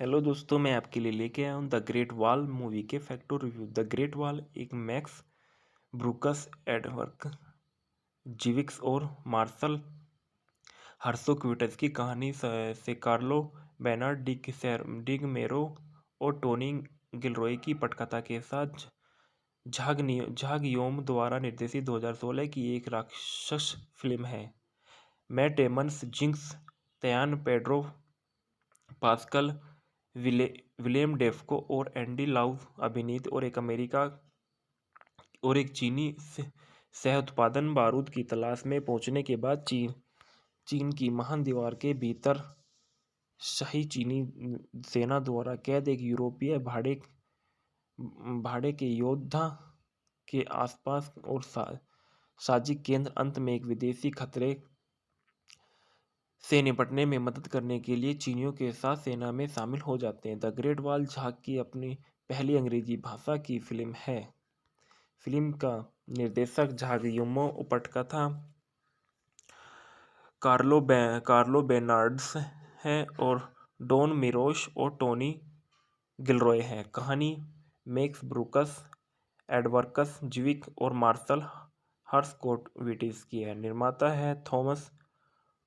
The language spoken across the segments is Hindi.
हेलो दोस्तों, मैं आपके लिए लेके आया हूँ द ग्रेट वॉल मूवी के facto review. The great wall एक मैक्स ब्रूकस एडवर्क जिविक्स और मार्शल हर्सोक्विटस की कहानी से कार्लो बेनार्ड डिगमेरो और टोनी गिलरॉय की पटकथा के साथ झाग योम द्वारा निर्देशित 2016 की एक राक्षस फिल्म है। Matt Damon, Jing Tian, Pedro Pascal, William Dafoe और एंडी लाउ अभिनीत और एक चीनी सह उत्पादन बारूद की तलाश में पहुंचने के बाद चीन की महान दीवार के भीतर शाही चीनी सेना द्वारा कैद एक यूरोपीय भाड़े के योद्धा के आसपास और साजिक केंद्र अंत में एक विदेशी खतरे से निपटने में मदद करने के लिए चीनियों के साथ सेना में शामिल हो जाते हैं। द ग्रेट वॉल झाग की अपनी पहली अंग्रेजी भाषा की फिल्म है। फिल्म का निर्देशक झाग युमो, पटकथा कार्लो बेनार्ड्स है और डॉन मिरोश और टोनी गिलरॉय है। कहानी मैक्स ब्रूकस एडवर्कस ज्विक और मार्शल हर्सकोविटिस की है। निर्माता है Thomas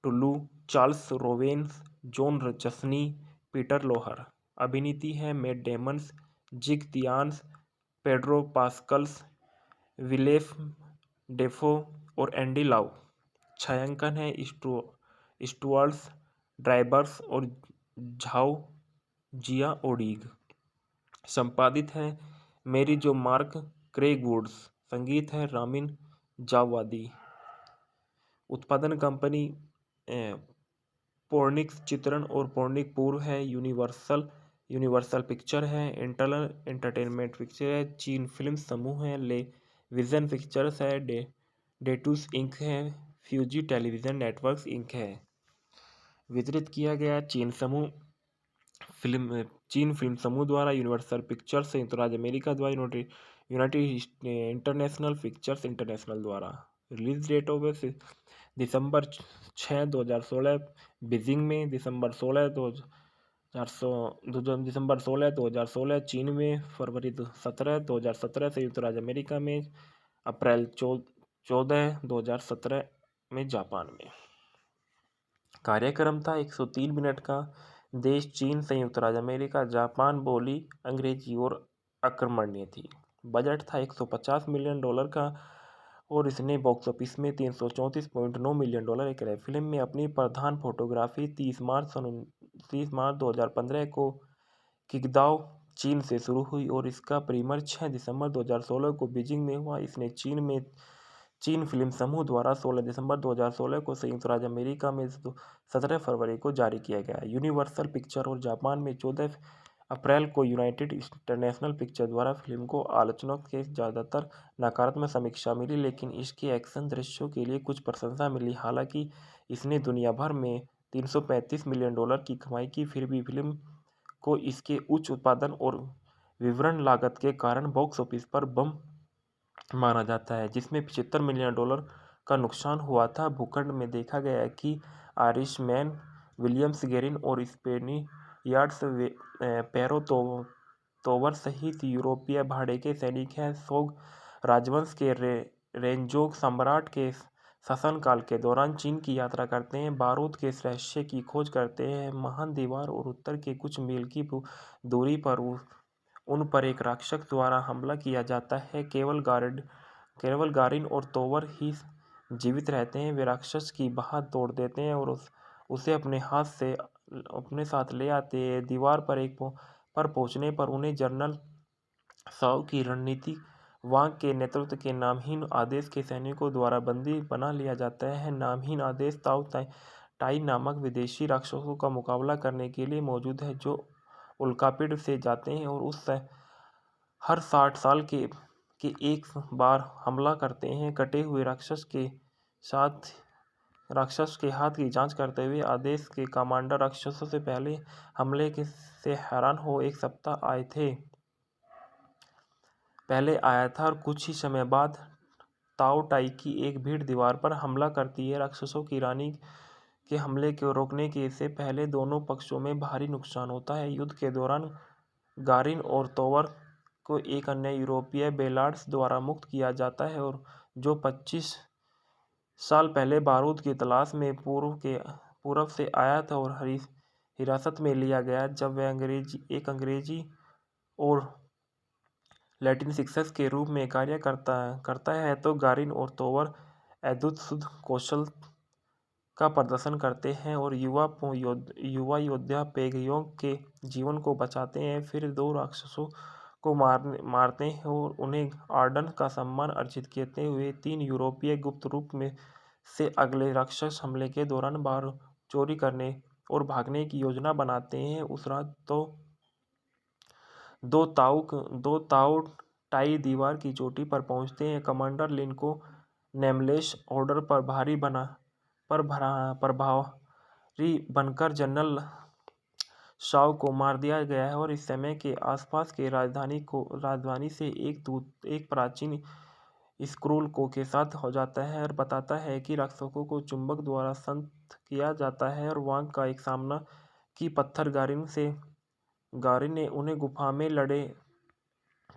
Tull, Charles रोवेन्स, Jon Jashni, Peter Loehr. अभिनीति है Matt Damon, Jing तियान्स, Pedro Pascal's, Willem Dafoe और एंडी लाउ। छायांकन है स्टुअर्ट ड्राइबर्स और झाओ जिया ओडीग। संपादित है मेरी जो मार्क क्रेग वुड्स। संगीत है रामिन जावादी। उत्पादन कंपनी पोर्निक्स चित्रण और पोर्निक पूर्व है। यूनिवर्सल पिक्चर है। इंटरनल एंटरटेनमेंट पिक्चर है। चीन फिल्म समूह है। ले विजन पिक्चर्स है। डेटूस इंक है। फ्यूजी टेलीविजन नेटवर्क्स इंक है। वितरित किया गया चीन फिल्म समूह द्वारा, यूनिवर्सल पिक्चर्स संयुक्त राज्य अमेरिका द्वारा, यूनाइटेड इंटरनेशनल पिक्चर्स इंटरनेशनल द्वारा। Release date of December 6, 2016 Beijing में, दिसंबर 16, 2016 चीन में, फरवरी 17, 2017 संयुक्त राज्य अमेरिका में, अप्रैल 14, 2017 में जापान में। कार्यक्रम था 103 मिनट का। देश चीन, संयुक्त राज्य अमेरिका, जापान। बोली अंग्रेजी और अकर्मण्य थी। बजट था $150 मिलियन का और इसने बॉक्स ऑफिस में $334.9 मिलियन कराए। फिल्म में अपनी प्रधान फोटोग्राफी 30 मार्च 2015 को किंगदाओ चीन से शुरू हुई और इसका प्रीमियर 6 दिसंबर 2016 को बीजिंग में हुआ। इसने चीन फिल्म समूह द्वारा 16 दिसंबर 2016 को संयुक्त राज्य अमेरिका में 17 फरवरी को जारी किया गया। यूनिवर्सल पिक्चर और जापान में 14 अप्रैल को यूनाइटेड इंटरनेशनल पिक्चर द्वारा फिल्म को आलोचकों के ज़्यादातर नकारात्मक समीक्षा मिली, लेकिन इसके एक्शन दृश्यों के लिए कुछ प्रशंसा मिली। हालांकि इसने दुनिया भर में $335 मिलियन की कमाई की, फिर भी फिल्म को इसके उच्च उत्पादन और विवरण लागत के कारण बॉक्स ऑफिस पर बम माना जाता है, जिसमें $75 मिलियन का नुकसान हुआ था। भूखंड में देखा गया है कि आयरिशमैन विलियम्स गेरिन और स्पेनियार्ड्स पैरो तोवर सहित यूरोपीय भाड़े के सैनिक हैं। सोग राजवंश के रेंजोग सम्राट के शासनकाल के दौरान चीन की यात्रा करते हैं, बारूद के रहस्य की खोज करते हैं। महान दीवार और उत्तर के कुछ मील की दूरी पर उन पर एक राक्षस द्वारा हमला किया जाता है। केवल गारिन और तोवर ही जीवित रहते हैं। वे राक्षस की बाह तोड़ देते हैं और उसे अपने साथ ले आते हैं। दीवार पर पहुंचने पर उन्हें जनरल साओ की रणनीति वांग के नेतृत्व के नामहीन आदेश के सैनिकों द्वारा बंदी बना लिया जाता है। नामहीन आदेश ताओ टाई नामक विदेशी राक्षसों का मुकाबला करने के लिए मौजूद है, जो उल्कापिंड से जाते हैं और हर 60 साल के एक बार हमला करते हैं। कटे हुए राक्षस के हाथ की जांच करते हुए आदेश के कमांडर राक्षसों से पहले हमले से हैरान हो एक सप्ताह पहले आया था और कुछ ही समय बाद ताओ टाई की एक भीड़ दीवार पर हमला करती है। राक्षसों की रानी के हमले को रोकने के से पहले दोनों पक्षों में भारी नुकसान होता है। युद्ध के दौरान गारिन और तोवर को एक अन्य यूरोपीय बेलार्ड्स द्वारा मुक्त किया जाता है और जो 25 साल पहले बारूद की तलाश में पूर्व से आया था और हिरासत में लिया गया जब वह अंग्रेजी और लैटिन शिक्षक के रूप में कार्य करता है तो गारिन और तोवर अद्भुत शुद्ध कौशल का प्रदर्शन करते हैं और युवा योद्धा पेगयोंग के जीवन को बचाते हैं। फिर दो राक्षसों को मारते हैं और उन्हें आर्डन का सम्मान अर्जित करते हुए 3 यूरोपीय गुप्त रूप में से अगले राक्षस हमले के दौरान बारूद चोरी करने और भागने की योजना बनाते हैं। उस रात दो ताऊ टाई दीवार की चोटी पर पहुंचते हैं। कमांडर लिन को नेमलेस ऑर्डर पर प्रभारी बनकर जनरल शाओ को मार दिया गया है और इस समय के आसपास के राजधानी से एक प्राचीन स्क्रोल के साथ हो जाता है और बताता है कि राक्षसों को चुंबक द्वारा संत किया जाता है और वांग का एक सामना की पत्थर गारिन ने उन्हें गुफा में लड़े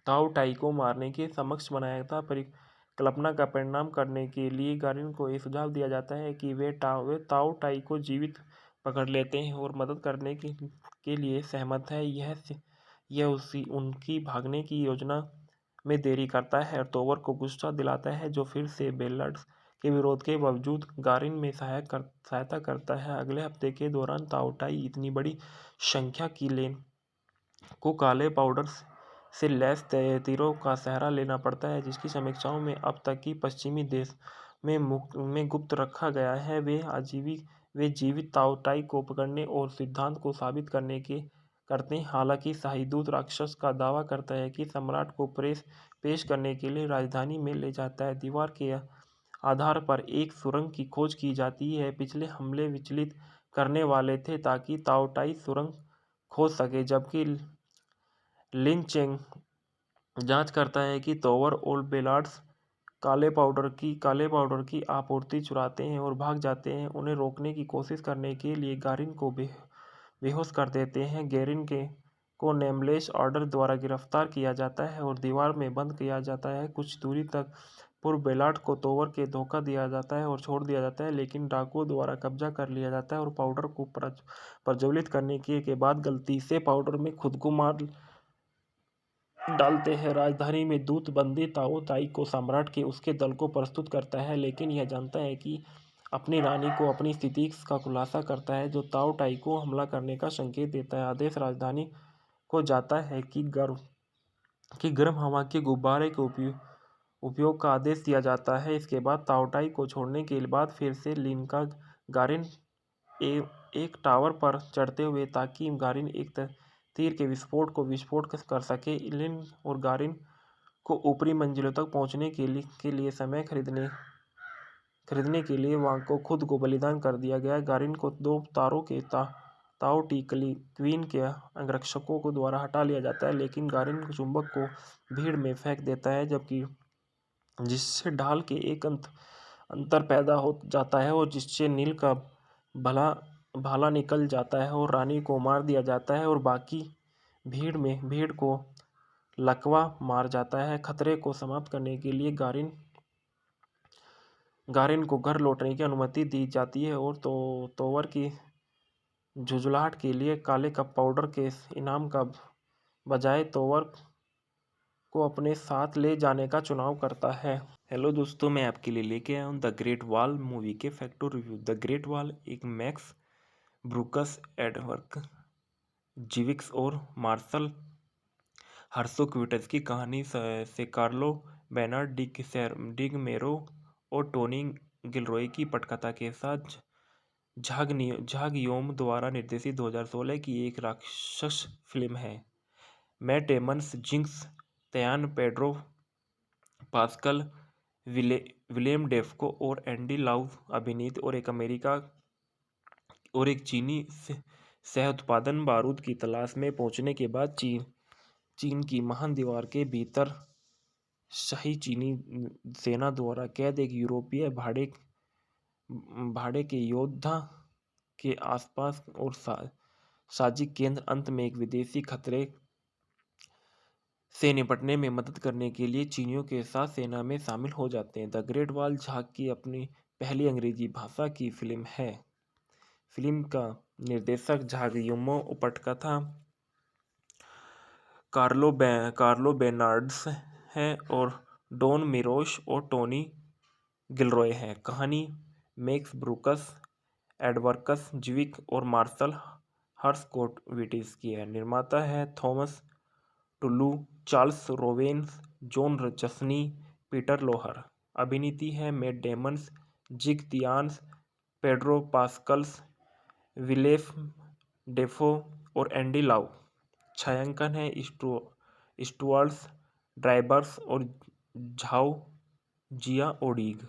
ताऊ टाई को मारने के समक्ष बनाया था। परिकल्पना का परिणाम करने के लिए गारिन को यह सुझाव दिया जाता है कि वे ताऊ टाई को जीवित पकड़ लेते हैं और मदद करने के लिए सहमत है। यह उनकी भागने की योजना में देरी करता है और तोवर को गुस्सा दिलाता है जो फिर से बेलार्ड्स के विरोध के बावजूद गारिन में सहायता करता है। अगले हफ्ते के दौरान ताऊ टाई इतनी बड़ी संख्या की लेन को काले पाउडर से लैस तीरों का सहारा लेना पड़ता है जिसकी समीक्षाओं में अब तक की पश्चिमी देश में गुप्त रखा गया है। वे जीवित ताऊ टाई को पकड़ने और सिद्धांत को साबित करते हैं। हालांकि शाही दूत राक्षस का दावा करता है कि सम्राट को पेश करने के लिए राजधानी में ले जाता है। दीवार के आधार पर एक सुरंग की खोज की जाती है। पिछले हमले विचलित करने वाले थे ताकि ताऊ टाई सुरंग खोज सके जबकि लिन चेंग जांच करता है कि तोवर और बेलार्ड्स काले पाउडर की आपूर्ति चुराते हैं और भाग जाते हैं। उन्हें रोकने की कोशिश करने के लिए गारिन को बेहोश कर देते हैं। गेरिन को नेमलेस ऑर्डर द्वारा गिरफ्तार किया जाता है और दीवार में बंद किया जाता है। कुछ दूरी तक पूर्व बेलार्ड को तोवर के धोखा दिया जाता है और छोड़ दिया जाता है लेकिन डाकुओं द्वारा कब्जा कर लिया जाता है और पाउडर को प्रज्वलित करने के बाद गलती से पाउडर में खुद को मार डालते हैं। राजधानी में दूत बंदी ताऊ टाई को सम्राट के उसके दल को प्रस्तुत करता है लेकिन यह जानता है कि अपनी रानी को अपनी स्थिति का खुलासा करता है जो ताऊ टाई को हमला करने का संकेत देता है। आदेश राजधानी को जाता है कि गर्म हवा के गुब्बारे के उपयोग का आदेश दिया जाता है। इसके बाद ताऊ टाई को छोड़ने के बाद फिर से लिन का गारिन एक टावर पर चढ़ते हुए ताकि गारिन एक तीर के विस्फोट कर सके। लिन और गारिन को ऊपरी मंजिलों तक पहुंचने के लिए समय खरीदने के लिए वांग को खुद को बलिदान कर दिया गया। गारिन को दो तारों के ताऊ टी क्वीन के अंगरक्षकों को द्वारा हटा लिया जाता है लेकिन गारिन चुंबक को भीड़ में फेंक देता है जिससे ढाल के एक अंतर पैदा हो जाता है और जिससे नील का भाला निकल जाता है और रानी को मार दिया जाता है और बाकी भीड़ को लकवा मार जाता है। खतरे को समाप्त करने के लिए गारिन को घर लौटने की अनुमति दी जाती है और तोवर की झुंझुलाहट के लिए काले कप पाउडर के इनाम का बजाय तोवर को अपने साथ ले जाने का चुनाव करता है। हेलो दोस्तों, मैं आपके लिए लेके आया हूँ द ग्रेट वॉल मूवी के facto review. The great wall एक मैक्स ब्रूकस, एडवर्ड जीविक्स और मार्शल हर्सोक्विटज की कहानी से कार्लो बेनार्ड डिगमेरो और टोनी गिलरॉय की पटकथा के साथ झाग योम द्वारा निर्देशित 2016 की एक राक्षस फिल्म है। Matt Damon, Jing Tian, Pedro Pascal, William Dafoe और एंडी लाउ अभिनीत और एक चीनी सह उत्पादन बारूद की तलाश में पहुंचने के बाद चीन की महान दीवार के भीतर शाही चीनी सेना द्वारा कैद एक यूरोपीय भाड़े के योद्धा के आसपास और साजिश केंद्र अंत में एक विदेशी खतरे से निपटने में मदद करने के लिए चीनियों के साथ सेना में शामिल हो जाते हैं। द ग्रेट वॉल झाग की अपनी पहली अंग्रेजी भाषा की फिल्म है। फिल्म का निर्देशक झागयुमो उपटकथा कार्लो बेर्नार्ड्स है और डॉन मिरोश और टोनी गिलरॉय है। कहानी मैक्स ब्रूकस, एडवर्कस ज्विक और मार्शल हर्सकोविटिस की है। निर्माता है Thomas Tull, Charles रोवेन्स, Jon Jashni, Peter Loehr. अभिनीति है Matt Damon, Jing तियान्स, Pedro Pascal's, Willem Dafoe और एंडी लाउ। छायांकन है स्टुअर्ट ड्राइबर्स और झाओ जिया ओडिग।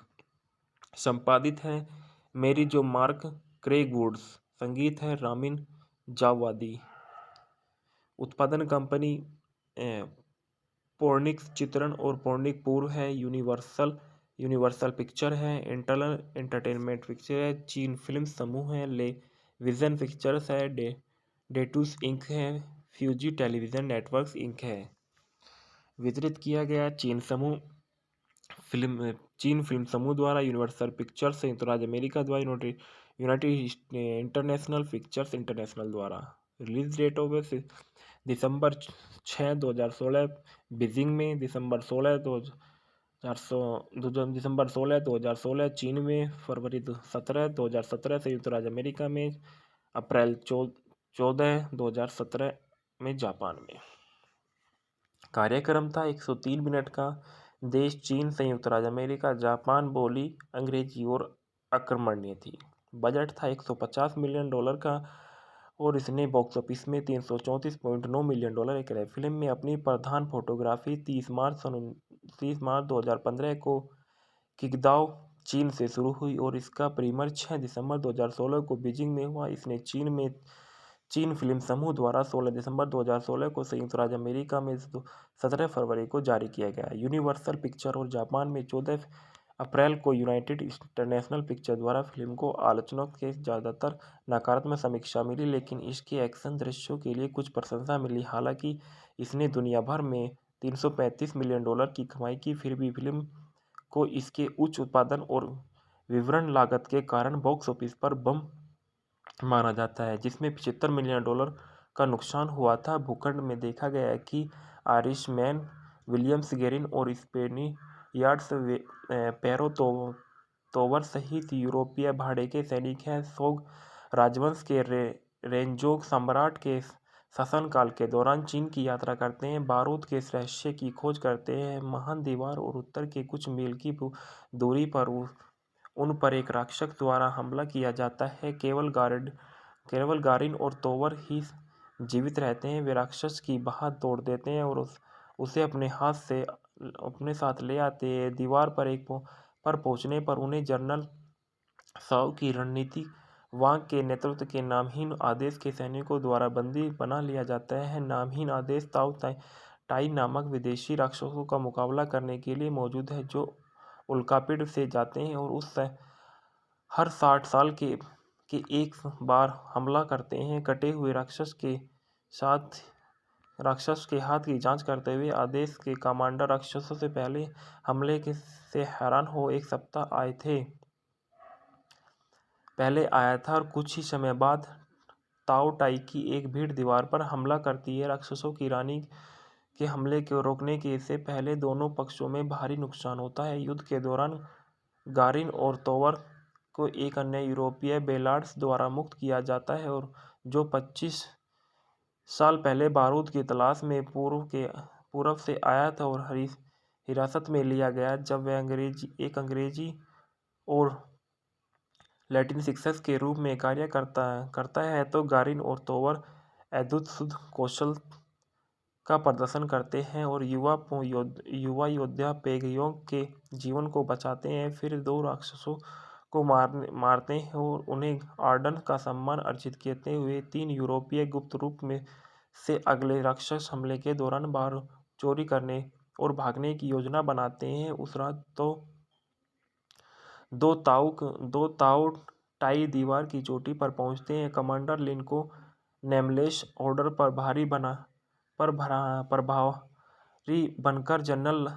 संपादित है मेरी जो मार्क क्रेग वुड्स। संगीत है रामिन जावादी। उत्पादन कंपनी पोर्निक्स चित्रण और पोर्निक पूर्व है। यूनिवर्सल पिक्चर है। इंटरनल एंटरटेनमेंट पिक्चर है। चीन फिल्म समूह है। ले विजन पिक्चर्स है। डेटूस इंक है। फ्यूजी टेलीविजन नेटवर्क्स इंक है। वितरित किया गया चीन फिल्म समूह द्वारा, यूनिवर्सल पिक्चर्स संयुक्त राज्य अमेरिका द्वारा, यूनाइटेड इंटरनेशनल पिक्चर्स इंटरनेशनल द्वारा। Release date of December 6, 2016 Beijing में, दिसंबर 16, 2016 चीन में, फरवरी 17, 2017 संयुक्त राज्य अमेरिका में, अप्रैल 14, 2017 में जापान में। कार्यक्रम था 103 मिनट का। देश चीन, संयुक्त राज्य अमेरिका, जापान। बोली अंग्रेजी और अक्रमण्य थी। बजट था $150 मिलियन का और इसने बॉक्स ऑफिस में $334.9 मिलियन कराए। फिल्म में अपनी प्रधान फोटोग्राफी 30 मार्च 2015 को किंगदाओ चीन से शुरू हुई और इसका प्रीमियर 6 दिसंबर 2016 को बीजिंग में हुआ। इसने चीन फिल्म समूह द्वारा 16 दिसंबर 2016 को संयुक्त राज्य अमेरिका में 17 फरवरी को जारी किया गया। यूनिवर्सल पिक्चर और जापान में 14 अप्रैल को यूनाइटेड इंटरनेशनल पिक्चर द्वारा फिल्म को आलोचकों के ज़्यादातर नकारात्मक समीक्षा मिली, लेकिन इसके एक्शन दृश्यों के लिए कुछ प्रशंसा मिली। हालांकि इसने दुनिया भर में $335 मिलियन की कमाई की, फिर भी फिल्म को इसके उच्च उत्पादन और विवरण लागत के कारण बॉक्स ऑफिस पर बम माना जाता है, जिसमें $75 मिलियन का नुकसान हुआ था। भूखंड में देखा गया है कि आयरिशमैन विलियम्स गेरिन और स्पेनियार्ड्स पैरो तोवर सहित यूरोपीय भाड़े के सैनिक हैं। सोंग राजवंश के रेंजोग सम्राट के शासनकाल के दौरान चीन की यात्रा करते हैं, बारूद के रहस्य की खोज करते हैं। महान दीवार और उत्तर के कुछ मील की दूरी पर उन पर एक राक्षस द्वारा हमला किया जाता है। केवल गारिन और तोवर ही जीवित रहते हैं। वे राक्षस की बाह तोड़ देते हैं और उसे अपने साथ ले आते हैं। दीवार पर पहुंचने पर उन्हें जनरल साओ की रणनीति वांग के नेतृत्व के नामहीन आदेश के सैनिकों द्वारा बंदी बना लिया जाता है। नामहीन आदेश ताओ टाई नामक विदेशी राक्षसों का मुकाबला करने के लिए मौजूद है, जो उल्कापिंड से जाते हैं और हर 60 साल के एक बार हमला करते हैं। कटे हुए राक्षस के हाथ की जांच करते हुए आदेश के कमांडर राक्षसों से पहले हमले से हैरान हो एक सप्ताह पहले आया था और कुछ ही समय बाद ताओ टाई की एक भीड़ दीवार पर हमला करती है। राक्षसों की रानी के हमले को रोकने के से पहले दोनों पक्षों में भारी नुकसान होता है। युद्ध के दौरान गारिन और तोवर को एक अन्य यूरोपीय बेलार्ड्स द्वारा मुक्त किया जाता है और जो 25 साल पहले बारूद की तलाश में पूर्व से आया था और हिरासत में लिया गया। जब वह अंग्रेजी और लैटिन शिक्षक के रूप में कार्य करता है तो गारिन और तोवर अद्भुत शुद्ध कौशल का प्रदर्शन करते हैं और युवा योद्धा पेगयोंग के जीवन को बचाते हैं। फिर दो राक्षसों को मारते हैं और उन्हें आर्डन का सम्मान अर्जित करते हुए 3 यूरोपीय गुप्त रूप में से अगले राक्षस हमले के दौरान बाहर चोरी करने और भागने की योजना बनाते हैं। उस रात दो ताऊ टाई दीवार की चोटी पर पहुंचते हैं। कमांडर लिन को नेमलेस ऑर्डर पर प्रभारी बनकर जनरल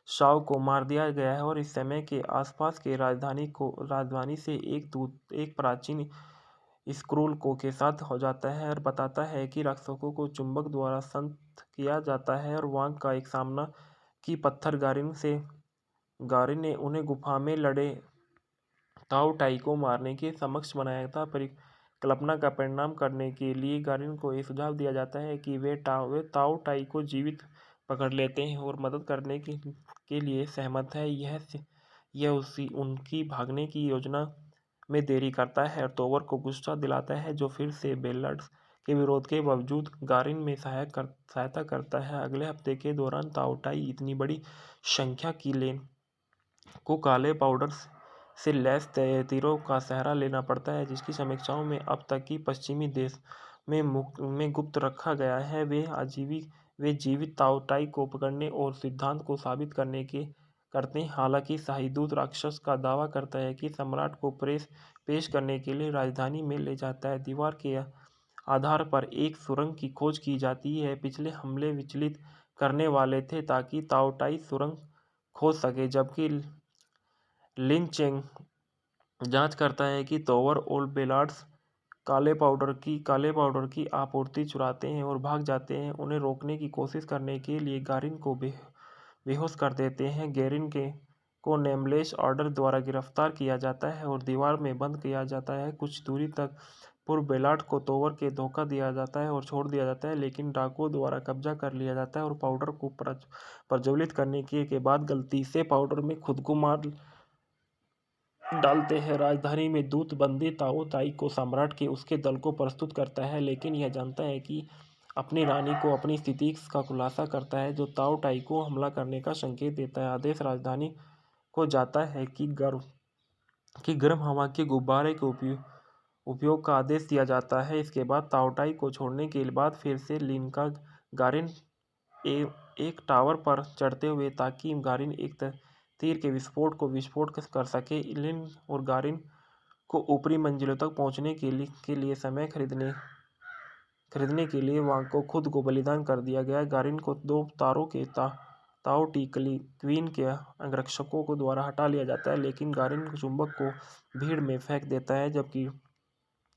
शाह को मार दिया गया है और इस समय के आसपास के राजधानी से एक प्राचीन स्क्रोल को के साथ हो जाता है और बताता है कि रक्षकों को चुंबक द्वारा संत किया जाता है और वहां का एक सामना की पत्थर गारिन ने उन्हें गुफा में लड़े ताओ टाई को मारने के समक्ष बनाया था। परिकल्पना का परिणाम करने के लिए गारिन को यह सुझाव दिया जाता है कि वे ताओ टाई को जीवित पकड़ लेते हैं और मदद करने के लिए सहमत है। यह उनकी भागने की योजना में देरी करता है और तोवर को गुस्सा दिलाता है, जो फिर से बेल्लार्ड के विरोध के बावजूद गारिन में सहायता करता है। अगले हफ्ते के दौरान ताओ टाई इतनी बड़ी संख्या की लेन को काले पाउडर से लैस तीरों का सहारा लेना पड़ता है, जिसकी समीक्षाओं में अब तक की पश्चिमी देश में गुप्त रखा गया है। वे जीवित ताओ टाई को पकड़ने और सिद्धांत को साबित करते हैं। हालांकि शाही दूत राक्षस का दावा करता है कि सम्राट को पेश करने के लिए राजधानी में ले जाता है। दीवार के आधार पर एक सुरंग की खोज की जाती है। पिछले हमले विचलित करने वाले थे ताकि ताओ टाई सुरंग खोज सके, जबकि लिन चेंग जांच करता है कि तोवर और बेलार्ड्स काले पाउडर की आपूर्ति चुराते हैं और भाग जाते हैं। उन्हें रोकने की कोशिश करने के लिए गारिन को बेहोश कर देते हैं। को नेमलेस ऑर्डर द्वारा गिरफ्तार किया जाता है और दीवार में बंद किया जाता है। कुछ दूरी तक पूर्व बेलार्ड को तोवर के धोखा दिया जाता है और छोड़ दिया जाता है, लेकिन डाकुओं द्वारा कब्जा कर लिया जाता है और पाउडर को प्रज्वलित करने के बाद गलती से पाउडर में खुद को मार डालते हैं। राजधानी में दूत बंदी ताओ ताई को सम्राट के उसके दल को प्रस्तुत करता है, लेकिन यह जानता है कि अपनी रानी को अपनी स्थिति का खुलासा करता है, जो ताओ टाई को हमला करने का संकेत देता है। आदेश राजधानी को जाता है कि गर्म हवा के गुब्बारे के उपयोग का आदेश दिया जाता है। इसके बाद ताओ टाई को छोड़ने के बाद फिर से लिन का गारिन एक टावर पर चढ़ते हुए ताकि गारिन एक तीर के विस्फोट कर सके। लिन और गारिन को ऊपरी मंजिलों तक पहुंचने के लिए समय खरीदने के लिए वहां को खुद को बलिदान कर दिया गया। गारिन को दो तारों के ताओ टी क्वीन के अंगरक्षकों को द्वारा हटा लिया जाता है, लेकिन गारिन चुंबक को भीड़ में फेंक देता है,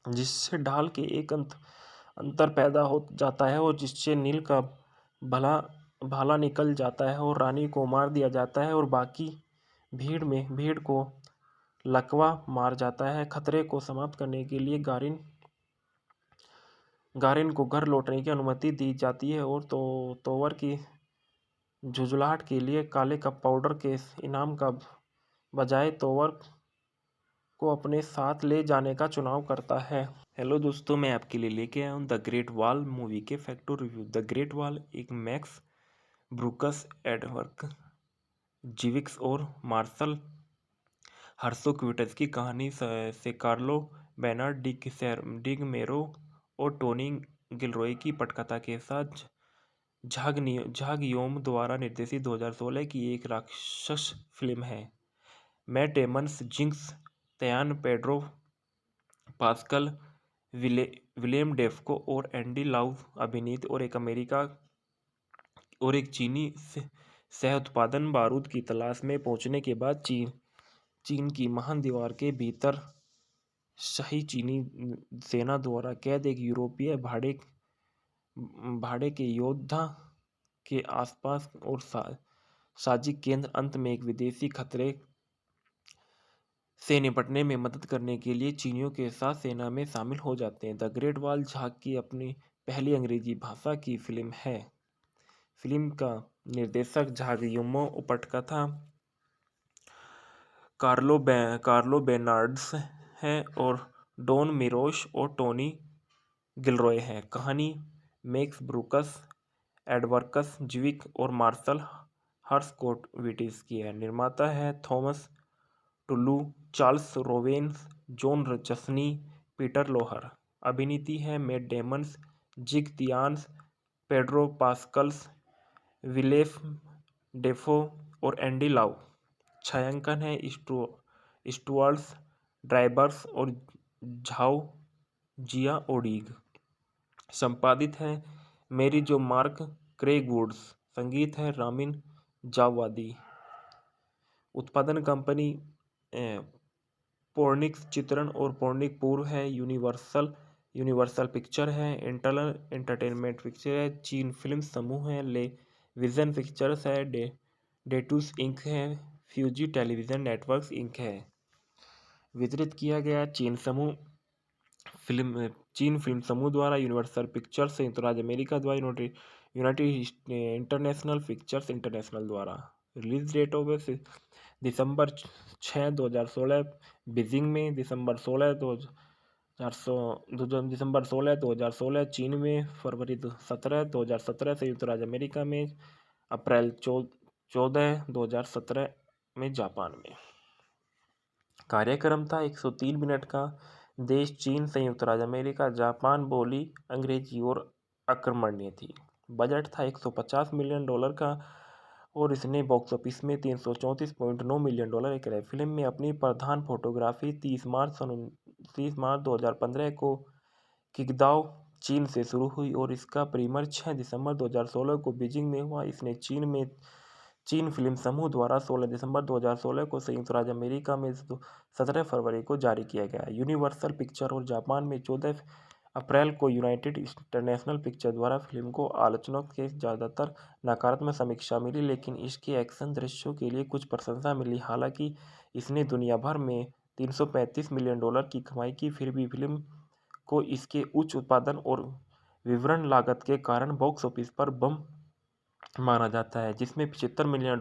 जिससे ढाल के एक अंतर पैदा हो जाता है और जिससे नील का भाला निकल जाता है और रानी को मार दिया जाता है और बाकी भीड़ को लकवा मार जाता है। खतरे को समाप्त करने के लिए गारिन को घर लौटने की अनुमति दी जाती है और तोवर की झुंझलाहट के लिए काले कप पाउडर के इनाम का बजाय तोवर को अपने साथ ले जाने का चुनाव करता है। हेलो दोस्तों, मैं आपके लिए लेके आया हूँ द ग्रेट वॉल मूवी के facto review. The great wall एक मैक्स ब्रूकस, एडवर्क जीविक्स और मार्शल हर्सोक्विटस की कहानी से कार्लो बेनार्ड डिगमेरो और टोनी गिलरॉय की पटकथा के साथ झाग योम द्वारा निर्देशित 2016 की एक राक्षस फिल्म है। Matt Damon, Jing Tian, Pedro Pascal, William Dafoe और एंडी लाउ अभिनीत और एक चीनी सह उत्पादन बारूद की तलाश में पहुंचने के बाद चीन की महान दीवार के भीतर शाही चीनी सेना द्वारा कैद एक यूरोपीय भाड़े के योद्धा के आसपास और साजिक केंद्र अंत में एक विदेशी खतरे से निपटने में मदद करने के लिए चीनियों के साथ सेना में शामिल हो जाते हैं। द ग्रेट वॉल झाग की अपनी पहली अंग्रेजी भाषा की फिल्म है। फिल्म का निर्देशक झाग योमो, पटकथा कार्लो बेनार्ड्स है और डॉन मिरोश और टोनी गिलरॉय है। कहानी मैक्स ब्रूकस, एडवर्कस जीविक और मार्शल हर्सकोविटिस की है। निर्माता है Thomas Tull, Charles Roven, Jon Jashni, Peter Loehr. अभिनीति है Matt Damon, Jing तियान्स, Pedro Pascal's, Willem Dafoe और एंडी लाउ। छायांकन है स्टुअर्ट ड्राइबर्स और झाओ जिया ओडीग। संपादित है मेरी जो मार्क क्रेग वुड्स। संगीत है रामिन जावादी। उत्पादन कंपनी पोर्निक्स चित्रण और पोर्निक पूर्व है। यूनिवर्सल पिक्चर है। इंटरनल एंटरटेनमेंट पिक्चर है। चीन फिल्म समूह है। ले विजन पिक्चर्स है। डेटूस इंक है। फ्यूजी टेलीविजन नेटवर्क्स इंक है। वितरित किया गया चीन फिल्म समूह द्वारा, यूनिवर्सल पिक्चर्स संयुक्त राज्य अमेरिका द्वारा, यूनाइटेड इंटरनेशनल पिक्चर्स इंटरनेशनल द्वारा। Release date of December 6, 2016 Beijing में, दिसंबर 16, 2016 चीन में, फरवरी 17, 2017 संयुक्त राज्य अमेरिका में, अप्रैल 14, 2017 में जापान में। कार्यक्रम था 103 मिनट का। देश चीन, संयुक्त राज्य अमेरिका, जापान। बोली अंग्रेजी और आक्रमणीय थी। बजट था $150 मिलियन का और इसने बॉक्स ऑफिस में $334.9 मिलियन कराए। फिल्म में अपनी प्रधान फोटोग्राफी 30 मार्च 2015 को किंगदाओ चीन से शुरू हुई और इसका प्रीमियर 6 दिसंबर 2016 को बीजिंग में हुआ। इसने चीन फिल्म समूह द्वारा 16 दिसंबर 2016 को, संयुक्त राज्य अमेरिका में 17 फरवरी को जारी किया गया। यूनिवर्सल पिक्चर और जापान में 14 अप्रैल को, यूनाइटेड इंटरनेशनल पिक्चर द्वारा फिल्म को आलोचकों के ज़्यादातर नकारात्मक समीक्षा मिली, लेकिन इसके एक्शन दृश्यों के लिए कुछ प्रशंसा मिली। हालांकि इसने दुनिया भर में $335 मिलियन की कमाई की, फिर भी फिल्म को इसके उच्च उत्पादन और विवरण लागत के कारण बॉक्स ऑफिस पर बम माना जाता है, जिसमें $75 मिलियन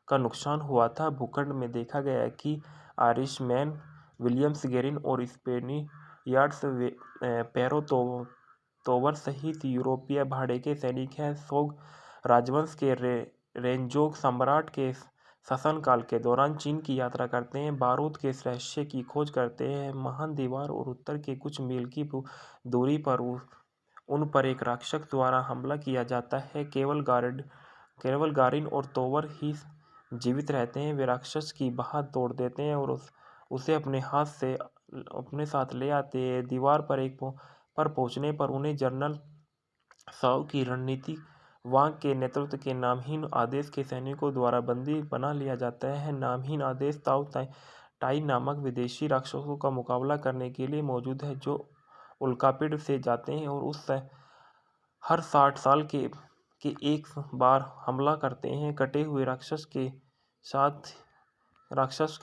का नुकसान हुआ था। भूखंड में देखा गया है कि आयरिशमैन विलियम्स गेरिन और स्पेनियार्ड्स पैरो तोवर सहित यूरोपीय भाड़े के सैनिक हैं। सोंग राजवंश के रेंजोंग सम्राट के शासनकाल के दौरान चीन की यात्रा करते हैं, बारूद के रहस्य की खोज करते हैं। महान दीवार और उत्तर के कुछ मील की दूरी पर उन पर एक राक्षस द्वारा हमला किया जाता है। केवल गारिन और तोवर ही जीवित रहते हैं। वे राक्षस की बाह तोड़ देते हैं और उसे अपने साथ ले आते हैं। दीवार पर पहुंचने पर उन्हें जनरल साओ की रणनीति वांग के नेतृत्व के नामहीन आदेश के सैनिकों द्वारा बंदी बना लिया जाता है। नामहीन आदेश ताओ टाई नामक विदेशी राक्षसों का मुकाबला करने के लिए मौजूद है, जो उल्कापिंड से जाते हैं और हर 60 साल के एक बार हमला करते हैं। कटे हुए राक्षस के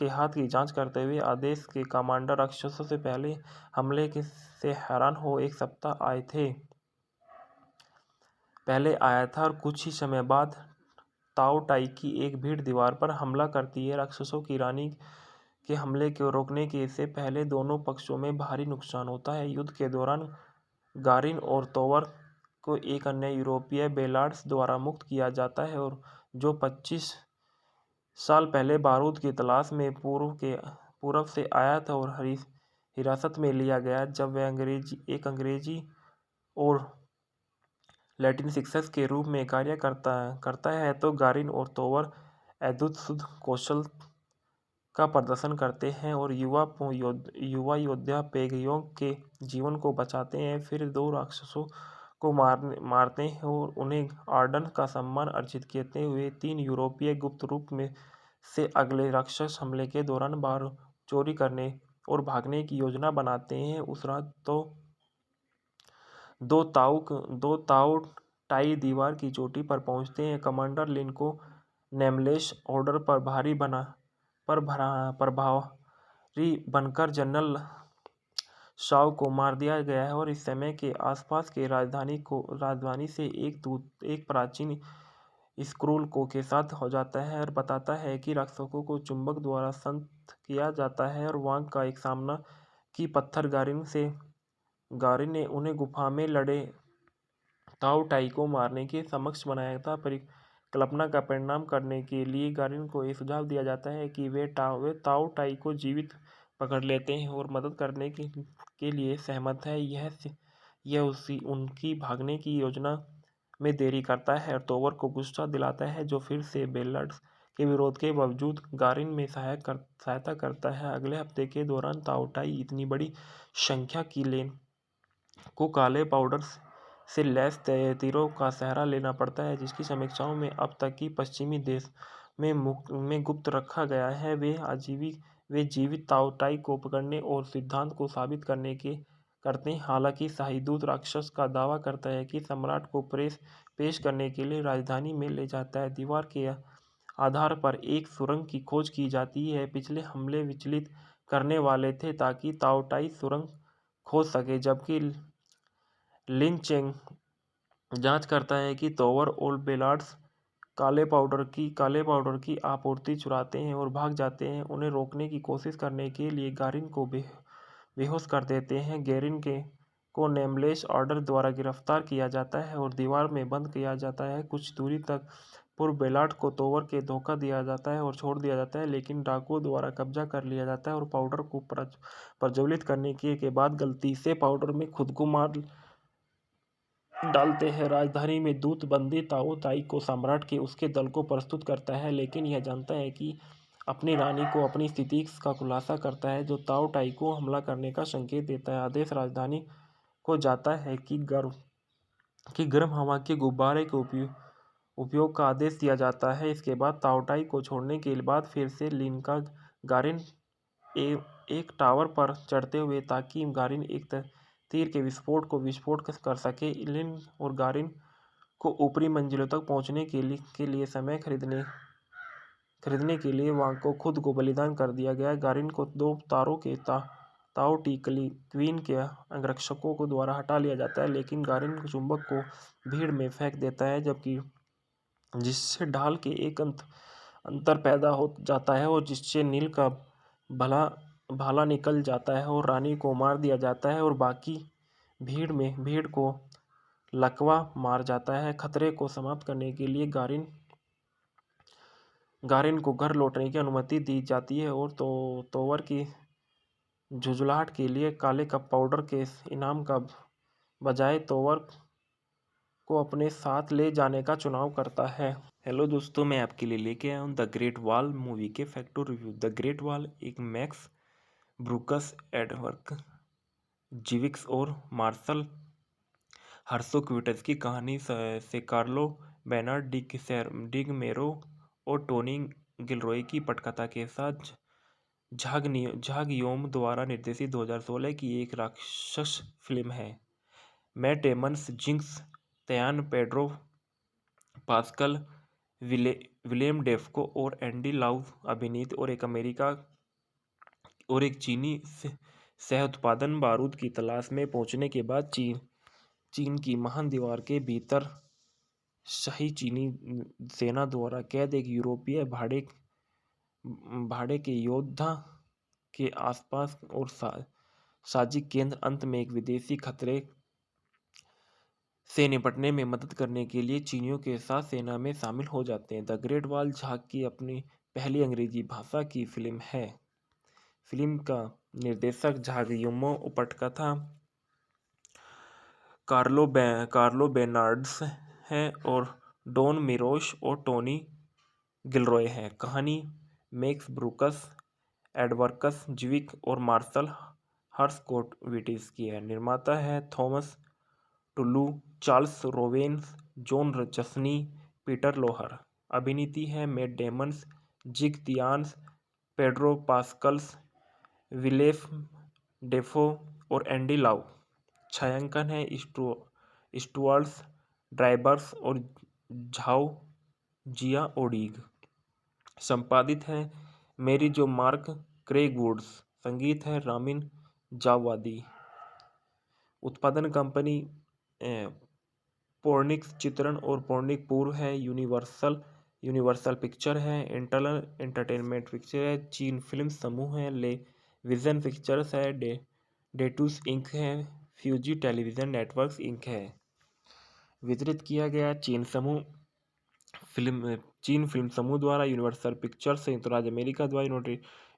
हाथ की जांच करते हुए आदेश के कमांडर राक्षसों से पहले हमले से हैरान हो एक सप्ताह पहले आया था और कुछ ही समय बाद ताओ टाई की एक भीड़ दीवार पर हमला करती है। राक्षसों की रानी के हमले को रोकने के से पहले दोनों पक्षों में भारी नुकसान होता है। युद्ध के दौरान गारिन और तोवर को एक अन्य यूरोपीय बेलार्ड्स द्वारा मुक्त किया जाता है और जो 25 साल पहले बारूद की तलाश में पूर्व से आया था और हिरासत में लिया गया। जब वह अंग्रेजी और लैटिन शिक्षक के रूप में कार्य करता है तो गारिन और तोवर अद्भुत कौशल का प्रदर्शन करते हैं और युवा योद्धा पेगयोंग के जीवन को बचाते हैं। फिर दो राक्षसों को मारते हैं और उन्हें आर्डन का सम्मान अर्जित करते हुए 3 यूरोपीय गुप्त रूप में से अगले राक्षस हमले के दौरान बार चोरी करने और भागने की योजना बनाते हैं। उस रात दो ताऊ टाई दीवार की चोटी पर पहुंचते हैं। कमांडर लिन को नेमलेस ऑर्डर पर प्रभारी बनकर जनरल शाओ को मार दिया गया है और इस समय के आसपास के राजधानी से एक प्राचीन स्क्रूल के साथ हो जाता है और बताता है कि राक्षसों को चुंबक द्वारा संत किया जाता है और वांग का एक सामना की पत्थर गारिन ने उन्हें गुफा में लड़े ताओ टाई को मारने के समक्ष बनाया था। परिकल्पना का परिणाम करने के लिए गारिन को यह सुझाव दिया जाता है कि वे ताओ टाई को जीवित पकड़ लेते हैं और मदद करने के लिए सहमत है। यह उनकी भागने की योजना में देरी करता है और तोवर को गुस्सा दिलाता है, जो फिर से बेलार्ड्स के विरोध के बावजूद गारिन में सहायता करता है। अगले हफ्ते के दौरान ताओटाई इतनी बड़ी संख्या की लेन को काले पाउडर से लैस तीरों का सहारा लेना पड़ता है, जिसकी समीक्षाओं में अब तक की पश्चिमी देश में गुप्त रखा गया है। वे जीवित ताओटाई को पकड़ने और सिद्धांत को साबित करने के करते हैं। हालांकि शाहीदूत राक्षस का दावा करता है कि सम्राट को पेश करने के लिए राजधानी में ले जाता है। दीवार के आधार पर एक सुरंग की खोज की जाती है। पिछले हमले विचलित करने वाले थे ताकि ताओटाई सुरंग खोज सके, जबकि लिन चेंग जांच करता है कि तोवर और बेलार्ड्स काले पाउडर की आपूर्ति चुराते हैं और भाग जाते हैं। उन्हें रोकने की कोशिश करने के लिए गारिन को बेहोश कर देते हैं। गेरिन को नेमलेस ऑर्डर द्वारा गिरफ्तार किया जाता है और दीवार में बंद किया जाता है। कुछ दूरी तक पूर्व बेलार्ड को तोवर के धोखा दिया जाता है और छोड़ दिया जाता है, लेकिन डाकुओं द्वारा कब्जा कर लिया जाता है और पाउडर को प्रज्वलित करने के बाद गलती से पाउडर में खुद को मार डालते हैं। राजधानी में दूत बंदी ताओताई को सम्राट के उसके दल को प्रस्तुत करता है, लेकिन यह जानता है कि अपनी रानी को अपनी स्थिति का खुलासा करता है, जो ताओताई को हमला करने का संकेत देता है। आदेश राजधानी को जाता है कि गर्म हवा के गुब्बारे के उपयोग का आदेश दिया जाता है। इसके बाद ताओटाई को छोड़ने के बाद फिर से लिन का गारिन एक टावर पर चढ़ते हुए ताकि गारिन एक तीर के विस्फोट कर सके। लिन और गारिन को ऊपरी मंजिलों तक पहुंचने के लिए समय खरीदने के लिए वहां को खुद को बलिदान कर दिया गया। गारिन को दो तारों के ताओ टी क्वीन के अंगरक्षकों को द्वारा हटा लिया जाता है, लेकिन गारिन चुंबक को भीड़ में फेंक देता है, जिससे ढाल के एक अंतर पैदा हो जाता है और जिससे नील का भाला निकल जाता है और रानी को मार दिया जाता है और बाकी भीड़ को लकवा मार जाता है। खतरे को समाप्त करने के लिए गारिन को घर लौटने की अनुमति दी जाती है और तोवर की झुंझुलाहट के लिए काले कप पाउडर के इनाम का बजाय तोवर को अपने साथ ले जाने का चुनाव करता है। हेलो दोस्तों, मैं आपके लिए लेके आया हूँ द ग्रेट वॉल मूवी के facto review. The great wall एक मैक्स ब्रूकस, एडवर्क जिविक्स और मार्शल हर्सोक्विटस की कहानी से कार्लो बेनार्ड डिगमेरो और टोनी गिलरॉय की पटकथा के साथ झाग योम द्वारा निर्देशित 2016 की एक राक्षस फिल्म है। Matt Damon, Jing Tian, Pedro Pascal, William Dafoe और एंडी लाउ अभिनीत और एक चीनी सह उत्पादन बारूद की तलाश में पहुंचने के बाद चीन की महान दीवार के भीतर शाही चीनी सेना द्वारा कैद एक यूरोपीय भाड़े के योद्धा के आसपास और साजिक केंद्र अंत में एक विदेशी खतरे से निपटने में मदद करने के लिए चीनियों के साथ सेना में शामिल हो जाते हैं। द ग्रेट वॉल झाग की अपनी पहली अंग्रेजी भाषा की फिल्म है। फिल्म का निर्देशक झाग योमो, पटकथा कार्लो बेनार्ड्स है और डॉन मिरोश और टोनी गिलरॉय है। कहानी मैक्स ब्रूकस, एडवर्कस जिविक और मार्शल हर्सकोविटिस की है। निर्माता है Thomas Tull, Charles रोवेन्स, Jon Jashni, Peter Loehr. अभिनीति है Matt Damon, Jing तियान्स, Pedro Pascal's, Willem Dafoe और एंडी लाउ। छायांकन है स्टुअर्ट ड्राइबर्स और झाओ जिया ओडीग। संपादित है मेरी जो मार्क क्रेग वुड्स। संगीत है रामिन जावादी। उत्पादन कंपनी पोर्निक्स चित्रण और पोर्निक पूर्व है। यूनिवर्सल पिक्चर है। इंटरनल एंटरटेनमेंट पिक्चर है। चीन फिल्म समूह है। ले विजन पिक्चर्स है। डेटूस इंक है। फ्यूजी टेलीविजन नेटवर्क्स इंक है। वितरित किया गया चीन फिल्म समूह द्वारा, यूनिवर्सल पिक्चर्स संयुक्त राज्य अमेरिका द्वारा,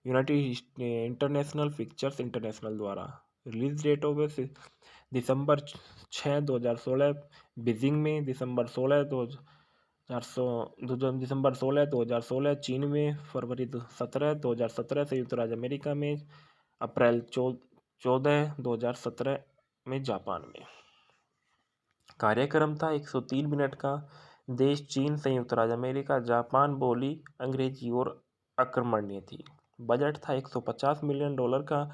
यूनाइटेड इंटरनेशनल पिक्चर्स इंटरनेशनल द्वारा। Release date of December 6, 2016 Beijing में, दिसंबर 16, दिसंबर 16, 2016 चीन में, फरवरी 17, 2017 संयुक्त राज्य अमेरिका में, अप्रैल 14, 2017 में जापान में। कार्यक्रम था 103 मिनट का। देश चीन, संयुक्त राज्य अमेरिका, जापान बोली अंग्रेजी और अक्रमण्य थी। बजट था $150 मिलियन का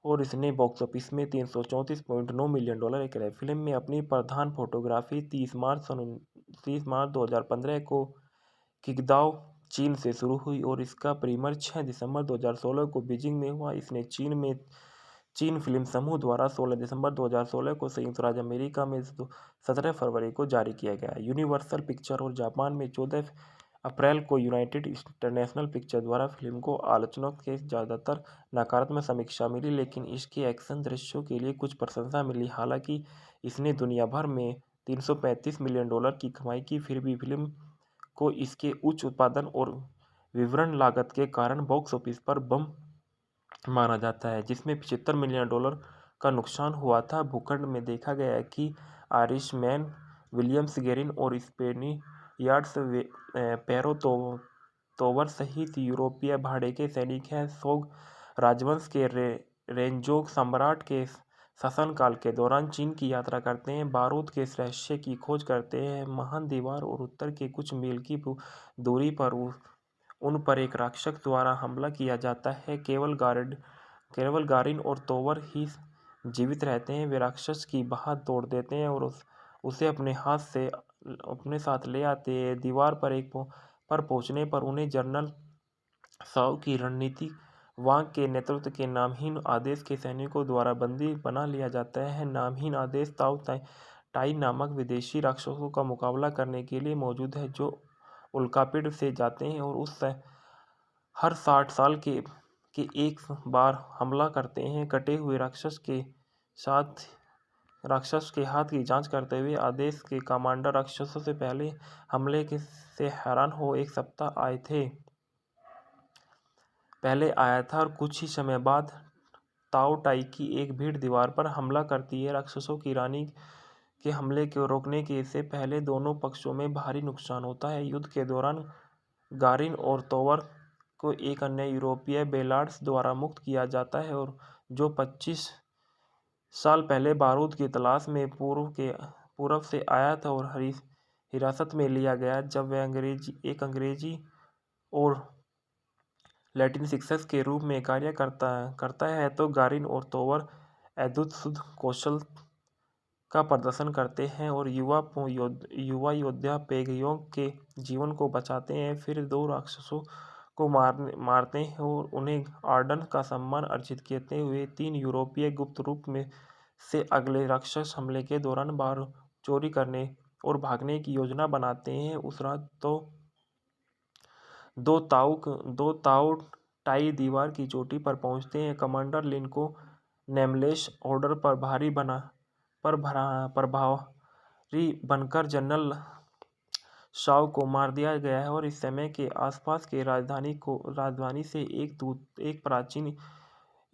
और इसने बॉक्स ऑफिस में $334.9 मिलियन कमाए। फिल्म में अपनी प्रधान फोटोग्राफी 30 मार्च 2015 को किंगदाओ, चीन से शुरू हुई और इसका प्रीमियर 6 दिसंबर 2016 को बीजिंग में हुआ। इसने चीन फिल्म समूह द्वारा 16 दिसंबर 2016 को संयुक्त राज्य अमेरिका में 17 फरवरी को जारी किया गया। यूनिवर्सल पिक्चर और जापान में 14 अप्रैल को यूनाइटेड इंटरनेशनल पिक्चर द्वारा फिल्म को आलोचकों के ज़्यादातर नकारात्मक समीक्षा मिली, लेकिन इसके एक्शन दृश्यों के लिए कुछ प्रशंसा मिली। हालांकि इसने दुनिया भर में $335 मिलियन की कमाई की, फिर भी फिल्म को इसके उच्च उत्पादन और विवरण लागत के कारण बॉक्स ऑफिस पर बम माना जाता है, जिसमें $75 मिलियन का नुकसान हुआ था। भूखंड में देखा गया है कि आयरिशमैन, विलियम्स गेरिन और स्पेनियार्ड्स पैरो तोवर सहित यूरोपीय भाड़े के सैनिक हैं। सोंग राजवंश के रेंजोग सम्राट के शासनकाल के दौरान चीन की यात्रा करते हैं, बारूद के रहस्य की खोज करते हैं। महान दीवार और उत्तर के कुछ मील की दूरी पर उन पर एक राक्षस द्वारा हमला किया जाता है। केवल गारिन और तोवर ही जीवित रहते हैं। वे राक्षस की बाह तोड़ देते हैं और उसे अपने साथ ले आते हैं। दीवार पर पहुंचने पर उन्हें जनरल साओ की रणनीति वांग के नेतृत्व के नामहीन आदेश के सैनिकों द्वारा बंदी बना लिया जाता है। नामहीन आदेश ताओ टाई नामक विदेशी राक्षसों का मुकाबला करने के लिए मौजूद है, जो उल्कापिंड से जाते हैं और हर 60 साल के एक बार हमला करते हैं। कटे हुए राक्षस के हाथ की जांच करते हुए आदेश के कमांडर राक्षसों से पहले हमले से हैरान हो एक सप्ताह पहले आया था और कुछ ही समय बाद ताओ टाई की एक भीड़ दीवार पर हमला करती है। राक्षसों की रानी के हमले को रोकने के से पहले दोनों पक्षों में भारी नुकसान होता है। युद्ध के दौरान गारिन और तोवर को एक अन्य यूरोपीय बेलार्ड्स द्वारा मुक्त किया जाता है और जो 25 साल पहले बारूद की तलाश में पूर्व से आया था और हिरासत में लिया गया। जब वह अंग्रेजी और लैटिन शिक्षक के रूप में कार्य करता है तो गारिन और तोवर अद्भुत शुद्ध कौशल का प्रदर्शन करते हैं और युवा योद्धा पेगयोंग के जीवन को बचाते हैं। फिर दो राक्षसों को मारते हैं और उन्हें आर्डन का सम्मान अर्जित करते हुए 3 यूरोपीय गुप्त रूप में से अगले राक्षस हमले के दौरान बार चोरी करने और भागने की योजना बनाते हैं। उस रात दो ताऊ टाई दीवार की चोटी पर पहुंचते हैं। कमांडर लिन को नेमलेस ऑर्डर पर प्रभारी बनकर जनरल शाओ को मार दिया गया है और इस समय के आसपास के राजधानी से एक प्राचीन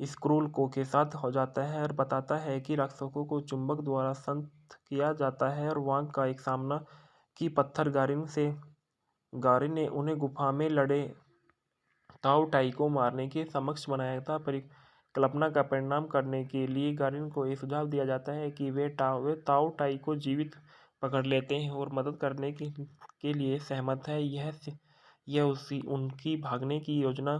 स्क्रूल को के साथ हो जाता है और बताता है कि राक्षसों को चुंबक द्वारा संत किया जाता है और वांग का एक सामना की पत्थर गारिन ने उन्हें गुफा में लड़े ताओ टाई को मारने के समक्ष बनाया था। परिकल्पना का परिणाम करने के लिए गारिन को यह सुझाव दिया जाता है कि वे ताओ टाई को जीवित पकड़ लेते हैं और मदद करने के लिए सहमत है। यह उनकी भागने की योजना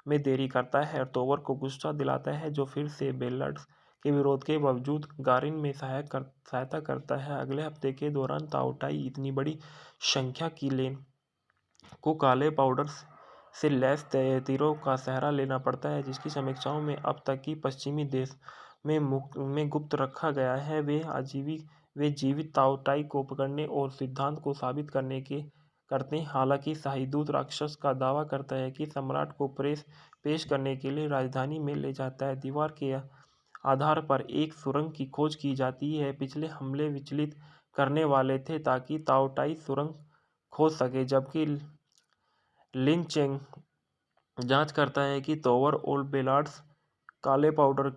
में देरी करता है और तोवर को गुस्सा दिलाता है, जो फिर से बेलार्ड्स के विरोध के बावजूद गारिन में सहायता करता है। अगले हफ्ते के दौरान ताओ टाई इतनी बड़ी संख्या की लेन को काले पाउडर से लैस तीरों का सहारा लेना पड़ता है, जिसकी समीक्षाओं में अब तक की पश्चिमी देश में गुप्त रखा गया है। वे जीवित ताओ टाई को पकड़ने और सिद्धांत को साबित करते हैं। हालांकि शाही दूत राक्षस का दावा करता है कि सम्राट को पेश करने के लिए राजधानी में ले जाता है। दीवार के आधार पर एक सुरंग की खोज की जाती है। पिछले हमले विचलित करने वाले थे ताकि ताओ टाई सुरंग खोज सके, जबकि लिन चेंग जांच करता है कि तोवर और बेलार्ड्स काले पाउडर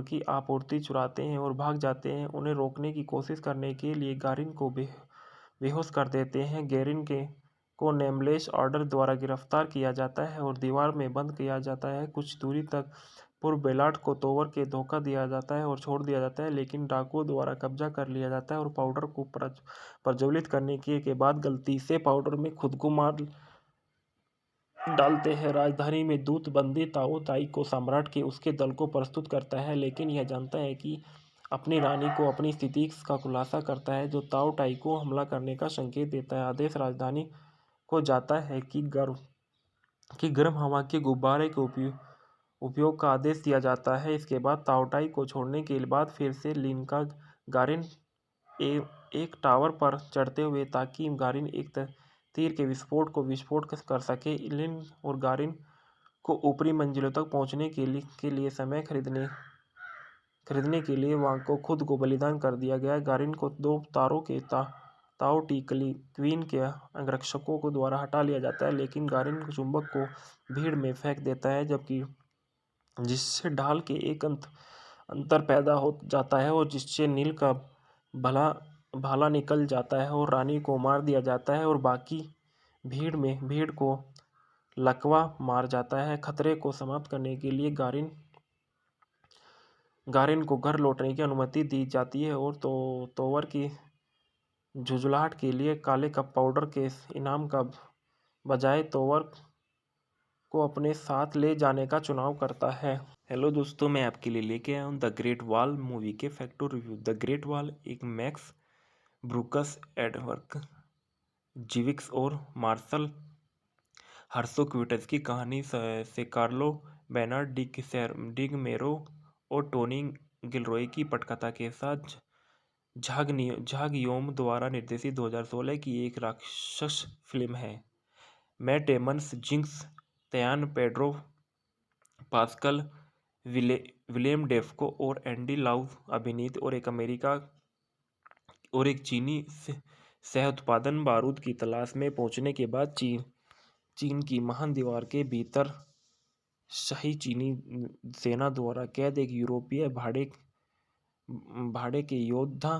की आपूर्ति चुराते हैं और भाग जाते हैं। उन्हें रोकने की कोशिश करने के लिए गारिन को बेहोश कर देते हैं। गेरिन के को नेमलेस ऑर्डर द्वारा गिरफ्तार किया जाता है और दीवार में बंद किया जाता है। कुछ दूरी तक पूर्व बेलाट को तोवर के धोखा दिया जाता है और छोड़ दिया जाता है, लेकिन डाकुओं द्वारा कब्जा कर लिया जाता है और पाउडर को प्रज्वलित करने के बाद गलती से पाउडर में खुद को मार डालते हैं। राजधानी में दूत बंदी ताओ ताई को सम्राट के उसके दल को प्रस्तुत करता है, लेकिन यह जानता है कि अपनी रानी को अपनी स्थिति का खुलासा करता है, जो ताओ ताई को हमला करने का संकेत देता है। आदेश राजधानी को जाता है कि गर्म हवा के गुब्बारे के उपयोग का आदेश दिया जाता है। इसके बाद ताओटाई को छोड़ने के बाद फिर से लिनका गारिन एक टावर पर चढ़ते हुए ताकि गारिन एक तीर के विस्फोट कर सके। लिन और गारिन को ऊपरी मंजिलों तक पहुंचने के लिए समय खरीदने के लिए वहां को खुद को बलिदान कर दिया गया। गारिन को दो तारों के ताओ टी क्वीन के अंगरक्षकों को द्वारा हटा लिया जाता है, लेकिन गारिन चुंबक को भीड़ में फेंक देता है, जबकि जिससे ढाल के एक अंतर पैदा हो जाता है और जिससे नील का भाला निकल जाता है और रानी को मार दिया जाता है और बाकी भीड़ को लकवा मार जाता है। खतरे को समाप्त करने के लिए गारिन को घर लौटने की अनुमति दी जाती है और तोवर की झुंझलाहट के लिए काले कप पाउडर के इनाम का बजाय तोवर को अपने साथ ले जाने का चुनाव करता है। हेलो दोस्तों, मैं आपके लिए लेके आया हूँ द ग्रेट वॉल मूवी के facto review. The great wall एक मैक्स ब्रूकस, एडवर्क जिविक्स और मार्शल हर्सोक्विटस की कहानी से कार्लो बेनार्ड डिगमेरो और टोनी गिलरॉय की पटकथा के साथ झाग योम द्वारा निर्देशित 2016 की एक राक्षस फिल्म है। Matt Damon, Jing Tian, Pedro Pascal, William Dafoe और एंडी लाउ अभिनीत और एक चीनी सह उत्पादन बारूद की तलाश में पहुंचने के बाद चीन की महान दीवार के भीतर शाही चीनी सेना द्वारा कैद एक यूरोपीय भाड़े के योद्धा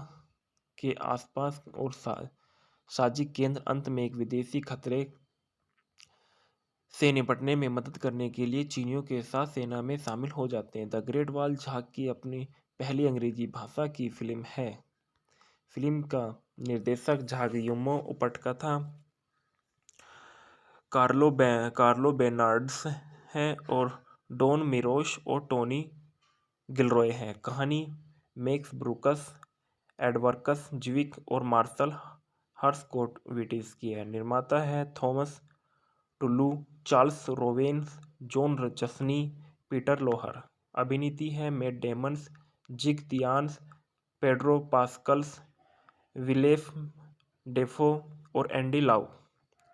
के आसपास और साजिक केंद्र अंत में एक विदेशी खतरे से निपटने में मदद करने के लिए चीनियों के साथ सेना में शामिल हो जाते हैं। द ग्रेट वॉल झाग की अपनी पहली अंग्रेजी भाषा की फिल्म है। फिल्म का निर्देशक झाग योमो, पटकथा कार्लो बेनार्ड्स है और डॉन मिरोश और टोनी गिलरॉय है। कहानी मैक्स ब्रूकस, एडवर्कस जिविक और मार्शल हर्सकोविटिस की है। निर्माता है Thomas Tull, Charles रोवेन्स, Jon Jashni, Peter Loehr. अभिनीति है Matt Damon, Jing तियान्स, Pedro Pascal's, Willem Dafoe और एंडी लाउ।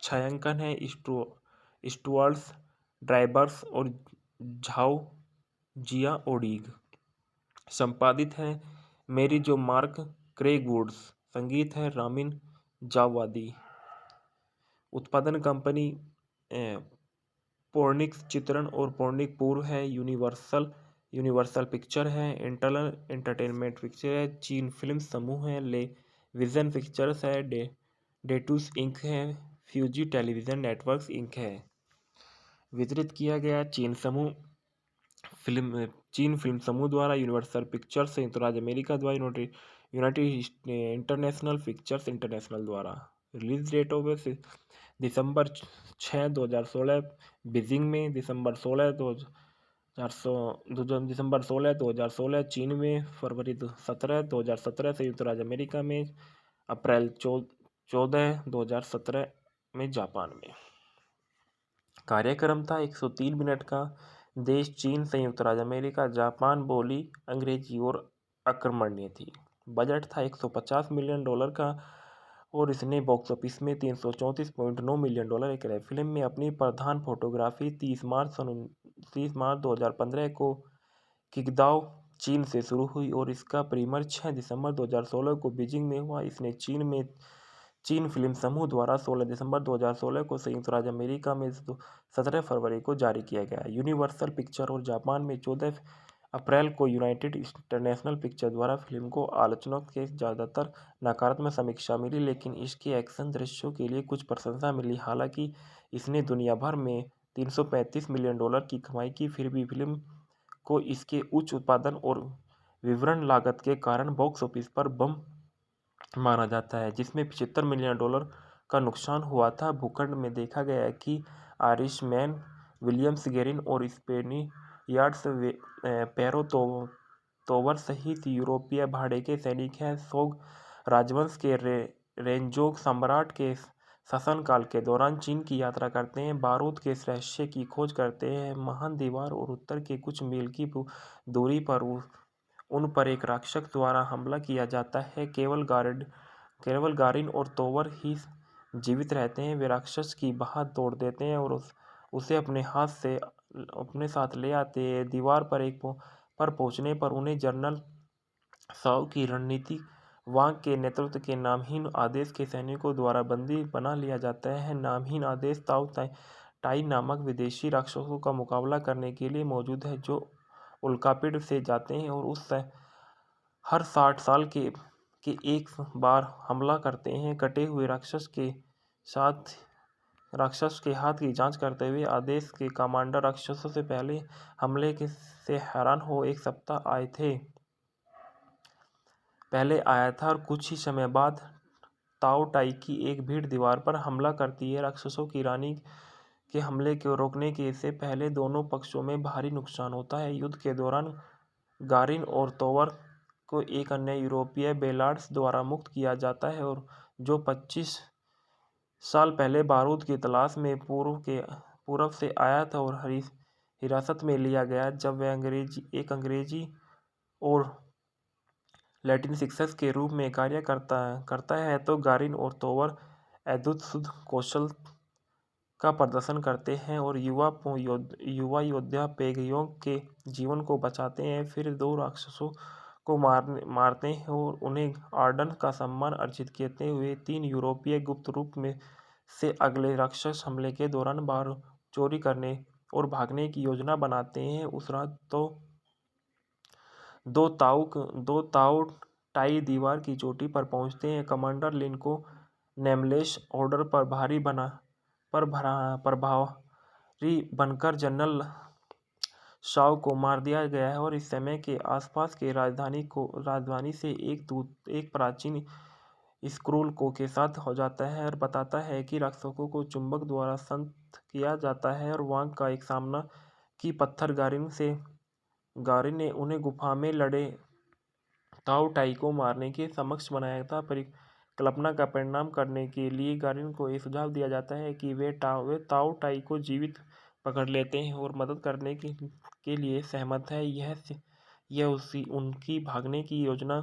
छायांकन है स्टुअर्ट ड्राइबर्स और झाओ जिया ओडीग। संपादित है मेरी जो मार्क क्रेग वुड्स। संगीत है रामिन जावादी। उत्पादन कंपनी पोर्निक्स चित्रण और पोर्निक पूर्व है। यूनिवर्सल पिक्चर है। इंटरनल एंटरटेनमेंट पिक्चर है। चीन फिल्म समूह है। ले विजन पिक्चर्स है। डेटूस इंक है। फ्यूजी टेलीविजन नेटवर्क्स इंक है। वितरित किया गया चीन फिल्म समूह द्वारा, यूनिवर्सल पिक्चर्स संयुक्त राज्य अमेरिका द्वारा, यूनाइटेड इंटरनेशनल पिक्चर्स इंटरनेशनल द्वारा। Release date of December 6, 2016 Beijing में, दिसंबर 16, 2016 चीन में, फरवरी 17, 2017 संयुक्त राज्य अमेरिका में, अप्रैल 14, 2017 में जापान में। कार्यक्रम था 103 मिनट का। देश चीन, संयुक्त राज्य अमेरिका, जापान। बोली अंग्रेजी और अक्रमणीय थी। बजट था $150 मिलियन का और इसने बॉक्स ऑफिस में $334.9 मिलियन कराए। फिल्म में अपनी प्रधान फोटोग्राफी 30 मार्च 2015 को किंगदाओ, चीन से शुरू हुई और इसका प्रीमियर 6 दिसंबर 2016 को बीजिंग में हुआ। इसने चीन फिल्म समूह द्वारा 16 दिसंबर 2016 को संयुक्त राज्य अमेरिका में 17 फरवरी को जारी किया गया। यूनिवर्सल पिक्चर और जापान में 14 अप्रैल को यूनाइटेड इंटरनेशनल पिक्चर द्वारा फिल्म को आलोचकों के ज़्यादातर नकारात्मक समीक्षा मिली, लेकिन इसके एक्शन दृश्यों के लिए कुछ प्रशंसा मिली। हालांकि इसने दुनिया भर में $335 मिलियन की कमाई की, फिर भी फिल्म को इसके उच्च उत्पादन और विवरण लागत के कारण बॉक्स ऑफिस पर बम माना जाता है, जिसमें $75 मिलियन का नुकसान हुआ था। भूखंड में देखा गया है कि आयरिशमैन विलियम्स गेरिन और स्पेनियार्ड्स पैरो तोवर सहित यूरोपीय भाड़े के सैनिक हैं। सोंग राजवंश के रेंजोंग सम्राट के शासनकाल के दौरान चीन की यात्रा करते हैं, बारूद के रहस्य की खोज करते हैं। महान दीवार और उत्तर के कुछ मील की दूरी पर उन पर एक राक्षस द्वारा हमला किया जाता है। केवल गारिन और तोवर ही जीवित रहते हैं। वे राक्षस की बाह तोड़ देते हैं और उसे अपने साथ ले आते हैं। दीवार पर पहुंचने पर उन्हें जनरल साओ की रणनीति वांग के नेतृत्व के नामहीन आदेश के सैनिकों द्वारा बंदी बना लिया जाता है। नामहीन आदेश ताओ टाई नामक विदेशी राक्षसों का मुकाबला करने के लिए मौजूद है, जो उल्कापिंड से जाते हैं और हर 60 साल के एक बार हमला करते हैं। कटे हुए राक्षस के हाथ की जांच करते हुए आदेश के कमांडर राक्षसों से पहले हमले से हैरान हो एक सप्ताह पहले आया था और कुछ ही समय बाद ताओ टाई की एक भीड़ दीवार पर हमला करती है। राक्षसों की रानी के हमले को रोकने के से पहले दोनों पक्षों में भारी नुकसान होता है। युद्ध के दौरान गारिन और तोवर को एक अन्य यूरोपीय बेलार्ड्स द्वारा मुक्त किया जाता है, और जो 25 साल पहले बारूद की तलाश में पूर्व से आया था और हिरासत में लिया गया। जब वह अंग्रेजी और लैटिन शिक्षक के रूप में कार्य करता है तो गारिन और तोवर अद्भुत कौशल का प्रदर्शन करते हैं और युवा योद्धा पेगयोंग के जीवन को बचाते हैं। फिर दो राक्षसों को मारते हैं और उन्हें आर्डन का सम्मान अर्जित करते हुए 3 यूरोपीय गुप्त रूप में से अगले राक्षस हमले के दौरान बार चोरी करने और भागने की योजना बनाते हैं। उस रात दो ताऊ टाई दीवार की चोटी पर पहुंचते हैं। कमांडर लिन को नेमलेस ऑर्डर पर प्रभारी बनकर जनरल शाओ को मार दिया गया है, और इस समय के आसपास के राजधानी से एक प्राचीन स्क्रोल के साथ हो जाता है और बताता है कि राक्षसों को चुंबक द्वारा संत किया जाता है और वांग का एक सामना की पत्थर गारिन ने उन्हें गुफा में लड़े ताओ टाई को मारने के समक्ष बनाया था। परिकल्पना का परिणाम करने के लिए गारिन को यह सुझाव दिया जाता है कि वे ताओ टाई को जीवित पकड़ लेते हैं और मदद करने के लिए सहमत है। यह उनकी भागने की योजना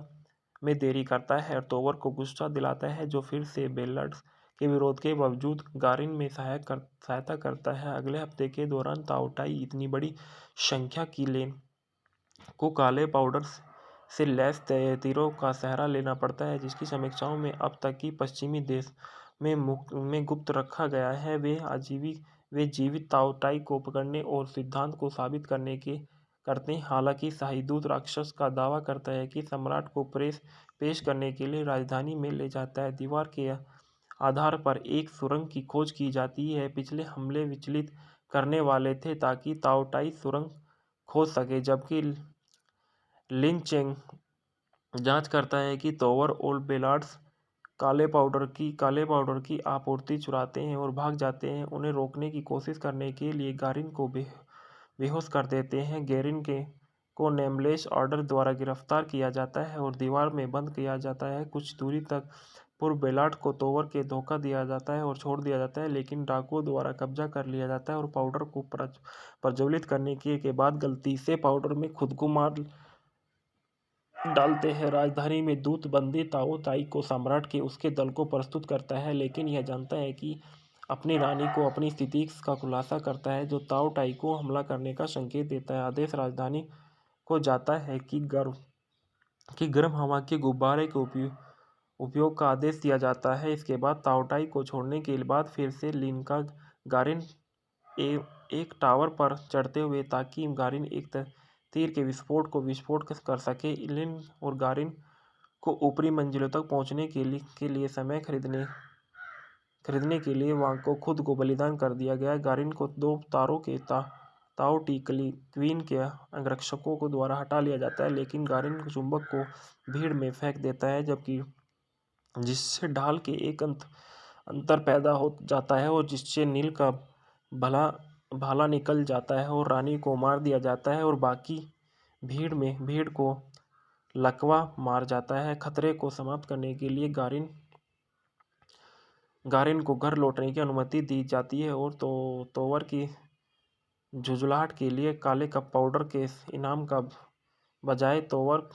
में देरी करता है और तोवर को गुस्सा दिलाता है, जो फिर से बेलार्ड्स के विरोध के बावजूद गारिन में सहायता करता है। अगले हफ्ते के दौरान ताओ टाई इतनी बड़ी संख्या की लेन को काले पाउडर से लैस तीरों का सहारा लेना पड़ता है, जिसकी समीक्षाओं में अब तक की पश्चिमी देश में गुप्त रखा गया है। वे जीवित ताओ टाई को पकड़ने और सिद्धांत को साबित करते हैं। हालांकि शाही दूत राक्षस का दावा करता है कि सम्राट को पेश करने के लिए राजधानी में ले जाता है। दीवार के आधार पर एक सुरंग की खोज की जाती है। पिछले हमले विचलित करने वाले थे ताकि ताओ टाई सुरंग खोज सके, जबकि लिन चेंग जांच करता है कि तोवर और बेलार्ड्स काले पाउडर की आपूर्ति चुराते हैं और भाग जाते हैं। उन्हें रोकने की कोशिश करने के लिए गारिन को बेहोश कर देते हैं। गेरिन को नेमलेस ऑर्डर द्वारा गिरफ्तार किया जाता है और दीवार में बंद किया जाता है। कुछ दूरी तक पूर्व बेलार्ड को तोवर के धोखा दिया जाता है और छोड़ दिया जाता है, लेकिन डाकुओं द्वारा कब्जा कर लिया जाता है और पाउडर को प्रज्वलित करने के बाद गलती से पाउडर में खुद को मार डालते हैं। राजधानी में दूत बंदी ताओ टाई को सम्राट के उसके दल को प्रस्तुत करता है, लेकिन यह जानता है कि अपनी रानी को अपनी स्थिति का खुलासा करता है, जो ताओ टाई को हमला करने का संकेत देता है। आदेश राजधानी को जाता है कि गर्म हवा के गुब्बारे के उपयोग का आदेश दिया जाता है। इसके बाद ताओ टाई को छोड़ने के बाद फिर से लिन का गारिन एक टावर पर चढ़ते हुए ताकि गारिन एक तीर के विस्फोट कर सके। लिन और गारिन को ऊपरी मंजिलों तक पहुंचने के लिए समय खरीदने के लिए वहां को खुद को बलिदान कर दिया गया। गारिन को दो तारों के ताओ टी क्वीन के अंगरक्षकों को द्वारा हटा लिया जाता है, लेकिन गारिन चुंबक को भीड़ में फेंक देता है, जबकि जिससे ढाल के एक अंतर पैदा हो जाता है और जिससे नील का भाला निकल जाता है और रानी को मार दिया जाता है और बाकी भीड़ को लकवा मार जाता है। खतरे को समाप्त करने के लिए गारिन को घर लौटने की अनुमति दी जाती है और तोवर की झुंझुलाहट के लिए काले कप पाउडर के इनाम का बजाय तोवर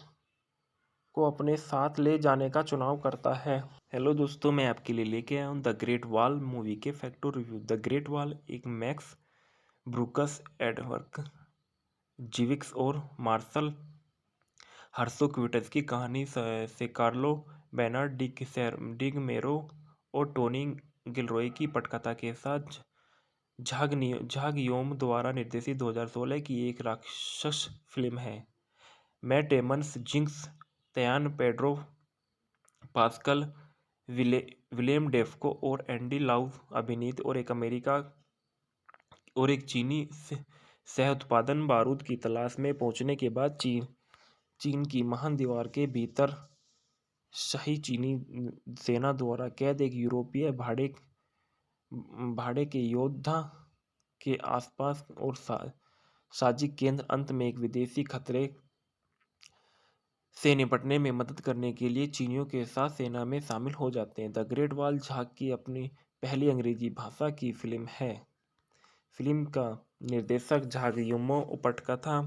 को अपने साथ ले जाने का चुनाव करता है। हेलो दोस्तों, मैं आपके लिए लेके आया हूँ द ग्रेट वॉल मूवी के facto review. The great wall एक मैक्स ब्रूकस, एडवर्क जिविक्स और मार्शल हर्सोक्विटस की कहानी से कार्लो बेनार्ड डिगमेरो और टोनी गिलरॉय की पटकथा के साथ झाग योम द्वारा निर्देशित 2016 की एक राक्षस फिल्म है। Matt Damon, Jing Tian, Pedro Pascal, William Dafoe और एंडी लाउ अभिनीत और एक चीनी सह उत्पादन बारूद की तलाश में पहुंचने के बाद चीन की महान दीवार के भीतर शाही चीनी सेना द्वारा कैद एक यूरोपीय भाड़े के योद्धा के आसपास और साजिक केंद्र अंत में एक विदेशी खतरे से निपटने में मदद करने के लिए चीनियों के साथ सेना में शामिल हो जाते हैं। द ग्रेट वॉल झाग की अपनी पहली अंग्रेजी भाषा की फिल्म है। फिल्म का निर्देशक झाग योमो, पटकथा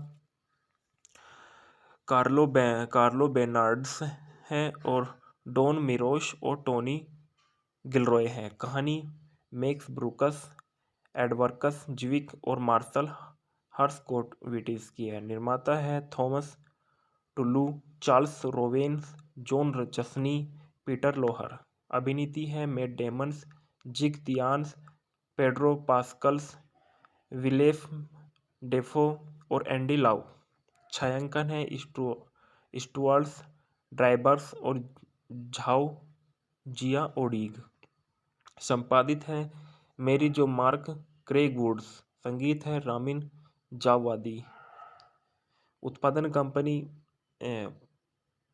कार्लो बेनार्ड्स है और डॉन मिरोश और टोनी गिलरॉय है। कहानी मैक्स ब्रूकस, एडवर्कस जिविक और मार्शल हर्सकोविटिस की है। निर्माता है Thomas Tull, Charles रोवेन्स, Jon Jashni, Peter Loehr. अभिनीति है Matt Damon, Jing तियान्स, Pedro Pascal's, Willem Dafoe और एंडी लाउ। छायांकन है स्टुअर्ट ड्राइबर्स और झाओ जिया ओडीग। संपादित है मेरी जो मार्क क्रेग वुड्स। संगीत है रामिन जावादी। उत्पादन कंपनी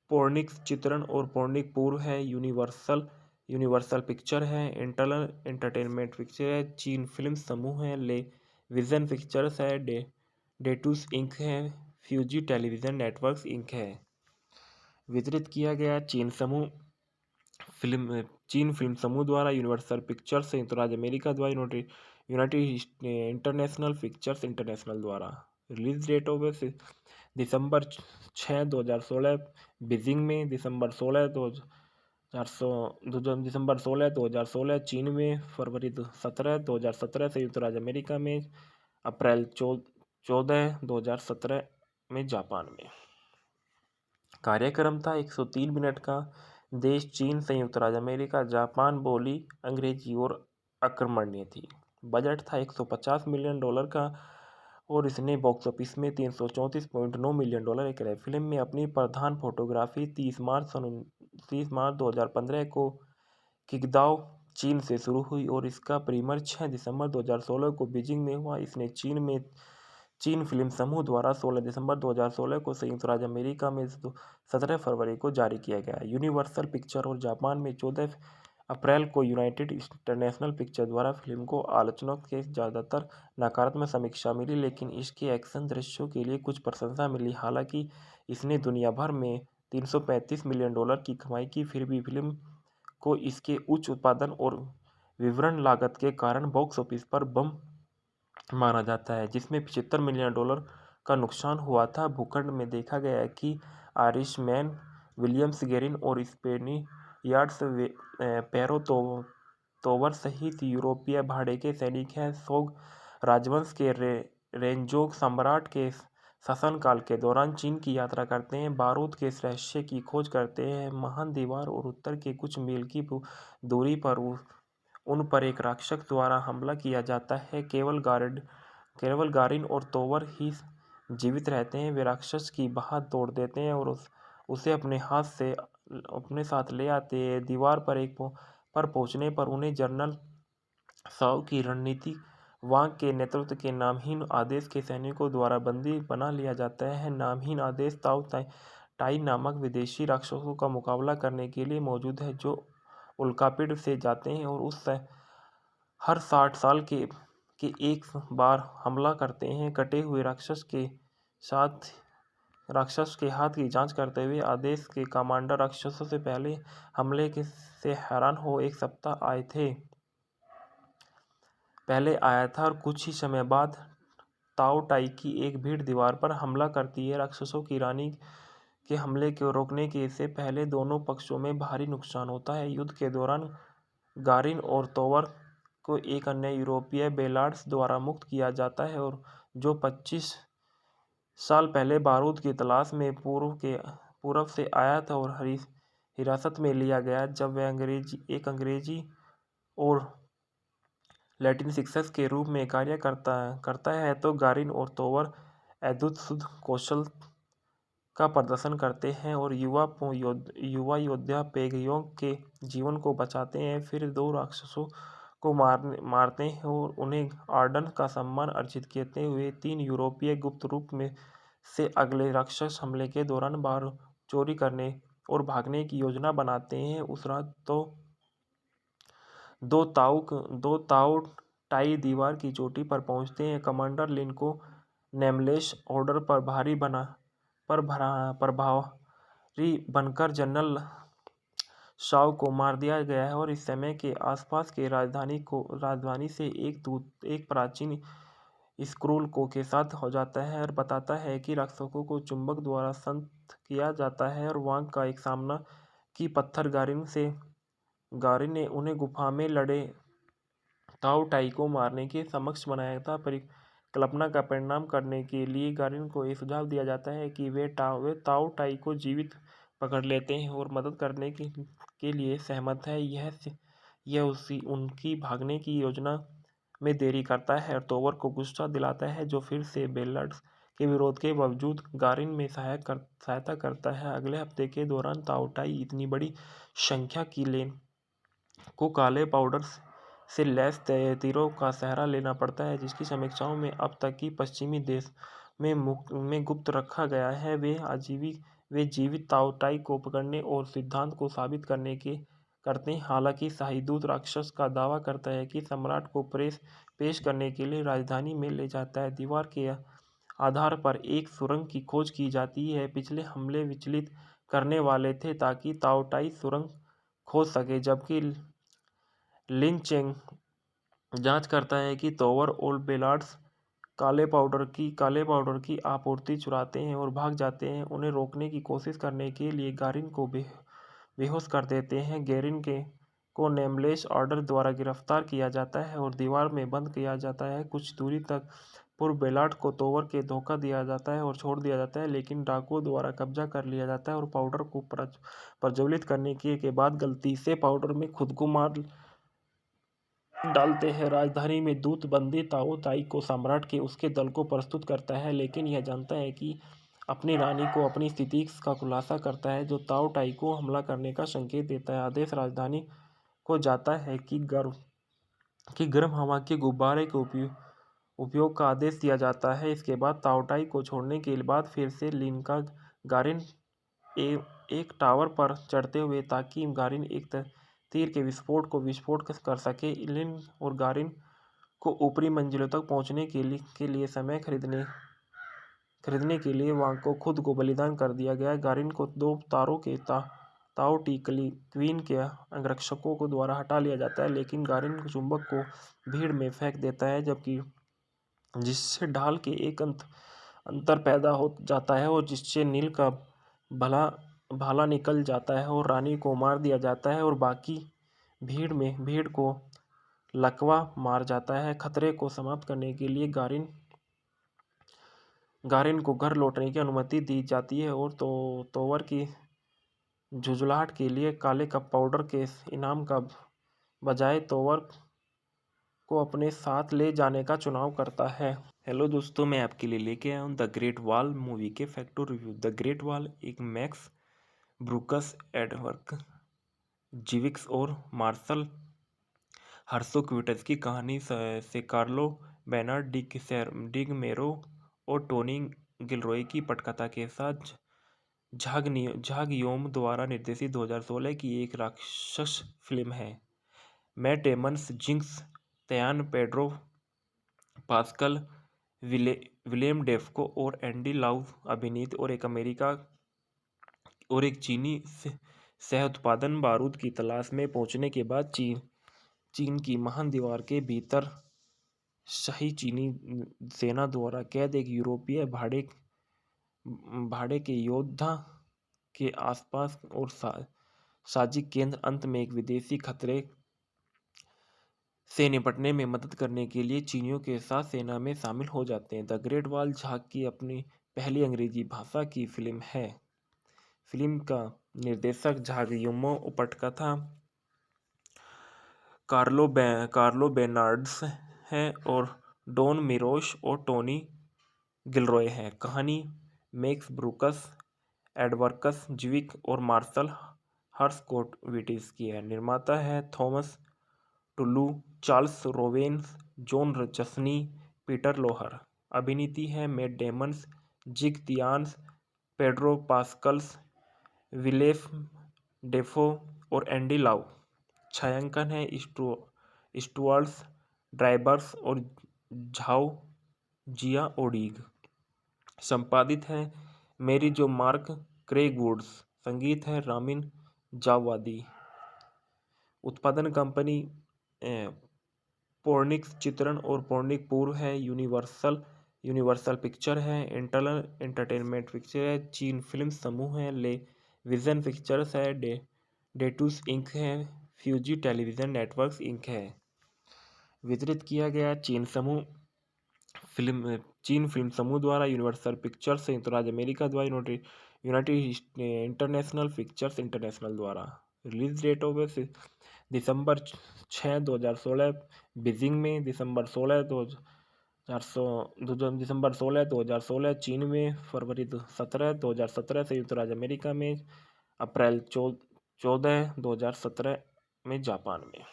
पोर्निक्स चित्रण और पोर्निक पूर्व है। यूनिवर्सल पिक्चर है। इंटरनल एंटरटेनमेंट पिक्चर है। चीन फिल्म समूह है। ले विजन पिक्चर्स है। डेटूस इंक है। फ्यूजी टेलीविजन नेटवर्क्स इंक है। वितरित किया गया चीन फिल्म समूह द्वारा, यूनिवर्सल पिक्चर्स संयुक्त राज्य अमेरिका द्वारा, यूनाइटेड इंटरनेशनल पिक्चर्स इंटरनेशनल द्वारा। Release date of December 6, 2016 Beijing में, दिसंबर 16, 2016 चीन में, फरवरी 17, 2017 संयुक्त राज्य अमेरिका में, अप्रैल 14, 2017 में जापान में। कार्यक्रम था 103 मिनट का। देश चीन, संयुक्त राज्य अमेरिका, जापान। बोली अंग्रेजी और अक्रमणीय थी। बजट था $150 मिलियन का और इसने बॉक्स ऑफिस में $334.9 मिलियन कराए। फिल्म में अपनी प्रधान फोटोग्राफी 30 मार्च 2015 को किंगदाओ, चीन से शुरू हुई और इसका प्रीमियर 6 दिसंबर 2016 को बीजिंग में हुआ। इसने चीन फिल्म समूह द्वारा 16 दिसंबर 2016 को संयुक्त राज्य अमेरिका में 17 फरवरी को जारी किया गया। यूनिवर्सल पिक्चर और जापान में 14 अप्रैल को यूनाइटेड इंटरनेशनल पिक्चर द्वारा फिल्म को आलोचकों के ज़्यादातर नकारात्मक समीक्षा मिली, लेकिन इसके एक्शन दृश्यों के लिए कुछ प्रशंसा मिली। हालांकि इसने दुनिया भर में $335 मिलियन की कमाई की, फिर भी फिल्म को इसके उच्च उत्पादन और विवरण लागत के कारण बॉक्स ऑफिस पर बम माना जाता है, जिसमें $75 मिलियन का नुकसान हुआ था। भूखंड में देखा गया है कि आयरिशमैन विलियम्स गेरिन और स्पेनियार्ड्स पैरो तोवर सहित यूरोपीय भाड़े के सैनिक हैं। सोग राजवंश के रेंजोग सम्राट के शासनकाल के दौरान चीन की यात्रा करते हैं, बारूद के रहस्य की खोज करते हैं। महान दीवार और उत्तर के कुछ मील की दूरी पर उन पर एक राक्षस द्वारा हमला किया जाता है। केवल गारिन और तोवर ही जीवित रहते हैं वे राक्षस की बाह तोड़ देते हैं और उसे अपने साथ ले आते हैं। दीवार पर पहुंचने पर उन्हें जनरल साउ की रणनीति वांग के नेतृत्व के नामहीन आदेश के सैनिकों द्वारा बंदी बना लिया जाता है। नामहीन आदेश ताऊ टाई नामक विदेशी राक्षसों का मुकाबला करने के लिए मौजूद है जो उल्कापिंड से जाते हैं और हर 60 साल के एक बार हमला करते हैं। कटे हुए राक्षस के हाथ की जांच करते हुए आदेश के कमांडर राक्षसों से पहले हमले से हैरान हो एक सप्ताह पहले आया था और कुछ ही समय बाद ताओ टाई की एक भीड़ दीवार पर हमला करती है। राक्षसों की रानी के हमले को रोकने के से पहले दोनों पक्षों में भारी नुकसान होता है। युद्ध के दौरान गारिन और तोवर को एक अन्य यूरोपीय बेलार्ड्स द्वारा मुक्त किया जाता है और जो 25 साल पहले बारूद की तलाश में पूर्व से आया था और हिरासत में लिया गया जब वह अंग्रेजी और लैटिन शिक्षक के रूप में कार्य करता है तो गारिन और तोवर अद्भुत शुद्ध कौशल का प्रदर्शन करते हैं और युवा योद्धा पेगयोंग के जीवन को बचाते हैं। फिर दो राक्षसों को मारते हैं और उन्हें आर्डन का सम्मान अर्जित करते हुए 3 यूरोपीय गुप्त रूप में से अगले राक्षस हमले के दौरान बार चोरी करने और भागने की योजना बनाते हैं। उस रात तो दो ताऊ टाई दीवार की चोटी पर पहुंचते हैं। कमांडर लिन को नेमलेस ऑर्डर पर प्रभारी बनकर जनरल शाओ को मार दिया गया है और इस समय के आसपास के राजधानी से एक प्राचीन स्क्रूल को के साथ हो जाता है और बताता है कि राक्षसों को चुंबक द्वारा संत किया जाता है और वांग का एक सामना की पत्थर गारिन ने उन्हें गुफा में लड़े ताओ टाई को मारने के समक्ष बनाया था। परिकल्पना का परिणाम करने के लिए गारिन को यह सुझाव दिया जाता है कि वे ताओ टाई को जीवित पकड़ लेते हैं और मदद करने के लिए सहमत है। यह उनकी भागने की योजना में देरी करता है और तोवर को गुस्सा दिलाता है जो फिर से बेलार्ड्स के विरोध के बावजूद गारिन में सहायता करता है। अगले हफ्ते के दौरान ताओ टाई इतनी बड़ी संख्या की लेन को काले पाउडर से लैस तीरों का सहारा लेना पड़ता है जिसकी समीक्षाओं में अब तक की पश्चिमी देश में गुप्त रखा गया है। वे जीवित ताओ टाई को पकड़ने और सिद्धांत को साबित करते हैं। हालांकि शाही दूत राक्षस का दावा करता है कि सम्राट को पेश करने के लिए राजधानी में ले जाता है। दीवार के आधार पर एक सुरंग की खोज की जाती है। पिछले हमले विचलित करने वाले थे ताकि ताओ टाई सुरंग खोज सके जबकि लिन चेंग जांच करता है कि तोवर और बेलार्ड्स काले पाउडर की आपूर्ति चुराते हैं और भाग जाते हैं। उन्हें रोकने की कोशिश करने के लिए गारिन को बेहोश कर देते हैं। गेरिन को नेमलेस ऑर्डर द्वारा गिरफ्तार किया जाता है और दीवार में बंद किया जाता है। कुछ दूरी तक पूर्व बेलार्ड को तोवर के धोखा दिया जाता है और छोड़ दिया जाता है लेकिन डाकुओं द्वारा कब्जा कर लिया जाता है और पाउडर को प्रज्वलित करने के बाद गलती से पाउडर में खुद को मार डालते हैं। राजधानी में दूत बंदी ताओ टाई को सम्राट के उसके दल को प्रस्तुत करता है लेकिन यह जानता है कि अपनी रानी को अपनी स्थिति का खुलासा करता है जो ताओ टाई को हमला करने का संकेत देता है। आदेश राजधानी को जाता है कि गर्म हवा के गुब्बारे के उपयोग का आदेश दिया जाता है। इसके बाद ताओ टाई को छोड़ने के बाद फिर से लिन का गारिन एक टावर पर चढ़ते हुए ताकि गारिन एक तीर के विस्फोट कर सके। लिन और गारिन को ऊपरी मंजिलों तक पहुंचने के लिए समय खरीदने के लिए वांग को खुद को बलिदान कर दिया गया। गारिन को 2 तारों के ताओ टी क्वीन के अंगरक्षकों को द्वारा हटा लिया जाता है लेकिन गारिन चुंबक को भीड़ में फेंक देता है जिससे ढाल के एक अंतर पैदा हो जाता है और जिससे नील का भाला निकल जाता है और रानी को मार दिया जाता है और बाकी भीड़ को लकवा मार जाता है। खतरे को समाप्त करने के लिए गारिन को घर लौटने की अनुमति दी जाती है और तोवर की झुंझलाहट के लिए काले कप पाउडर के इनाम का बजाय तोवर को अपने साथ ले जाने का चुनाव करता है। हेलो दोस्तों, मैं आपके लिए लेके आया हूँ द ग्रेट वॉल मूवी के facto review. The great wall एक मैक्स ब्रूकस एडवर्क जिविक्स और मार्शल हर्सोक्विटस की कहानी से कार्लो बेनार्ड डिगमेरो और टोनी गिलरॉय की पटकथा के साथ झाग योम द्वारा निर्देशित 2016 की एक राक्षस फिल्म है। Matt Damon, Jing Tian, Pedro Pascal, Willem Dafoe और एंडी लाउ अभिनीत और एक चीनी सह उत्पादन बारूद की तलाश में पहुंचने के बाद चीन की महान दीवार के भीतर शाही चीनी सेना द्वारा कैद एक यूरोपीय भाड़े के योद्धा के आसपास और साजिक केंद्र अंत में एक विदेशी खतरे से निपटने में मदद करने के लिए चीनियों के साथ सेना में शामिल हो जाते हैं। द ग्रेट वॉल झाग की अपनी पहली अंग्रेजी भाषा की फिल्म है। फिल्म का निर्देशक झाग युमो, पटकथा कार्लो बेनार्ड्स है और डॉन मिरोश और टोनी गिलरॉय है। कहानी मैक्स ब्रूकस एडवर्कस ज्विक और मार्शल हर्सकोविटिस की है। निर्माता है Thomas Tull, Charles रोवेन्स, Jon Jashni, Peter Loehr. अभिनीति है Matt Damon, Jing तियान्स, Pedro Pascal's, Willem Dafoe और एंडी लाउ। छायांकन है स्टुअर्ट ड्राइबर्स और झाओ जिया ओडीग। संपादित है मेरी जो मार्क क्रेग वुड्स। संगीत है रामिन जावादी। उत्पादन कंपनी पोर्निक्स चित्रण और पोर्निक पूर्व है। यूनिवर्सल पिक्चर है। इंटरनल एंटरटेनमेंट पिक्चर है। चीन फिल्म समूह है। ले विजन पिक्चर्स है। डेटूस इंक है। फ्यूजी टेलीविजन नेटवर्क्स इंक है। वितरित किया गया चीन फिल्म समूह द्वारा, यूनिवर्सल पिक्चर्स संयुक्त राज्य अमेरिका द्वारा, यूनाइटेड इंटरनेशनल पिक्चर्स इंटरनेशनल द्वारा। Release date of December 6, 2016 Beijing में, दिसंबर 16, 2016 चीन में, फरवरी 17, 2017 संयुक्त राज्य अमेरिका में, अप्रैल 14, 2017 में जापान में।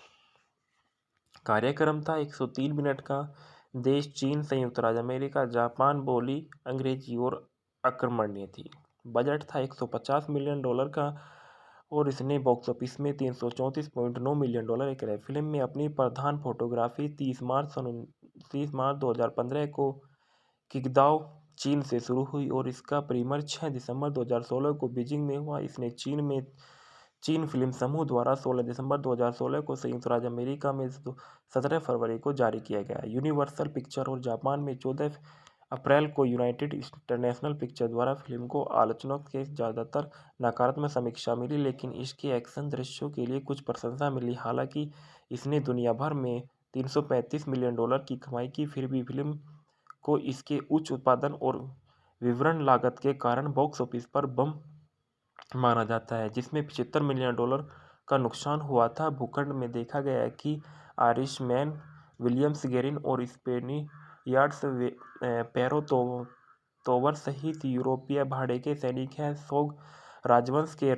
कार्यक्रम था 103 मिनट का। देश चीन, संयुक्त राज्य अमेरिका, जापान। बोली अंग्रेजी और आक्रमणीय थी। बजट था $150 मिलियन का और इसने बॉक्स ऑफिस में $334.9 मिलियन कराए। फिल्म में अपनी प्रधान फोटोग्राफी 30 मार्च 2015 को किंगदाओ चीन से शुरू हुई और इसका प्रीमियर 6 दिसंबर 2016 को बीजिंग में हुआ। इसने चीन फिल्म समूह द्वारा 16 दिसंबर 2016 को संयुक्त राज्य अमेरिका में 17 फरवरी को जारी किया गया। यूनिवर्सल पिक्चर और जापान में 14 अप्रैल को यूनाइटेड इंटरनेशनल पिक्चर द्वारा फिल्म को आलोचकों के ज़्यादातर नकारात्मक समीक्षा मिली, लेकिन इसके एक्शन दृश्यों के लिए कुछ प्रशंसा मिली। हालांकि इसने दुनिया भर में $335 मिलियन की कमाई की, फिर भी फिल्म को इसके उच्च उत्पादन और विवरण लागत के कारण बॉक्स ऑफिस पर बम माना जाता है, जिसमें $75 मिलियन का नुकसान हुआ था। भूखंड में देखा गया है कि आयरिशमैन विलियम्स गेरिन और स्पेनियार्ड्स पैरो तोवर सहित यूरोपीय भाड़े के सैनिक हैं। सोग राजवंश के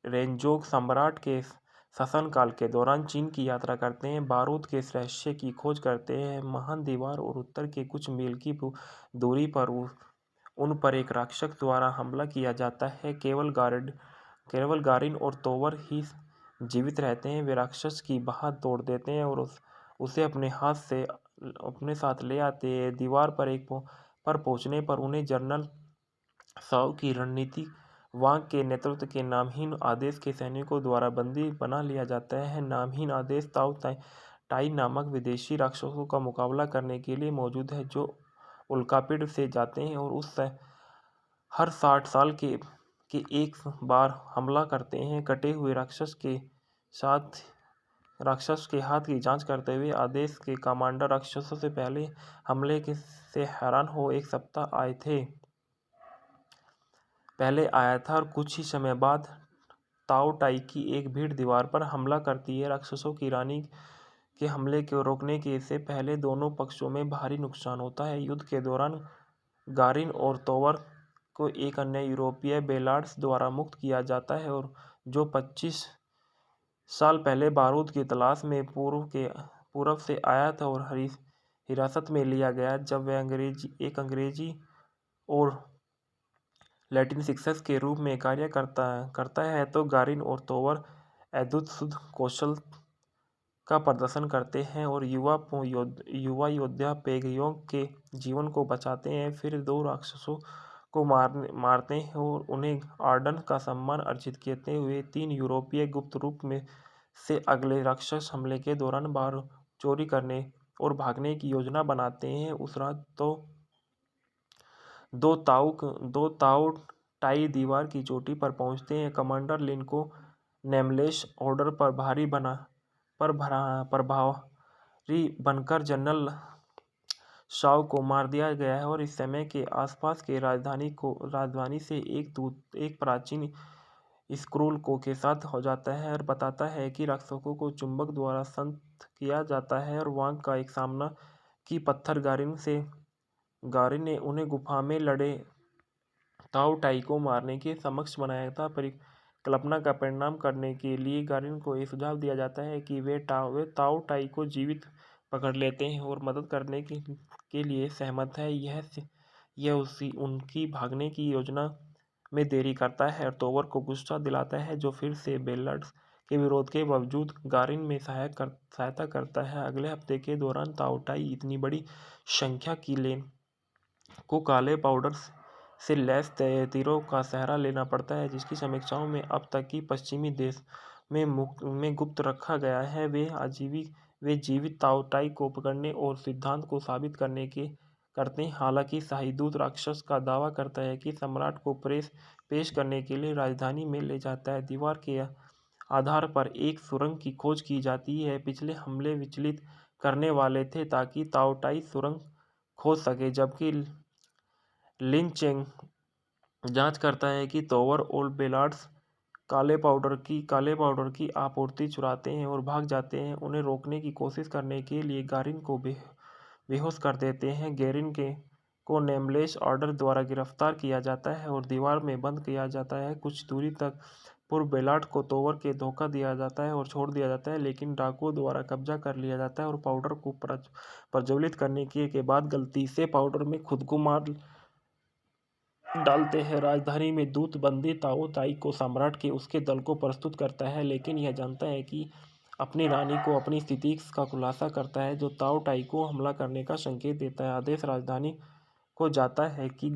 रेंजोग सम्राट के शासनकाल के दौरान चीन की यात्रा करते हैं, बारूद के रहस्य की खोज करते हैं। महान दीवार और उत्तर के कुछ मील की दूरी पर उन पर एक राक्षस द्वारा हमला किया जाता है। केवल गारिन और तोवर ही जीवित रहते हैं। वे राक्षस की बाह तोड़ देते हैं और उसे अपने साथ ले आते हैं। दीवार पर पहुंचने पर उन्हें जनरल साओ की रणनीति वांग के नेतृत्व के नामहीन आदेश के सैनिकों द्वारा बंदी बना लिया जाता है। नामहीन आदेश ताओ टाई नामक विदेशी राक्षसों का मुकाबला करने के लिए मौजूद है, जो उल्कापिंड से जाते हैं और हर 60 साल के एक बार हमला करते हैं। कटे हुए राक्षस के हाथ की जांच करते हुए आदेश के कमांडर राक्षसों से पहले हमले से हैरान हो एक सप्ताह पहले आया था और कुछ ही समय बाद ताओ टाई की एक भीड़ दीवार पर हमला करती है। राक्षसों की रानी के हमले को रोकने के से पहले दोनों पक्षों में भारी नुकसान होता है। युद्ध के दौरान गारिन और तोवर को एक अन्य यूरोपीय बेलार्ड्स द्वारा मुक्त किया जाता है और जो 25 साल पहले बारूद की तलाश में पूर्व से आया था और हिरासत में लिया गया। जब वह अंग्रेजी और लैटिन शिक्षक के रूप में कार्य करता है तो गारिन और तोवर अद्भुत युद्ध कौशल का प्रदर्शन करते हैं और युवा योद्धा पेगयोंग के जीवन को बचाते हैं। फिर दो राक्षसों को मारते हैं और उन्हें आर्डन का सम्मान अर्जित करते हुए 3 यूरोपीय गुप्त रूप में से अगले राक्षस हमले के दौरान बारूद चोरी करने और भागने की योजना बनाते हैं। उस रात तो दो ताऊ टाई दीवार की चोटी पर पहुंचते हैं। कमांडर लिन को नेमलेस ऑर्डर पर प्रभारी बनकर जनरल शाओ को मार दिया गया है और इस समय के आसपास के राजधानी से एक प्राचीन स्क्रोल के साथ हो जाता है और बताता है कि राक्षसों को चुंबक द्वारा संत किया जाता है और वांग का एक सामना की पत्थर गारिन ने उन्हें गुफा में लड़े ताऊ टाई को मारने के समक्ष बनाया था। परिकल्पना का परिणाम करने के लिए गारिन को यह सुझाव दिया जाता है कि वे ताऊ टाई को जीवित पकड़ लेते हैं और मदद करने के लिए सहमत है। यह उनकी भागने की योजना में देरी करता है और तोवर को गुस्सा दिलाता है जो फिर से बेलार्ड्स के विरोध के बावजूद गारिन में सहायता करता है। अगले हफ्ते के दौरान ताऊ टाई इतनी बड़ी संख्या की लेन को काले पाउडर से लैस तीरों का सहारा लेना पड़ता है जिसकी समीक्षाओं में अब तक की पश्चिमी देश में गुप्त रखा गया है। वे जीवित ताऊ टाई को पकड़ने और सिद्धांत को साबित करते हैं। हालांकि शाही दूत राक्षस का दावा करता है कि सम्राट को पेश करने के लिए राजधानी में ले जाता है। दीवार के आधार पर एक सुरंग की खोज की जाती है। पिछले हमले विचलित करने वाले थे ताकि ताऊ टाई सुरंग खोज सके, जबकि लिन चेंग जांच करता है कि तोवर और बेलार्ड्स काले पाउडर की आपूर्ति चुराते हैं और भाग जाते हैं। उन्हें रोकने की कोशिश करने के लिए गारिन को बेहोश कर देते हैं। गेरिन को नेमलेस ऑर्डर द्वारा गिरफ्तार किया जाता है और दीवार में बंद किया जाता है। कुछ दूरी तक पूर्व बेलार्ड को तोवर के धोखा दिया जाता है और छोड़ दिया जाता है, लेकिन डाकुओं द्वारा कब्जा कर लिया जाता है और पाउडर को प्रज्वलित करने के बाद गलती से पाउडर में खुद को मार डालते हैं। राजधानी में दूत बंदी ताऊ टाई को सम्राट के उसके दल को प्रस्तुत करता है, लेकिन यह जानता है कि अपनी रानी को अपनी स्थिति का खुलासा करता है जो ताऊ टाई को हमला करने का संकेत देता है। आदेश राजधानी को जाता है कि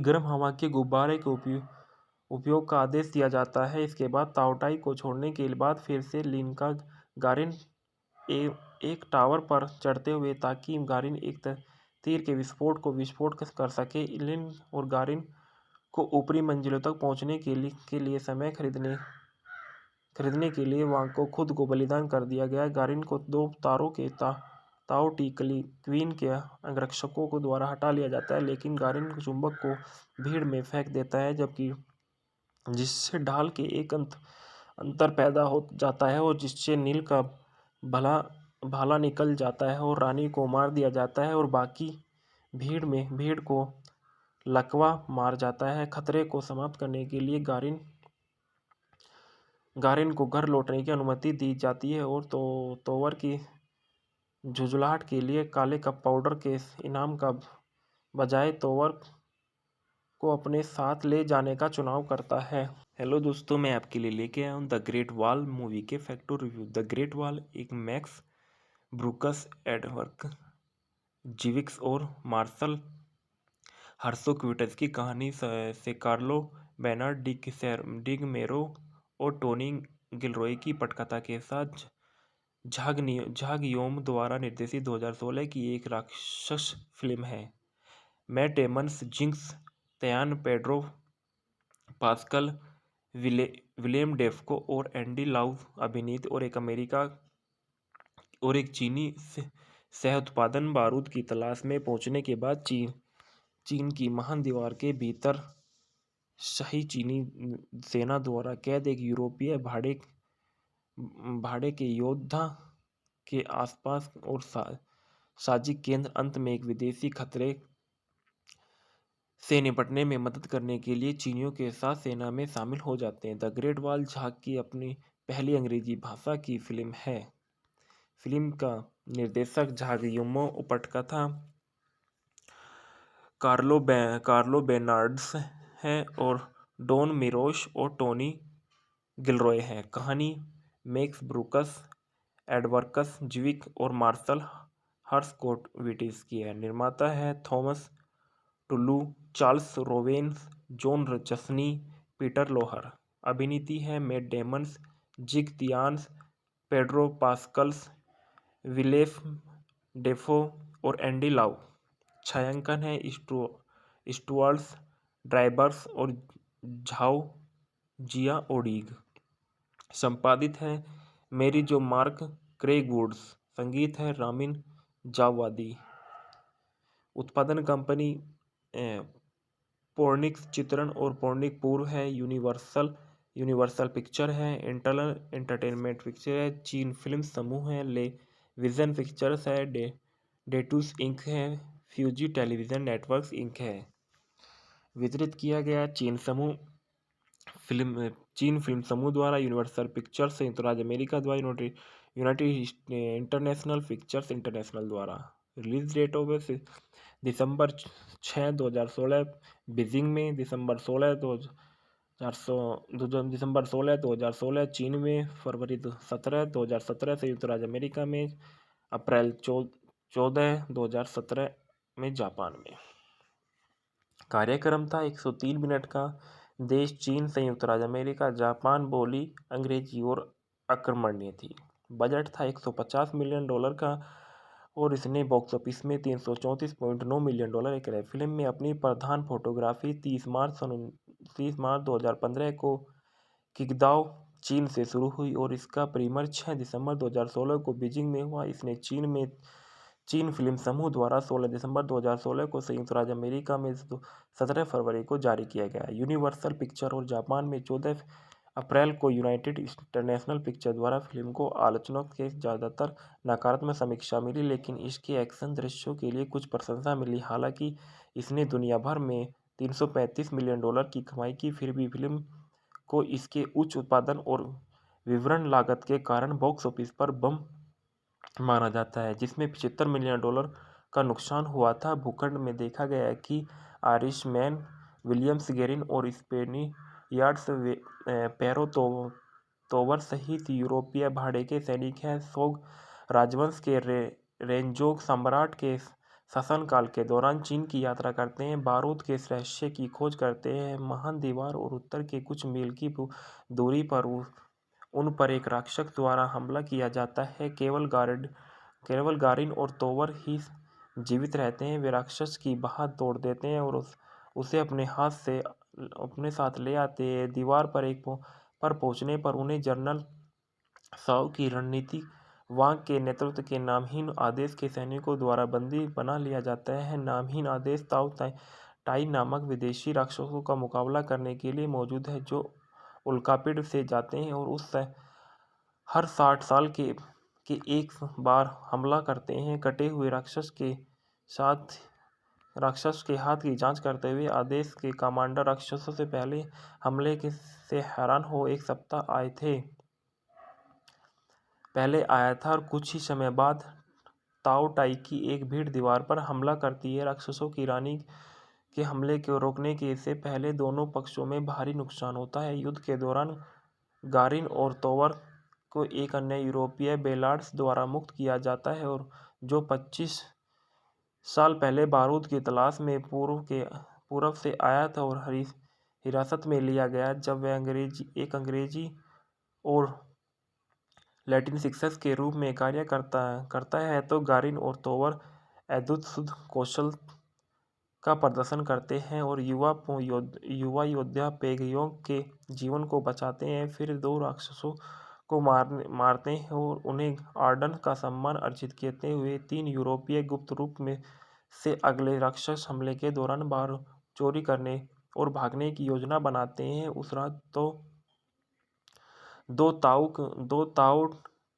गर्म हवा के गुब्बारे के उपयोग का आदेश दिया जाता है। इसके बाद ताऊ टाई को छोड़ने के बाद फिर से लिन का गारिन एक टावर पर चढ़ते हुए ताकि गारिन एक तीर के विस्फोट कर सके। लिन और गारिन को ऊपरी मंजिलों तक पहुंचने के लिए समय खरीदने के लिए वांग को खुद को बलिदान कर दिया गया। गारिन को दो तारों के ताऊ टी क्वीन के अंगरक्षकों को द्वारा हटा लिया जाता है, लेकिन गारिन चुंबक को भीड़ में फेंक देता है जिससे ढाल के एक अंतर पैदा हो जाता है और जिससे नील का भाला निकल जाता है और रानी को मार दिया जाता है और बाकी भीड़ को लकवा मार जाता है। खतरे को समाप्त करने के लिए गारिन को घर लौटने की अनुमति दी जाती है और तोवर की झुंझुलाहट के लिए काले कप पाउडर के इनाम का बजाय तोवर को अपने साथ ले जाने का चुनाव करता है। हेलो दोस्तों, मैं आपके लिए लेके आया हूँ द ग्रेट वॉल मूवी के facto review. The great wall एक मैक्स ब्रूकस, एडवर्ड जीविक्स और मार्शल हर्सोक्विटस की कहानी से कार्लो बेनार्ड डिगमेरो और टोनी गिलरॉय की पटकथा के साथ झाग योम द्वारा निर्देशित 2016 की एक राक्षस फिल्म है। Matt Damon, Jing Tian, Pedro Pascal, William Dafoe और एंडी लाउ अभिनीत और एक चीनी सह उत्पादन बारूद की तलाश में पहुंचने के बाद चीन की महान दीवार के भीतर शाही चीनी सेना द्वारा कैद एक यूरोपीय भाड़े के योद्धा के आसपास और साजिक केंद्र अंत में एक विदेशी खतरे से निपटने में मदद करने के लिए चीनियों के साथ सेना में शामिल हो जाते हैं। द ग्रेट वॉल झाग की अपनी पहली अंग्रेजी भाषा की फिल्म है। फिल्म का निर्देशक झागयुमो उपटकथा कार्लो बेर्नार्ड्स है और डॉन मिरोश और टोनी गिलरॉय है। कहानी मैक्स ब्रूकस, एडवर्कस ज्विक और मार्शल हर्सकोविटिस की है। निर्माता है Thomas Tull, Charles रोवेन्स, Jon Jashni, Peter Loehr. अभिनीति है Matt Damon, Jing तियान्स, Pedro Pascal's, Willem Dafoe और एंडी लाउ। छायांकन है स्टुअर्ट ड्राइबर्स और झाओ जिया ओडिग। संपादित है मेरी जो मार्क क्रेग वुड्स। संगीत है रामिन जावादी। उत्पादन कंपनी पोर्निक्स चित्रण और पोर्निक पूर्व है। यूनिवर्सल पिक्चर है। इंटरनल एंटरटेनमेंट पिक्चर है। चीन फिल्म समूह है। ले विजन पिक्चर्स है। डेटूस इंक है। फ्यूजी टेलीविजन नेटवर्क्स इंक है। वितरित किया गया चीन फिल्म समूह द्वारा, यूनिवर्सल पिक्चर्स संयुक्त राज्य अमेरिका द्वारा, यूनाइटेड इंटरनेशनल पिक्चर्स इंटरनेशनल द्वारा। Release date of December 6, 2016 Beijing में, दिसंबर 16, 2016 चीन में, फरवरी 17, 2017 संयुक्त राज्य अमेरिका में, अप्रैल 14, 2017 में जापान में। कार्यक्रम था 103 मिनट का। देश चीन, संयुक्त राज्य अमेरिका, जापान। बोली अंग्रेजी और अक्रमण्य थी। बजट था $150 मिलियन का और इसने बॉक्स ऑफिस में $334.9 मिलियन कराए। फिल्म में अपनी प्रधान फोटोग्राफी 30 मार्च 2015 को किंगदाओ चीन से शुरू हुई और इसका प्रीमियर 6 दिसंबर 2016 को बीजिंग में हुआ। इसने चीन फिल्म समूह द्वारा 16 दिसंबर 2016 को संयुक्त राज्य अमेरिका में 17 फरवरी को जारी किया गया। यूनिवर्सल पिक्चर और जापान में 14 अप्रैल को यूनाइटेड इंटरनेशनल पिक्चर द्वारा फिल्म को आलोचकों के ज़्यादातर नकारात्मक समीक्षा मिली, लेकिन इसके एक्शन दृश्यों के लिए कुछ प्रशंसा मिली। हालांकि इसने दुनिया भर में $335 मिलियन की कमाई की, फिर भी फिल्म को इसके उच्च उत्पादन और विवरण लागत के कारण बॉक्स ऑफिस पर बम माना जाता है, जिसमें $75 मिलियन का नुकसान हुआ था। भूखंड में देखा गया है कि आयरिशमैन विलियम्स गेरिन और स्पेनियार्ड्स पैरो तोवर सहित यूरोपीय भाड़े के सैनिक हैं। सोग राजवंश के रेंजोग सम्राट के शासनकाल के दौरान चीन की यात्रा करते हैं, बारूद के रहस्य की खोज करते हैं। महान दीवार और उत्तर के कुछ मील की दूरी पर उन पर एक राक्षस द्वारा हमला किया जाता है। केवल गारिन और तोवर ही जीवित रहते हैं। वे राक्षस की बाह तोड़ देते हैं और उसे अपने साथ ले आते हैं। दीवार पर पहुंचने पर उन्हें जनरल साओ की रणनीति वांग के नेतृत्व के नामहीन आदेश के सैनिकों द्वारा बंदी बना लिया जाता है। नामहीन आदेश ताओ टाई नामक विदेशी राक्षसों का मुकाबला करने के लिए मौजूद है, जो उल्कापिंड से जाते हैं और हर 60 साल के एक बार हमला करते हैं। कटे हुए राक्षस के हाथ की जांच करते हुए आदेश के कमांडर राक्षसों से पहले हमले से हैरान हो एक सप्ताह पहले आया था और कुछ ही समय बाद ताओ टाई की एक भीड़ दीवार पर हमला करती है। राक्षसों की रानी के हमले को रोकने के से पहले दोनों पक्षों में भारी नुकसान होता है। युद्ध के दौरान गारिन और तोवर को एक अन्य यूरोपीय बेलार्ड्स द्वारा मुक्त किया जाता है और जो 25 साल पहले बारूद की तलाश में पूर्व से आया था और हिरासत में लिया गया। जब वह अंग्रेजी और लैटिन शिक्षक के रूप में कार्य करता है तो गारिन और तोवर अद्भुत शुद्ध कौशल का प्रदर्शन करते हैं और युवा योद्धा पेगयोंग के जीवन को बचाते हैं। फिर दो राक्षसों को मारते हैं और उन्हें आर्डन का सम्मान अर्जित करते हुए 3 यूरोपीय गुप्त रूप में से अगले राक्षस हमले के दौरान बाहर चोरी करने और भागने की योजना बनाते हैं। उस रात दो ताऊ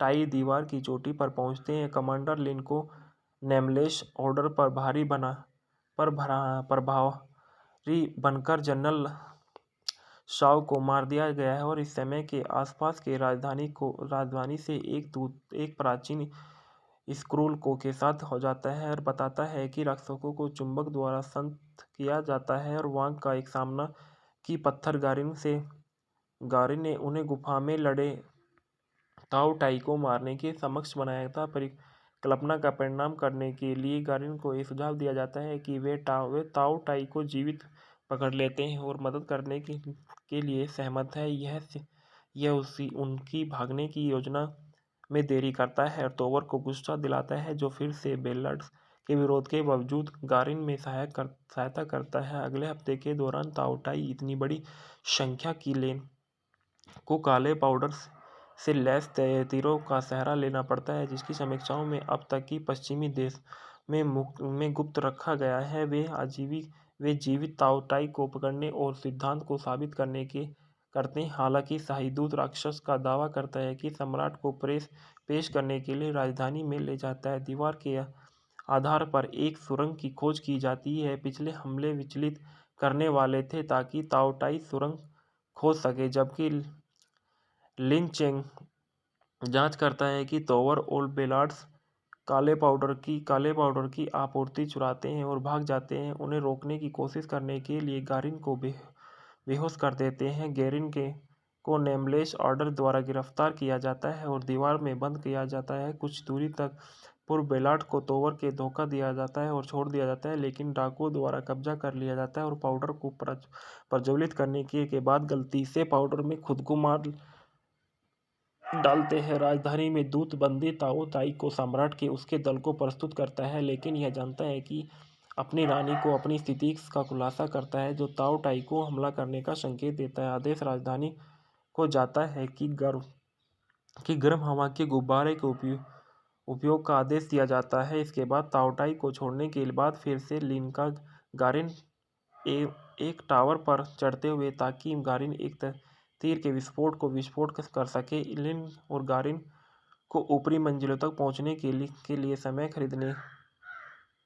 टाई दीवार की चोटी पर पहुंचते हैं। कमांडर लिन को नेमलेस ऑर्डर पर प्रभारी बनकर जनरल शाव को मार दिया गया है और इस समय के आसपास के राजधानी से एक प्राचीन स्क्रूल को के साथ हो जाता है और बताता है कि रक्षकों को चुंबक द्वारा संत किया जाता है और वांग का एक सामना की पत्थर गारिन ने उन्हें गुफा में लड़े ताओ टाई को मारने के समक्ष बनाया था। परिकल्पना का परिणाम करने के लिए गारिन को यह सुझाव दिया जाता है कि वे ताओ टाई को जीवित पकड़ लेते हैं और मदद करने के लिए सहमत है। यह उनकी भागने की योजना में देरी करता है और तोवर को गुस्सा दिलाता है, जो फिर से बेल्लार्ड्स के विरोध के बावजूद गारिन में सहायता करता है। अगले हफ्ते के दौरान ताओ टाई इतनी बड़ी संख्या की लेन को काले पाउडर से लैस तीरों का सहारा लेना पड़ता है, जिसकी समीक्षाओं में अब तक की पश्चिमी देश में गुप्त रखा गया है। वे जीवित ताओ टाई को पकड़ने और सिद्धांत को साबित करते हैं। हालांकि शाही दूत राक्षस का दावा करता है कि सम्राट को पेश करने के लिए राजधानी में ले जाता है। दीवार के आधार पर एक सुरंग की खोज की जाती है। पिछले हमले विचलित करने वाले थे ताकि ताओ टाई सुरंग खोज सके, जबकि लिन चेंग जांच करता है कि तोवर और बेलार्ड्स काले पाउडर की आपूर्ति चुराते हैं और भाग जाते हैं। उन्हें रोकने की कोशिश करने के लिए गारिन को बेहोश कर देते हैं। गेरिन को नेमलेस ऑर्डर द्वारा गिरफ्तार किया जाता है और दीवार में बंद किया जाता है। कुछ दूरी तक पूर्व बेलार्ड को तोवर के धोखा दिया जाता है और छोड़ दिया जाता है, लेकिन डाकुओं द्वारा कब्जा कर लिया जाता है और पाउडर को प्रज्वलित करने के बाद गलती से पाउडर में खुद को मार डालते हैं। राजधानी में दूत बंदी ताओ ताई को सम्राट के उसके दल को प्रस्तुत करता है, लेकिन यह जानता है कि अपनी रानी को अपनी स्थिति का खुलासा करता है, जो ताओ टाई को हमला करने का संकेत देता है। आदेश राजधानी को जाता है कि गर्म हवा के गुब्बारे के उपयोग का आदेश दिया जाता है। इसके बाद ताओ टाई को छोड़ने के बाद फिर से लिन का गारिन एक टावर पर चढ़ते हुए ताकि गारिन एक तीर के विस्फोट कर सके। लिन और गारिन को ऊपरी मंजिलों तक पहुंचने के लिए समय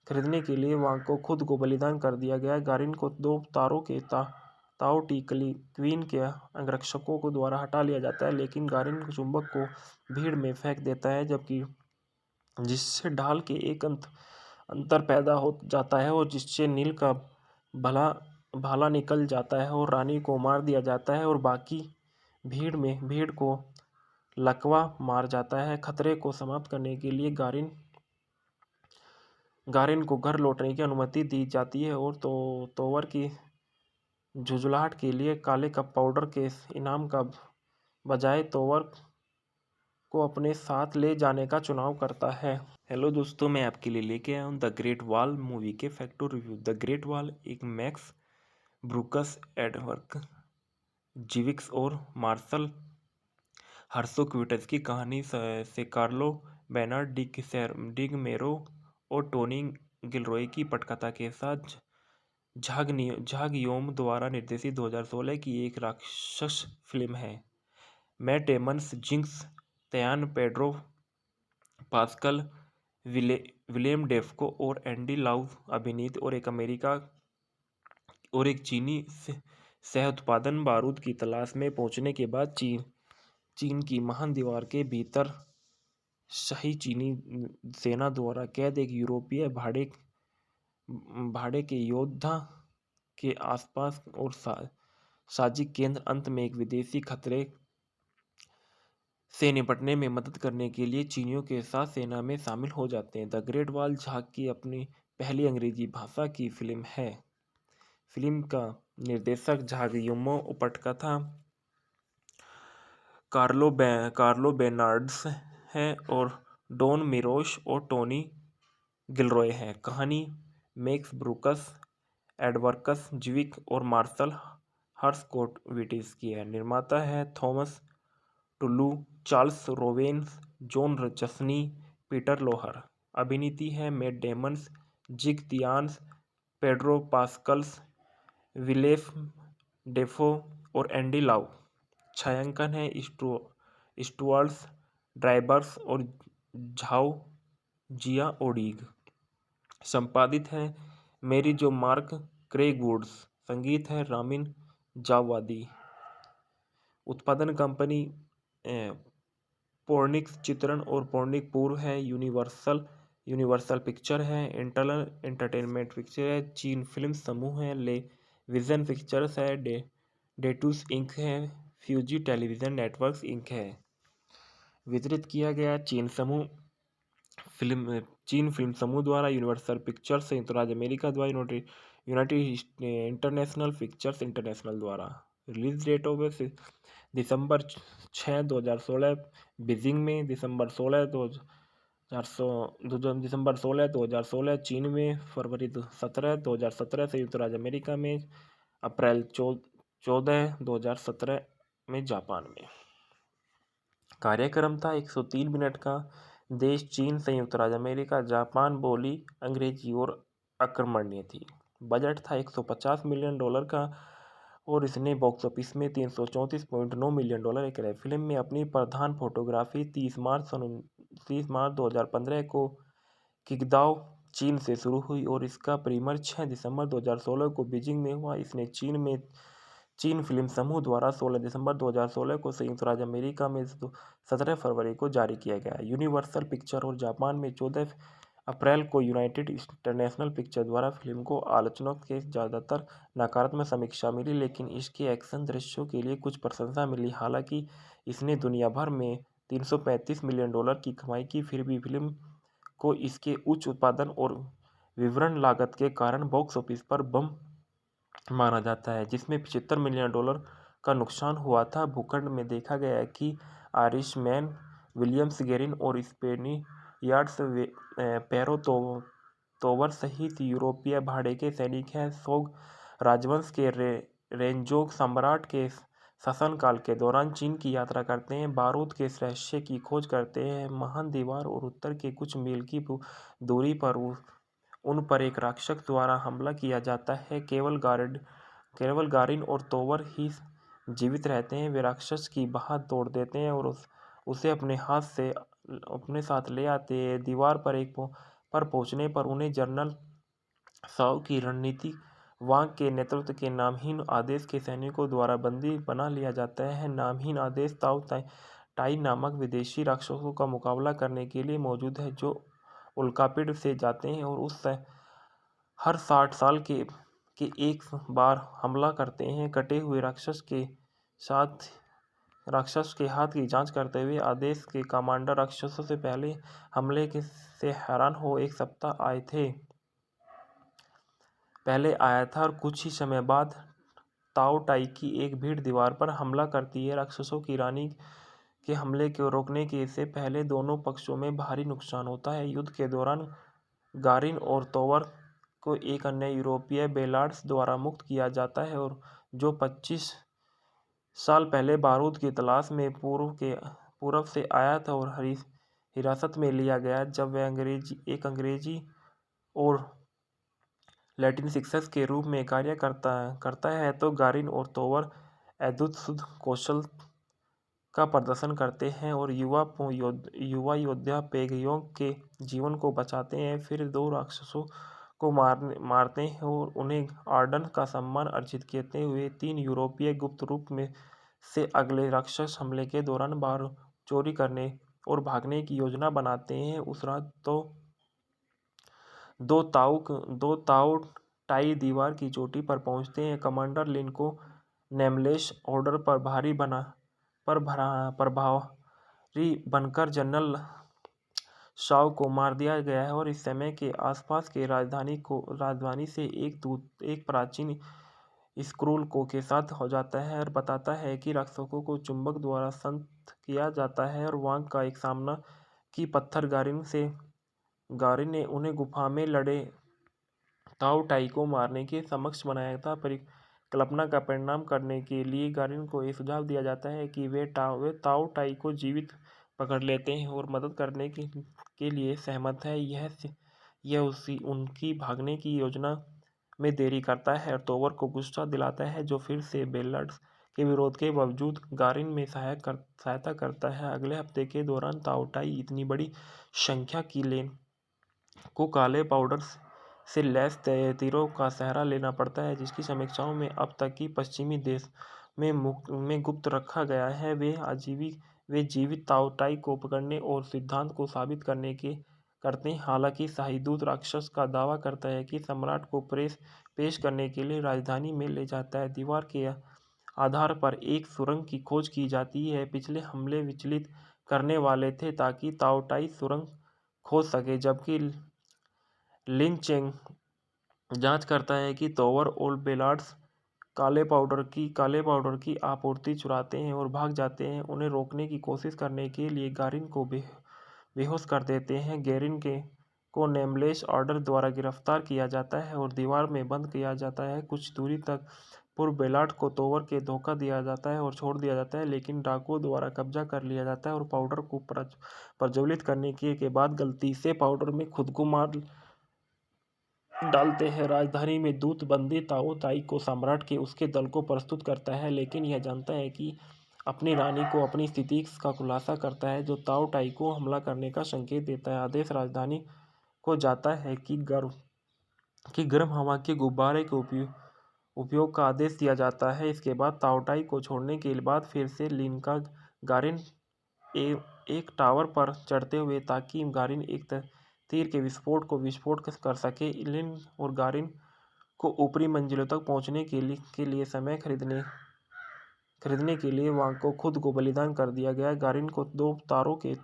खरीदने के लिए वांग को खुद को बलिदान कर दिया गया। गारिन को दो तारों के ताओ टी क्वीन के अंगरक्षकों को द्वारा हटा लिया जाता है, लेकिन गारिन चुंबक को भीड़ में फेंक देता है, जिससे ढाल के एक अंतर पैदा हो जाता है और जिससे नील का भाला निकल जाता है और रानी को मार दिया जाता है और बाकी भीड़ को लकवा मार जाता है। खतरे को समाप्त करने के लिए गारिन को घर लौटने की अनुमति दी जाती है और तोवर की झुंझुलाहट के लिए काले कप पाउडर के इनाम का बजाय तोवर को अपने साथ ले जाने का चुनाव करता है। हेलो दोस्तों, मैं आपके लिए लेके आया हूँ द ग्रेट वॉल मूवी के facto review. The great wall एक मैक्स ब्रूकस, एडवर्ड जीविक्स और मार्शल हर्सोक्विटस की कहानी से कार्लो बेनार्ड डिगमेरो और टोनी गिलरॉय की पटकथा के साथ झाग योम द्वारा निर्देशित 2016 की एक राक्षस फिल्म है। Matt Damon, Jing Tian, Pedro Pascal, William Dafoe और एंडी लाउ अभिनीत और एक चीनी सह उत्पादन बारूद की तलाश में पहुंचने के बाद चीन की महान दीवार के भीतर शाही चीनी सेना द्वारा कैद एक यूरोपीय भाड़े के योद्धा के आसपास और साजिक केंद्र अंत में एक विदेशी खतरे से निपटने में मदद करने के लिए चीनियों के साथ सेना में शामिल हो जाते हैं। द ग्रेट वॉल झाग की अपनी पहली अंग्रेजी भाषा की फिल्म है। फिल्म का निर्देशक झाग योमो, पटकथा कार्लो बेनार्ड्स है और डॉन मिरोश और टोनी गिलरॉय है। कहानी मैक्स ब्रूकस, एडवर्कस जीविक और मार्शल हर्सकोविटिस की है। निर्माता है Thomas Tull, Charles Roven, Jon Jashni, Peter Loehr. अभिनीति है Matt Damon, Jing तियान्स, Pedro Pascal's, Willem Dafoe और एंडी लाउ। छायांकन है स्टुअर्ट ड्राइबर्स और झाओ जिया ओडीग। संपादित है मेरी जो मार्क क्रेग वुड्स। संगीत है रामिन जावादी। उत्पादन कंपनी पोर्निक्स चित्रण और पोर्निक पूर्व है। यूनिवर्सल पिक्चर है। इंटरनल एंटरटेनमेंट पिक्चर है। चीन फिल्म समूह है। ले विजन पिक्चर्स है। डेटूस इंक है। फ्यूजी टेलीविजन नेटवर्क्स इंक है। वितरित किया गया चीन फिल्म समूह द्वारा, यूनिवर्सल पिक्चर्स संयुक्त राज्य अमेरिका द्वारा, यूनाइटेड इंटरनेशनल पिक्चर्स इंटरनेशनल द्वारा। Release date of December 6, 2016 Beijing में, दिसंबर 16, 2016 चीन में, फरवरी 17, 2017 संयुक्त राज्य अमेरिका में, अप्रैल 14, 2017 में जापान में। कार्यक्रम था 103 मिनट का। देश चीन, संयुक्त राज्य अमेरिका, जापान। बोली अंग्रेजी और आक्रमणीय थी। बजट था $150 मिलियन का और इसने बॉक्स ऑफिस में $334.9 मिलियन कराए। फिल्म में अपनी प्रधान फोटोग्राफी 30 मार्च 2015 को किंगदाओ चीन से शुरू हुई और इसका प्रीमियर 6 दिसंबर 2016 को बीजिंग में हुआ। इसने चीन फिल्म समूह द्वारा 16 दिसंबर 2016 को, संयुक्त राज्य अमेरिका में 17 फरवरी को जारी किया गया। यूनिवर्सल पिक्चर और जापान में 14 अप्रैल को, यूनाइटेड इंटरनेशनल पिक्चर द्वारा फिल्म को आलोचकों के ज़्यादातर नकारात्मक समीक्षा मिली, लेकिन इसके एक्शन दृश्यों के लिए कुछ प्रशंसा मिली। हालांकि इसने दुनिया भर में $335 मिलियन की कमाई की, फिर भी फिल्म को इसके उच्च उत्पादन और विवरण लागत के कारण बॉक्स ऑफिस पर बम माना जाता है, जिसमें $75 मिलियन का नुकसान हुआ था। भूखंड में देखा गया है कि आयरिशमैन, विलियम्स गेरिन और स्पेनियार्ड्स पैरो तोवर सहित यूरोपीय भाड़े के सैनिक हैं। सोंग राजवंश के रेंजोंग सम्राट के शासनकाल के दौरान चीन की यात्रा करते हैं, बारूद के रहस्य की खोज करते हैं। महान दीवार और उत्तर के कुछ मील की दूरी पर उन पर एक राक्षस द्वारा हमला किया जाता है। केवल गारिन और तोवर ही जीवित रहते हैं। वे राक्षस की बाह तोड़ देते हैं और उसे अपने साथ ले आते हैं। दीवार पर पहुंचने पर उन्हें जनरल साओ की रणनीति वांग के नेतृत्व के नामहीन आदेश के सैनिकों द्वारा बंदी बना लिया जाता है। नामहीन आदेश ताओ टाई नामक विदेशी राक्षसों का मुकाबला करने के लिए मौजूद है, जो उल्कापिंड से जाते हैं और हर 60 साल के एक बार हमला करते हैं। कटे हुए राक्षस के हाथ की जांच करते हुए आदेश के कमांडर राक्षसों से पहले हमले से हैरान हो एक सप्ताह पहले आया था और कुछ ही समय बाद ताओ टाई की एक भीड़ दीवार पर हमला करती है। राक्षसों की रानी के हमले को रोकने के से पहले दोनों पक्षों में भारी नुकसान होता है। युद्ध के दौरान गारिन और तोवर को एक अन्य यूरोपीय बेलार्ड्स द्वारा मुक्त किया जाता है और जो 25 साल पहले बारूद की तलाश में पूर्व से आया था और हिरासत में लिया गया। जब वह अंग्रेजी और लैटिन शिक्षक के रूप में कार्य करता है तो गारिन और तोवर अद्भुत कौशल का प्रदर्शन करते हैं और युवा योद्धा पेगयोंग के जीवन को बचाते हैं। फिर दो राक्षसों को मारते हैं और उन्हें आर्डन का सम्मान अर्जित करते हुए 3 यूरोपीय गुप्त रूप में से अगले राक्षस हमले के दौरान बाहर चोरी करने और भागने की योजना बनाते हैं। उस रात दो ताऊ टाई दीवार की चोटी पर पहुंचते हैं। कमांडर लिन को नेमलेस ऑर्डर पर प्रभारी बनकर जनरल शाओ को मार दिया गया है और इस समय के आसपास के राजधानी से एक प्राचीन स्क्रूल के साथ हो जाता है और बताता है कि राक्षसों को चुंबक द्वारा संत किया जाता है और वांग का एक सामना की पत्थर गारिन ने उन्हें गुफा में लड़े ताओ टाई को मारने के समक्ष बनाया था। परिकल्पना का परिणाम करने के लिए गारिन को यह सुझाव दिया जाता है कि वे ताओ टाई को जीवित पकड़ लेते हैं और मदद करने के लिए सहमत है। यह उनकी भागने की योजना में देरी करता है और तोवर को गुस्सा दिलाता है, जो फिर से बेलार्ड्स के विरोध के बावजूद गारिन में सहायता करता है। अगले हफ्ते के दौरान ताओटाई इतनी बड़ी संख्या की लेन को काले पाउडर से लैस तीरों का सहारा लेना पड़ता है, जिसकी समीक्षाओं में अब तक की पश्चिमी देश में गुप्त रखा गया है। वे जीवित ताओटाई को पकड़ने और सिद्धांत को साबित करने के करते हैं। हालांकि शाही-दूत राक्षस का दावा करता है कि सम्राट को पेश करने के लिए राजधानी में ले जाता है। दीवार के आधार पर एक सुरंग की खोज की जाती है। पिछले हमले विचलित करने वाले थे ताकि ताओटाई सुरंग खोज सके, जबकि लिन चेंग जांच करता है कि तोवर और बेलार्ड्स काले पाउडर की आपूर्ति चुराते हैं और भाग जाते हैं। उन्हें रोकने की कोशिश करने के लिए गारिन को बेहोश कर देते हैं। गेरिन को नेमलेस ऑर्डर द्वारा गिरफ्तार किया जाता है और दीवार में बंद किया जाता है। कुछ दूरी तक पूर्व बेलार्ड को तोवर के धोखा दिया जाता है और छोड़ दिया जाता है, लेकिन डाकुओं द्वारा कब्जा कर लिया जाता है और पाउडर को प्रज्वलित करने के बाद गलती से पाउडर में खुद को मार डालते हैं। राजधानी में दूत बंदी ताओताई को सम्राट के उसके दल को प्रस्तुत करता है, लेकिन यह जानता है कि अपनी रानी को अपनी स्थिति का खुलासा करता है, जो ताओताई को हमला करने का संकेत देता है। आदेश राजधानी को जाता है कि गर्म हवा के गुब्बारे के उपयोग का आदेश दिया जाता है। इसके बाद ताओटाई को छोड़ने के बाद फिर से लिन का गारिन एक टावर पर चढ़ते हुए ताकि गारिन एक तीर के विस्फोट कर सके। लिन और गारिन को ऊपरी मंजिलों तक पहुंचने के लिए समय खरीदने के लिए वहां को खुद को बलिदान कर दिया गया। गारिन को दो तारों के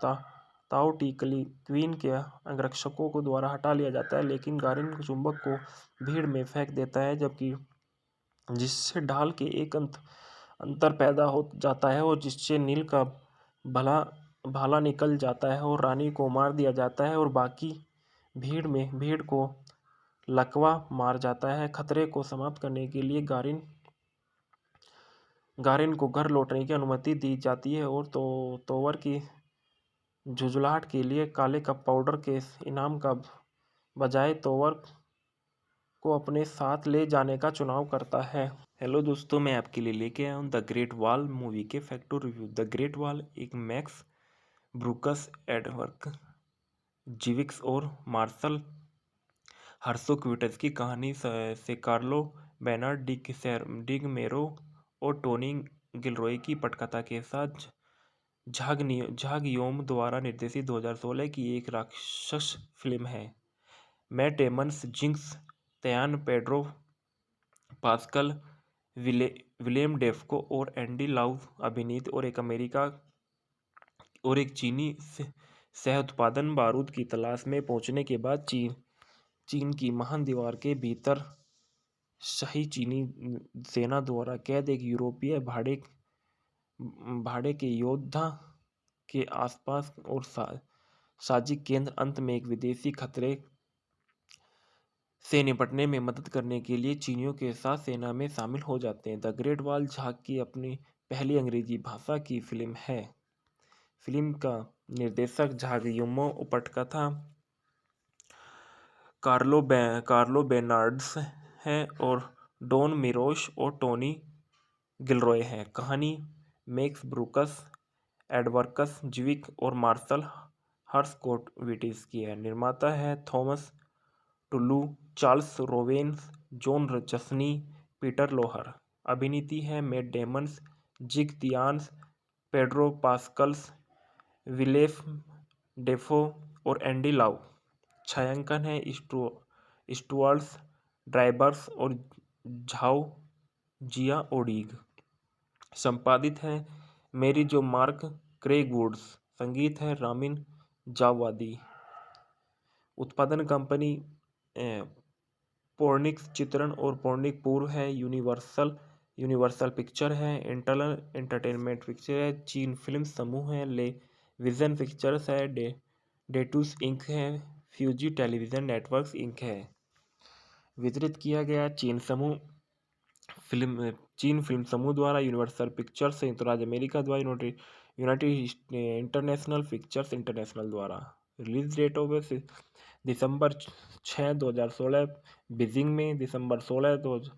ताओ टी क्वीन के अंगरक्षकों को द्वारा हटा लिया जाता है, लेकिन गारिन चुंबक को भीड़ में फेंक देता है, जिससे ढाल के एक अंतर पैदा हो जाता है और जिससे नील का भाला निकल जाता है और रानी को मार दिया जाता है और बाकी भीड़ को लकवा मार जाता है। खतरे को समाप्त करने के लिए गारिन को घर लौटने की अनुमति दी जाती है और तोवर की झुंझुलाहट के लिए काले कप पाउडर के इनाम का बजाय तोवर को अपने साथ ले जाने का चुनाव करता है। हेलो दोस्तों, मैं आपके लिए लेके आया हूँ द ग्रेट वॉल मूवी के facto review. The great wall एक मैक्स ब्रूकस, एडवर्क जीविक्स और मार्शल हर्सोक्विटस की कहानी से कार्लो बेनार्ड डिगमेरो और टोनी गिलरॉय की पटकथा के साथ झाग योम द्वारा निर्देशित 2016 की एक राक्षस फिल्म है। Matt Damon, Jing Tian, Pedro Pascal, William Dafoe और एंडी लाउ अभिनीत और एक चीनी सह उत्पादन बारूद की तलाश में पहुंचने के बाद चीन की महान दीवार के भीतर शाही चीनी सेना द्वारा कैद एक यूरोपीय भाड़े के योद्धा के आसपास और साजिक केंद्र अंत में एक विदेशी खतरे से निपटने में मदद करने के लिए चीनियों के साथ सेना में शामिल हो जाते हैं। द ग्रेट वॉल झाग की अपनी पहली अंग्रेजी भाषा की फिल्म है। फिल्म का निर्देशक झाग योमो, पटकथा कार्लो बेनार्ड्स है और डॉन मिरोश और टोनी गिलरॉय है। कहानी मैक्स ब्रूकस, एडवर्कस जीविक और मार्शल हर्सकोविटिस की है। निर्माता है Thomas Tull, Charles रोवेन्स, Jon Jashni, Peter Loehr. अभिनीति है Matt Damon, Jing तियान्स, Pedro Pascal's, Willem Dafoe और एंडी लाउ। छायांकन है स्टुअर्ट ड्राइबर्स और झाओ जिया ओडीग। संपादित है मेरी जो मार्क क्रेग वुड्स। संगीत है रामिन जावादी। उत्पादन कंपनी पोर्निक्स चित्रण और पोर्निक पूर्व है। यूनिवर्सल पिक्चर है। इंटरनल एंटरटेनमेंट पिक्चर है। चीन फिल्म समूह है। ले विजन पिक्चर्स है। डेटूस इंक है। फ्यूजी टेलीविजन नेटवर्क्स इंक है। वितरित किया गया चीन फिल्म समूह द्वारा, यूनिवर्सल पिक्चर्स संयुक्त राज्य अमेरिका द्वारा, यूनाइटेड इंटरनेशनल पिक्चर्स इंटरनेशनल द्वारा। Release date of December 6, 2016 Beijing में, दिसंबर 16,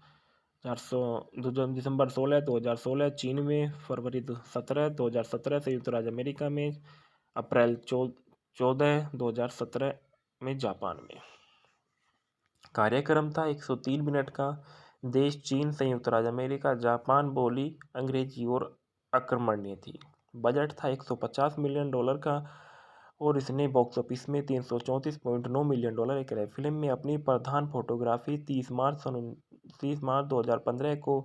दिसंबर 16, 2016 चीन में, फरवरी 17, 2017 संयुक्त राज्य अमेरिका में, अप्रैल 14, 2017 में जापान में। कार्यक्रम था 103 मिनट का। देश चीन, संयुक्त राज्य अमेरिका, जापान बोली अंग्रेजी और अक्रमण्य थी। बजट था $150 मिलियन का और इसने बॉक्स ऑफिस में $334.9 मिलियन कमाए। फिल्म में अपनी प्रधान फोटोग्राफी 30 मार्च 2015 को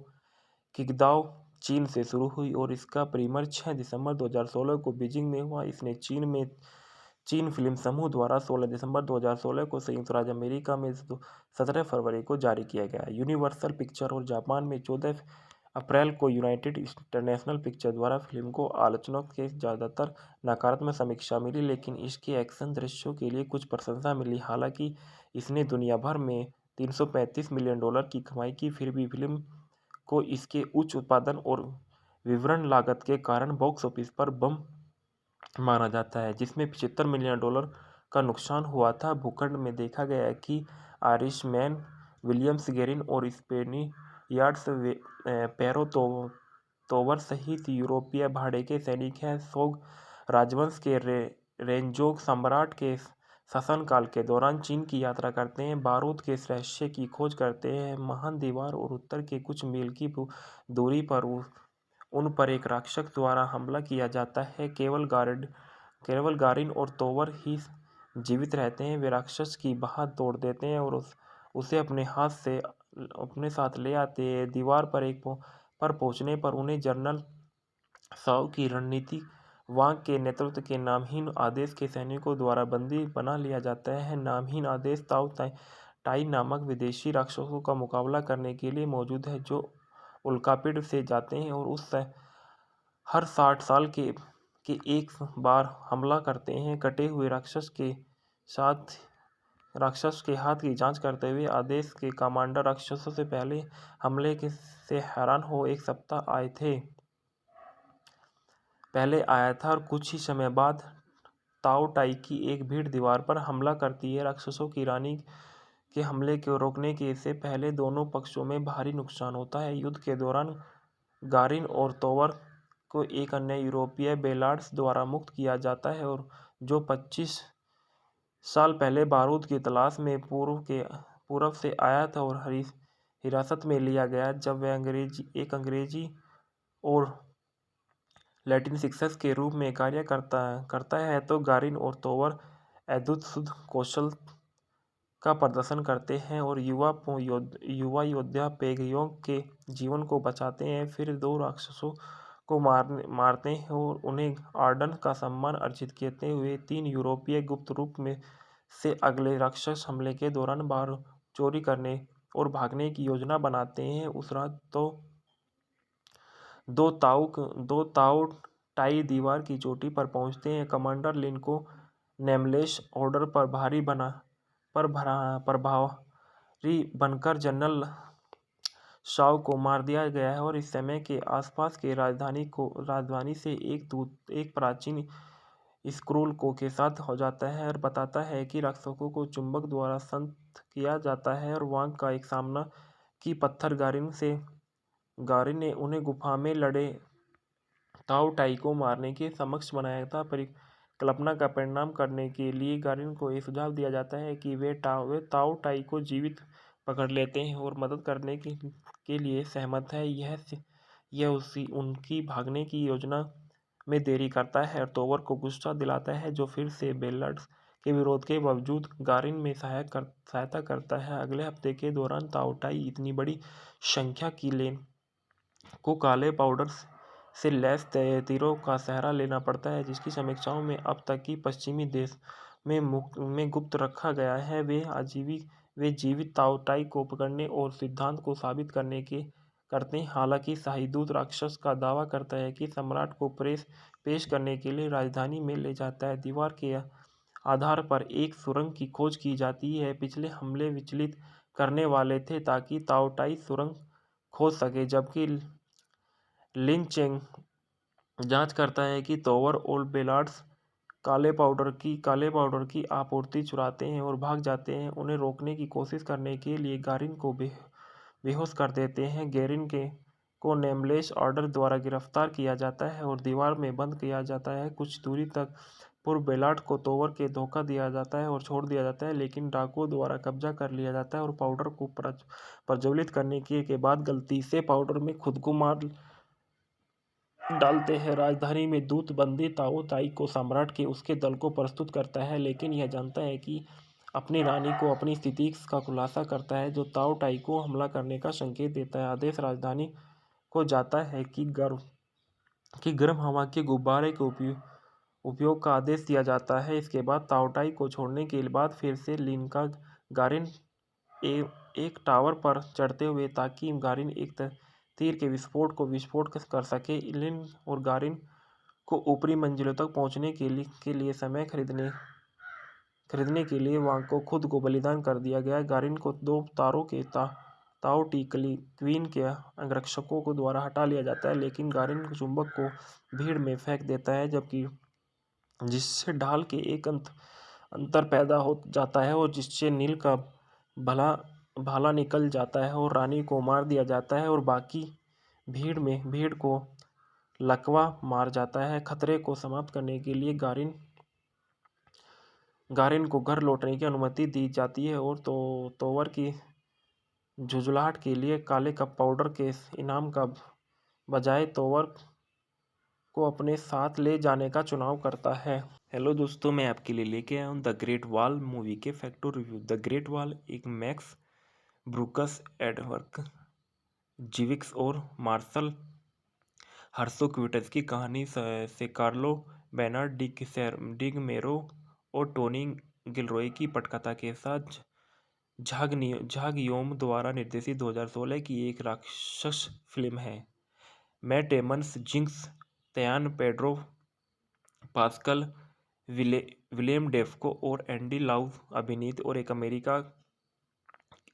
किंगदाओ, चीन से शुरू हुई और इसका प्रीमियर 6 दिसंबर 2016 को बीजिंग में हुआ। इसने चीन फिल्म समूह द्वारा 16 दिसंबर 2016 को संयुक्त राज्य अमेरिका में 17 फरवरी को जारी किया गया। यूनिवर्सल पिक्चर और जापान में 14 अप्रैल को यूनाइटेड इंटरनेशनल पिक्चर द्वारा फिल्म को आलोचकों के ज़्यादातर नकारात्मक समीक्षा मिली, लेकिन इसके एक्शन दृश्यों के लिए कुछ प्रशंसा मिली। हालांकि इसने दुनिया भर में $335 मिलियन की कमाई की, फिर भी फिल्म को इसके उच्च उत्पादन और विवरण लागत के कारण बॉक्स ऑफिस पर बम माना जाता है, जिसमें $75 मिलियन का नुकसान हुआ था। भूखंड में देखा गया है कि आयरिशमैन, विलियम्स गेरिन और स्पेनियार्ड्स पैरो तोवर सहित यूरोपीय भाड़े के सैनिक हैं। सोंग राजवंश के रेंजोग सम्राट के शासनकाल के दौरान चीन की यात्रा करते हैं, बारूद के रहस्य की खोज करते हैं। महान दीवार और उत्तर के कुछ मील की दूरी पर उन पर एक राक्षस द्वारा हमला किया जाता है। केवल गारिन और तोवर ही जीवित रहते हैं। वे राक्षस की बाह तोड़ देते हैं और उसे अपने साथ ले आते हैं। दीवार पर पहुंचने पर उन्हें जनरल साओ की रणनीति वांग के नेतृत्व के नामहीन आदेश के सैनिकों द्वारा बंदी बना लिया जाता है। नामहीन आदेश ताओ टाई नामक विदेशी राक्षसों का मुकाबला करने के लिए मौजूद है, जो उल्कापिंड से जाते हैं और हर 60 साल के एक बार हमला करते हैं। कटे हुए राक्षस के हाथ की जांच करते हुए आदेश के कमांडर राक्षसों से पहले हमले से हैरान हो एक सप्ताह पहले आया था और कुछ ही समय बाद ताओ टाई की एक भीड़ दीवार पर हमला करती है। राक्षसों की रानी के हमले को रोकने के से पहले दोनों पक्षों में भारी नुकसान होता है। युद्ध के दौरान गारिन और तोवर को एक अन्य यूरोपीय बेलार्ड्स द्वारा मुक्त किया जाता है और जो 25 साल पहले बारूद की तलाश में पूर्व से आया था और हिरासत में लिया गया। जब वह अंग्रेजी और लैटिन शिक्षक के रूप में कार्य करता है तो गारिन और तोवर अद्भुत शुद्ध कौशल का प्रदर्शन करते हैं और युवा योद्धा पेगयोंग के जीवन को बचाते हैं। फिर दो राक्षसों को मारते हैं और उन्हें आर्डन का सम्मान अर्जित करते हुए 3 यूरोपीय गुप्त रूप में से अगले राक्षस हमले के दौरान बार चोरी करने और भागने की योजना बनाते हैं। उस रात दो ताऊ टाई दीवार की चोटी पर पहुंचते हैं। कमांडर लिन को नेमलेस ऑर्डर पर प्रभारी बनकर जनरल शाओ को मार दिया गया है और इस समय के आसपास के राजधानी से एक प्राचीन स्क्रोल के साथ हो जाता है और बताता है कि राक्षसों को चुंबक द्वारा संत किया जाता है और वांग का एक सामना की पत्थर गारिन ने उन्हें गुफा में लड़े ताओ टाई को मारने के समक्ष बनाया था। परिकल्पना का परिणाम करने के लिए गारिन को यह सुझाव दिया जाता है कि वे ताओ टाई को जीवित पकड़ लेते हैं और मदद करने के लिए सहमत है। यह उनकी भागने की योजना में देरी करता है और तोवर को गुस्सा दिलाता है, जो फिर से बेलार्ड्स के विरोध के बावजूद गारिन में सहायता करता है। अगले हफ्ते के दौरान ताओ टाई इतनी बड़ी संख्या की लेन को काले पाउडर से लैस तीरों का सहारा लेना पड़ता है, जिसकी समीक्षाओं में अब तक की पश्चिमी देश में गुप्त रखा गया है। वे जीवित ताओ टाई को पकड़ने और सिद्धांत को साबित करते हैं। हालांकि शाही दूत राक्षस का दावा करता है कि सम्राट को पेश करने के लिए राजधानी में ले जाता है। दीवार के आधार पर एक सुरंग की खोज की जाती है। पिछले हमले विचलित करने वाले थे ताकि ताओ टाई सुरंग खोज सके, जबकि लिन चेंग जांच करता है कि तोवर और बेलार्ड्स काले पाउडर की आपूर्ति चुराते हैं और भाग जाते हैं। उन्हें रोकने की कोशिश करने के लिए गारिन को बेहोश कर देते हैं। गेरिन के को नेमलेस ऑर्डर द्वारा गिरफ्तार किया जाता है और दीवार में बंद किया जाता है। कुछ दूरी तक पूर्व बेलाट को तोवर के धोखा दिया जाता है और छोड़ दिया जाता है, लेकिन डाकुओं द्वारा कब्जा कर लिया जाता है और पाउडर को प्रज्वलित करने के बाद गलती से पाउडर में खुद को मार डालते हैं। राजधानी में दूत बंदी ताओ ताई को सम्राट के उसके दल को प्रस्तुत करता है, लेकिन यह जानता है कि अपनी रानी को अपनी स्थिति का खुलासा करता है, जो ताओ ताई को हमला करने का संकेत देता है। आदेश राजधानी को जाता है कि गर्म हवा के गुब्बारे के उपयोग का आदेश दिया जाता है। इसके बाद ताओटाई को छोड़ने के बाद फिर से लिनका गारिन एक टावर पर चढ़ते हुए ताकि गारिन एक तीर के विस्फोट कर सके। लिन और गारिन को ऊपरी मंजिलों तक पहुंचने के लिए समय खरीदने के लिए वहां को खुद को बलिदान कर दिया गया। गारिन को दो तारों के ताओ टी क्वीन के अंगरक्षकों को द्वारा हटा लिया जाता है, लेकिन गारिन चुंबक को भीड़ में फेंक देता है, जबकि जिससे ढाल के एक अंतर पैदा हो जाता है और जिससे नील का भाला निकल जाता है और रानी को मार दिया जाता है और बाकी भीड़ को लकवा मार जाता है। खतरे को समाप्त करने के लिए गारिन को घर लौटने की अनुमति दी जाती है और तोवर की झुंझलाहट के लिए काले कप पाउडर के इनाम का बजाय तोवर को अपने साथ ले जाने का चुनाव करता है। हेलो दोस्तों, मैं आपके लिए लेके आया हूँ द ग्रेट वॉल मूवी के facto review. The great wall एक मैक्स ब्रूकस, एडवर्क जिविक्स और मार्शल हर्सोक्विटस की कहानी से कार्लो बेनार्ड डिगमेरो और टोनी गिलरॉय की पटकथा के साथ झाग योम द्वारा निर्देशित 2016 की एक राक्षस फिल्म है। Matt Damon, Jing Tian, Pedro Pascal, William Dafoe और एंडी लाउ अभिनीत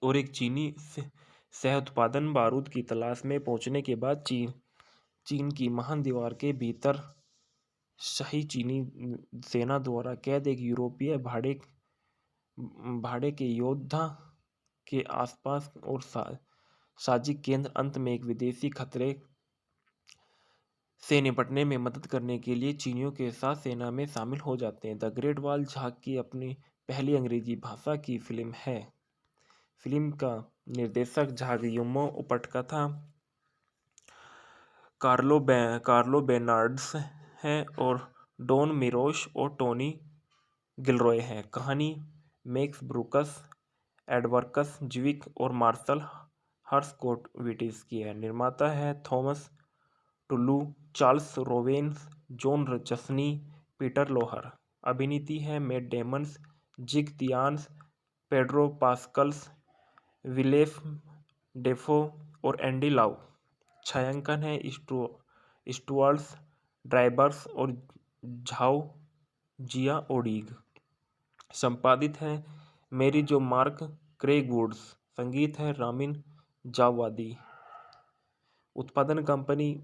और एक चीनी सह उत्पादन बारूद की तलाश में पहुंचने के बाद चीन की महान दीवार के भीतर शाही चीनी सेना द्वारा कैद एक यूरोपीय भाड़े के योद्धा के आसपास और साजिक केंद्र अंत में एक विदेशी खतरे से निपटने में मदद करने के लिए चीनियों के साथ सेना में शामिल हो जाते हैं। द ग्रेट वॉल झाग की अपनी पहली अंग्रेजी भाषा की फिल्म है। फिल्म का निर्देशक झाग युमो, पटकथा कार्लो बेनार्ड्स है और डॉन मिरोश और टोनी गिलरॉय है। कहानी मैक्स ब्रूकस, एडवर्कस जिविक और मार्शल हर्सकोविटिस की है। निर्माता है Thomas Tull, Charles रोवेन्स, Jon Jashni, Peter Loehr. अभिनीति है Matt Damon, Jing तियान्स, Pedro Pascal's, Willem Dafoe और एंडी लाउ। छायांकन है स्टुअर्ट ड्राइबर्स और झाओ जिया ओडीग। संपादित है मेरी जो मार्क क्रेग वुड्स। संगीत है रामिन जावादी। उत्पादन कंपनी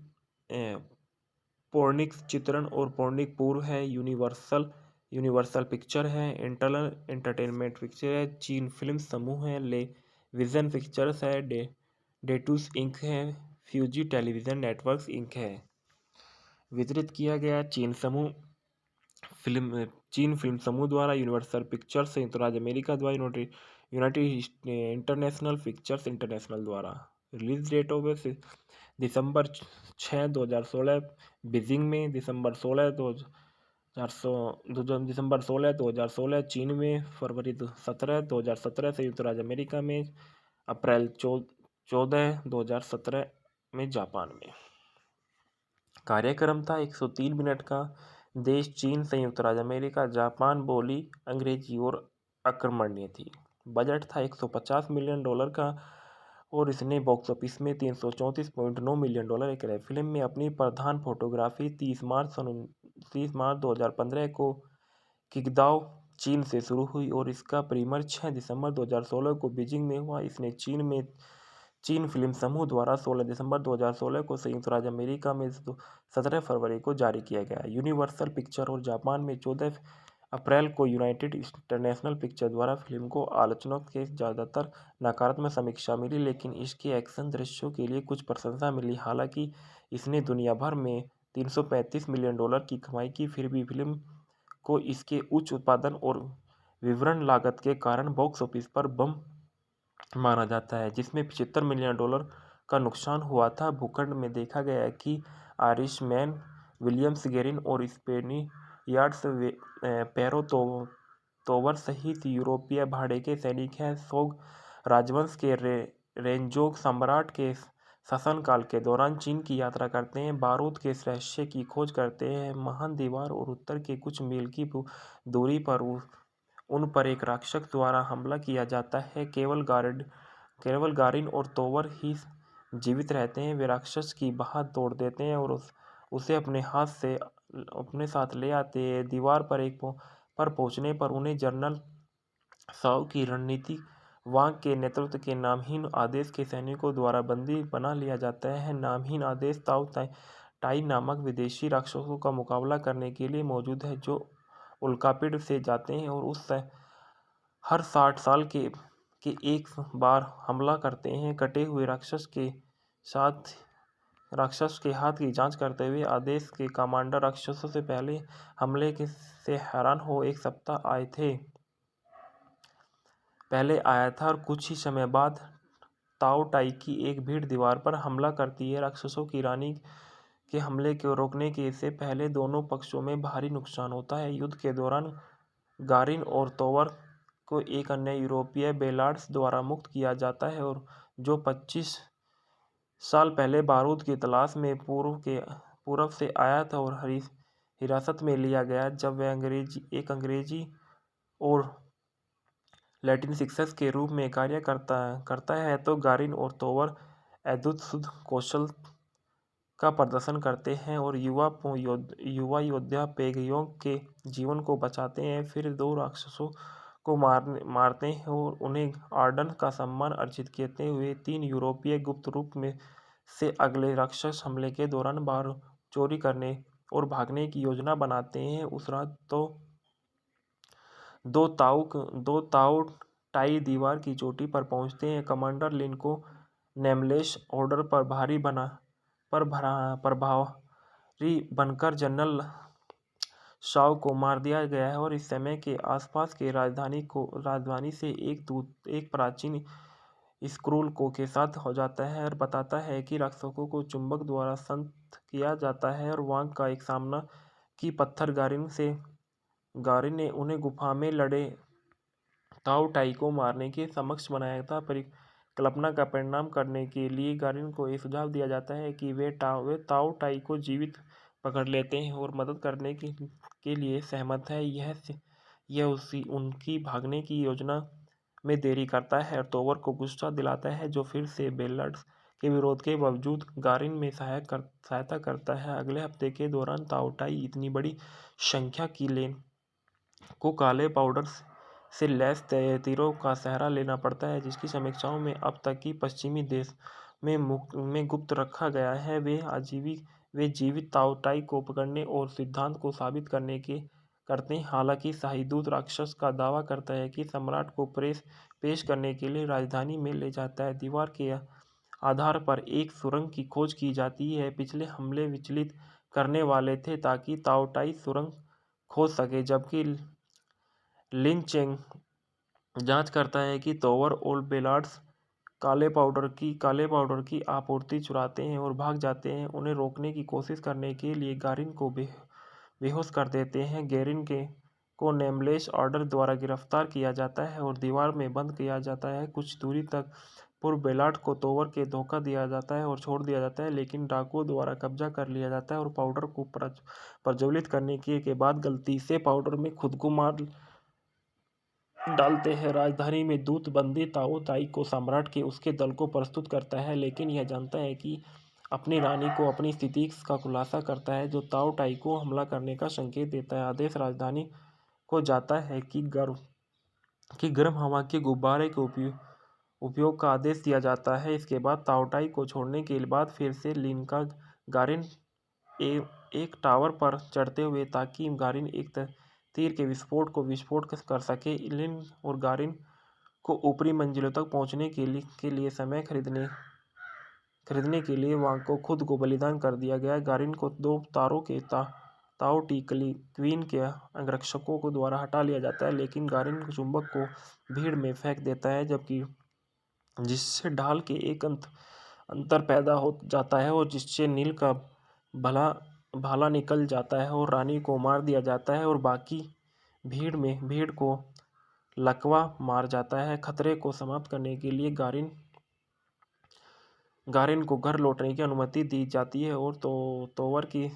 पोर्निक्स चित्रण और पोर्निक पूर्व है। यूनिवर्सल पिक्चर है। इंटरनल एंटरटेनमेंट पिक्चर है। चीन फिल्म समूह है। ले विजन पिक्चर्स है। डेटूस इंक है। फ्यूजी टेलीविजन नेटवर्क्स इंक है। वितरित किया गया चीन फिल्म समूह द्वारा, यूनिवर्सल पिक्चर्स संयुक्त राज्य अमेरिका द्वारा, यूनाइटेड इंटरनेशनल पिक्चर्स इंटरनेशनल द्वारा। Release date of December 6, 2016 Beijing में, दिसंबर 16, 2016 चीन में, फरवरी 17, 2017 संयुक्त राज्य अमेरिका में, अप्रैल 14, 2017 में जापान में। कार्यक्रम था 103 मिनट का। देश चीन, संयुक्त राज्य अमेरिका, जापान। बोली अंग्रेजी और अक्रमणीय थी। बजट था $150 मिलियन का और इसने बॉक्स ऑफिस में $334.9 मिलियन कराए। फिल्म में अपनी प्रधान फोटोग्राफी 30 मार्च 2015 को किंगदाओ, चीन से शुरू हुई और इसका प्रीमियर 6 दिसंबर 2016 को बीजिंग में हुआ। इसने चीन फिल्म समूह द्वारा 16 दिसंबर 2016 को संयुक्त राज्य अमेरिका में 17 फरवरी को जारी किया गया। यूनिवर्सल पिक्चर और जापान में 14 अप्रैल को यूनाइटेड इंटरनेशनल पिक्चर द्वारा फिल्म को आलोचकों के ज़्यादातर नकारात्मक समीक्षा मिली, लेकिन इसके एक्शन दृश्यों के लिए कुछ प्रशंसा मिली। हालांकि इसने दुनिया भर में $335 मिलियन की कमाई की, फिर भी फिल्म को इसके उच्च उत्पादन और विवरण लागत के कारण बॉक्स ऑफिस पर बम माना जाता है, जिसमें $75 मिलियन का नुकसान हुआ था। भूखंड में देखा गया है कि आयरिशमैन, विलियम्स गेरिन और स्पेनियार्ड्स पैरो तोवर सहित यूरोपीय भाड़े के सैनिक हैं। सोंग राजवंश के रेंजोंग सम्राट के शासनकाल के दौरान चीन की यात्रा करते हैं, बारूद के रहस्य की खोज करते हैं। महान दीवार और उत्तर के कुछ मील की दूरी पर उन पर एक राक्षस द्वारा हमला किया जाता है। केवल गारिन और तोवर ही जीवित रहते हैं। वे राक्षस की बाह तोड़ देते हैं और उसे अपने साथ ले आते हैं। दीवार पर पहुंचने पर उन्हें जनरल साओ की रणनीति वांग के नेतृत्व के नामहीन आदेश के सैनिकों द्वारा बंदी बना लिया जाता है। नामहीन आदेश ताओ टाई नामक विदेशी राक्षसों का मुकाबला करने के लिए मौजूद है, जो उल्कापिंड से जाते हैं और हर 60 साल के एक बार हमला करते हैं। कटे हुए राक्षस के हाथ की जांच करते हुए आदेश के कमांडर राक्षसों से पहले हमले से हैरान हो एक सप्ताह पहले आया था और कुछ ही समय बाद ताओ टाई की एक भीड़ दीवार पर हमला करती है। राक्षसों की रानी के हमले को रोकने के से पहले दोनों पक्षों में भारी नुकसान होता है। युद्ध के दौरान गारिन और तोवर को एक अन्य यूरोपीय बेलार्ड्स द्वारा मुक्त किया जाता है, और जो 25 साल पहले बारूद की तलाश में पूर्व से आया था और हिरासत में लिया गया। जब वह अंग्रेजी और लैटिन शिक्षक के रूप में कार्य करता है तो गारिन और तोवर अद्भुत कौशल का प्रदर्शन करते हैं और युवा योद्धा पेगयोंग के जीवन को बचाते हैं। फिर दो राक्षसों को मारते हैं और उन्हें आर्डन का सम्मान अर्जित करते हुए 3 यूरोपीय गुप्त रूप में से अगले राक्षस हमले के दौरान बाहर चोरी करने और भागने की योजना बनाते हैं। उस रात दो ताऊ टाई दीवार की चोटी पर पहुंचते हैं। कमांडर लिन को नेमलेस ऑर्डर पर प्रभारी बनकर जनरल शाओ को मार दिया गया है, और इस समय के आसपास के राजधानी से एक प्राचीन स्क्रूल के साथ हो जाता है और बताता है कि राक्षसों को चुंबक द्वारा संत किया जाता है और वांग का एक सामना की पत्थर गारिन ने उन्हें गुफा में लड़े ताओ टाई को मारने के समक्ष बनाया था। परिकल्पना का परिणाम करने के लिए गारिन को यह सुझाव दिया जाता है कि वे ताओ टाई को जीवित पकड़ लेते हैं और मदद करने के लिए सहमत है। यह उनकी भागने की योजना में देरी करता है और तोवर को गुस्सा दिलाता है, जो फिर से बेलार्ड्स के विरोध के बावजूद गारिन में सहायता करता है। अगले हफ्ते के दौरान ताओ टाई इतनी बड़ी संख्या की लेन को काले पाउडर से लैस तीरों का सहारा लेना पड़ता है, जिसकी समीक्षाओं में अब तक की पश्चिमी देश में गुप्त रखा गया है। वे जीवित ताओ टाई को पकड़ने और सिद्धांत को साबित करते हैं। हालांकि शाही दूत राक्षस का दावा करता है कि सम्राट को पेश करने के लिए राजधानी में ले जाता है। दीवार के आधार पर एक सुरंग की खोज की जाती है। पिछले हमले विचलित करने वाले थे ताकि ताओ टाई सुरंग खोज सके, जबकि लिन चेंग जांच करता है कि तोवर और बेलार्ड्स काले पाउडर की आपूर्ति चुराते हैं और भाग जाते हैं। उन्हें रोकने की कोशिश करने के लिए गारिन को बेहोश कर देते हैं। गेरिन को नेमलेस ऑर्डर द्वारा गिरफ्तार किया जाता है और दीवार में बंद किया जाता है। कुछ दूरी तक पूर्व बेलार्ड को तोवर के धोखा दिया जाता है और छोड़ दिया जाता है, लेकिन डाकुओं द्वारा कब्जा कर लिया जाता है और पाउडर को प्रज्वलित करने के बाद गलती से पाउडर में खुद को मार डालते हैं। राजधानी में दूत बंदी ताओ टाई को सम्राट के उसके दल को प्रस्तुत करता है, लेकिन यह जानता है कि अपनी रानी को अपनी स्थिति का खुलासा करता है, जो ताओ टाई को हमला करने का संकेत देता है। आदेश राजधानी को जाता है कि गर्म हवा के गुब्बारे के उपयोग का आदेश दिया जाता है। इसके बाद ताओ टाई को छोड़ने के बाद फिर से लिन का गारिन एक टावर पर चढ़ते हुए ताकि गारिन एक तीर के विस्फोट कर सके। लिन और गारिन को ऊपरी मंजिलों तक पहुंचने के लिए समय खरीदने के लिए वहां को खुद को बलिदान कर दिया गया। गारिन को दो तारों के ताओ टी क्वीन के अंगरक्षकों को द्वारा हटा लिया जाता है, लेकिन गारिन चुंबक को भीड़ में फेंक देता है, जबकि जिससे ढाल के एक अंतर पैदा हो जाता है और जिससे नील का भाला निकल जाता है और रानी को मार दिया जाता है और बाकी भीड़ को लकवा मार जाता है। खतरे को समाप्त करने के लिए गारिन को घर लौटने की अनुमति दी जाती है और तोवर की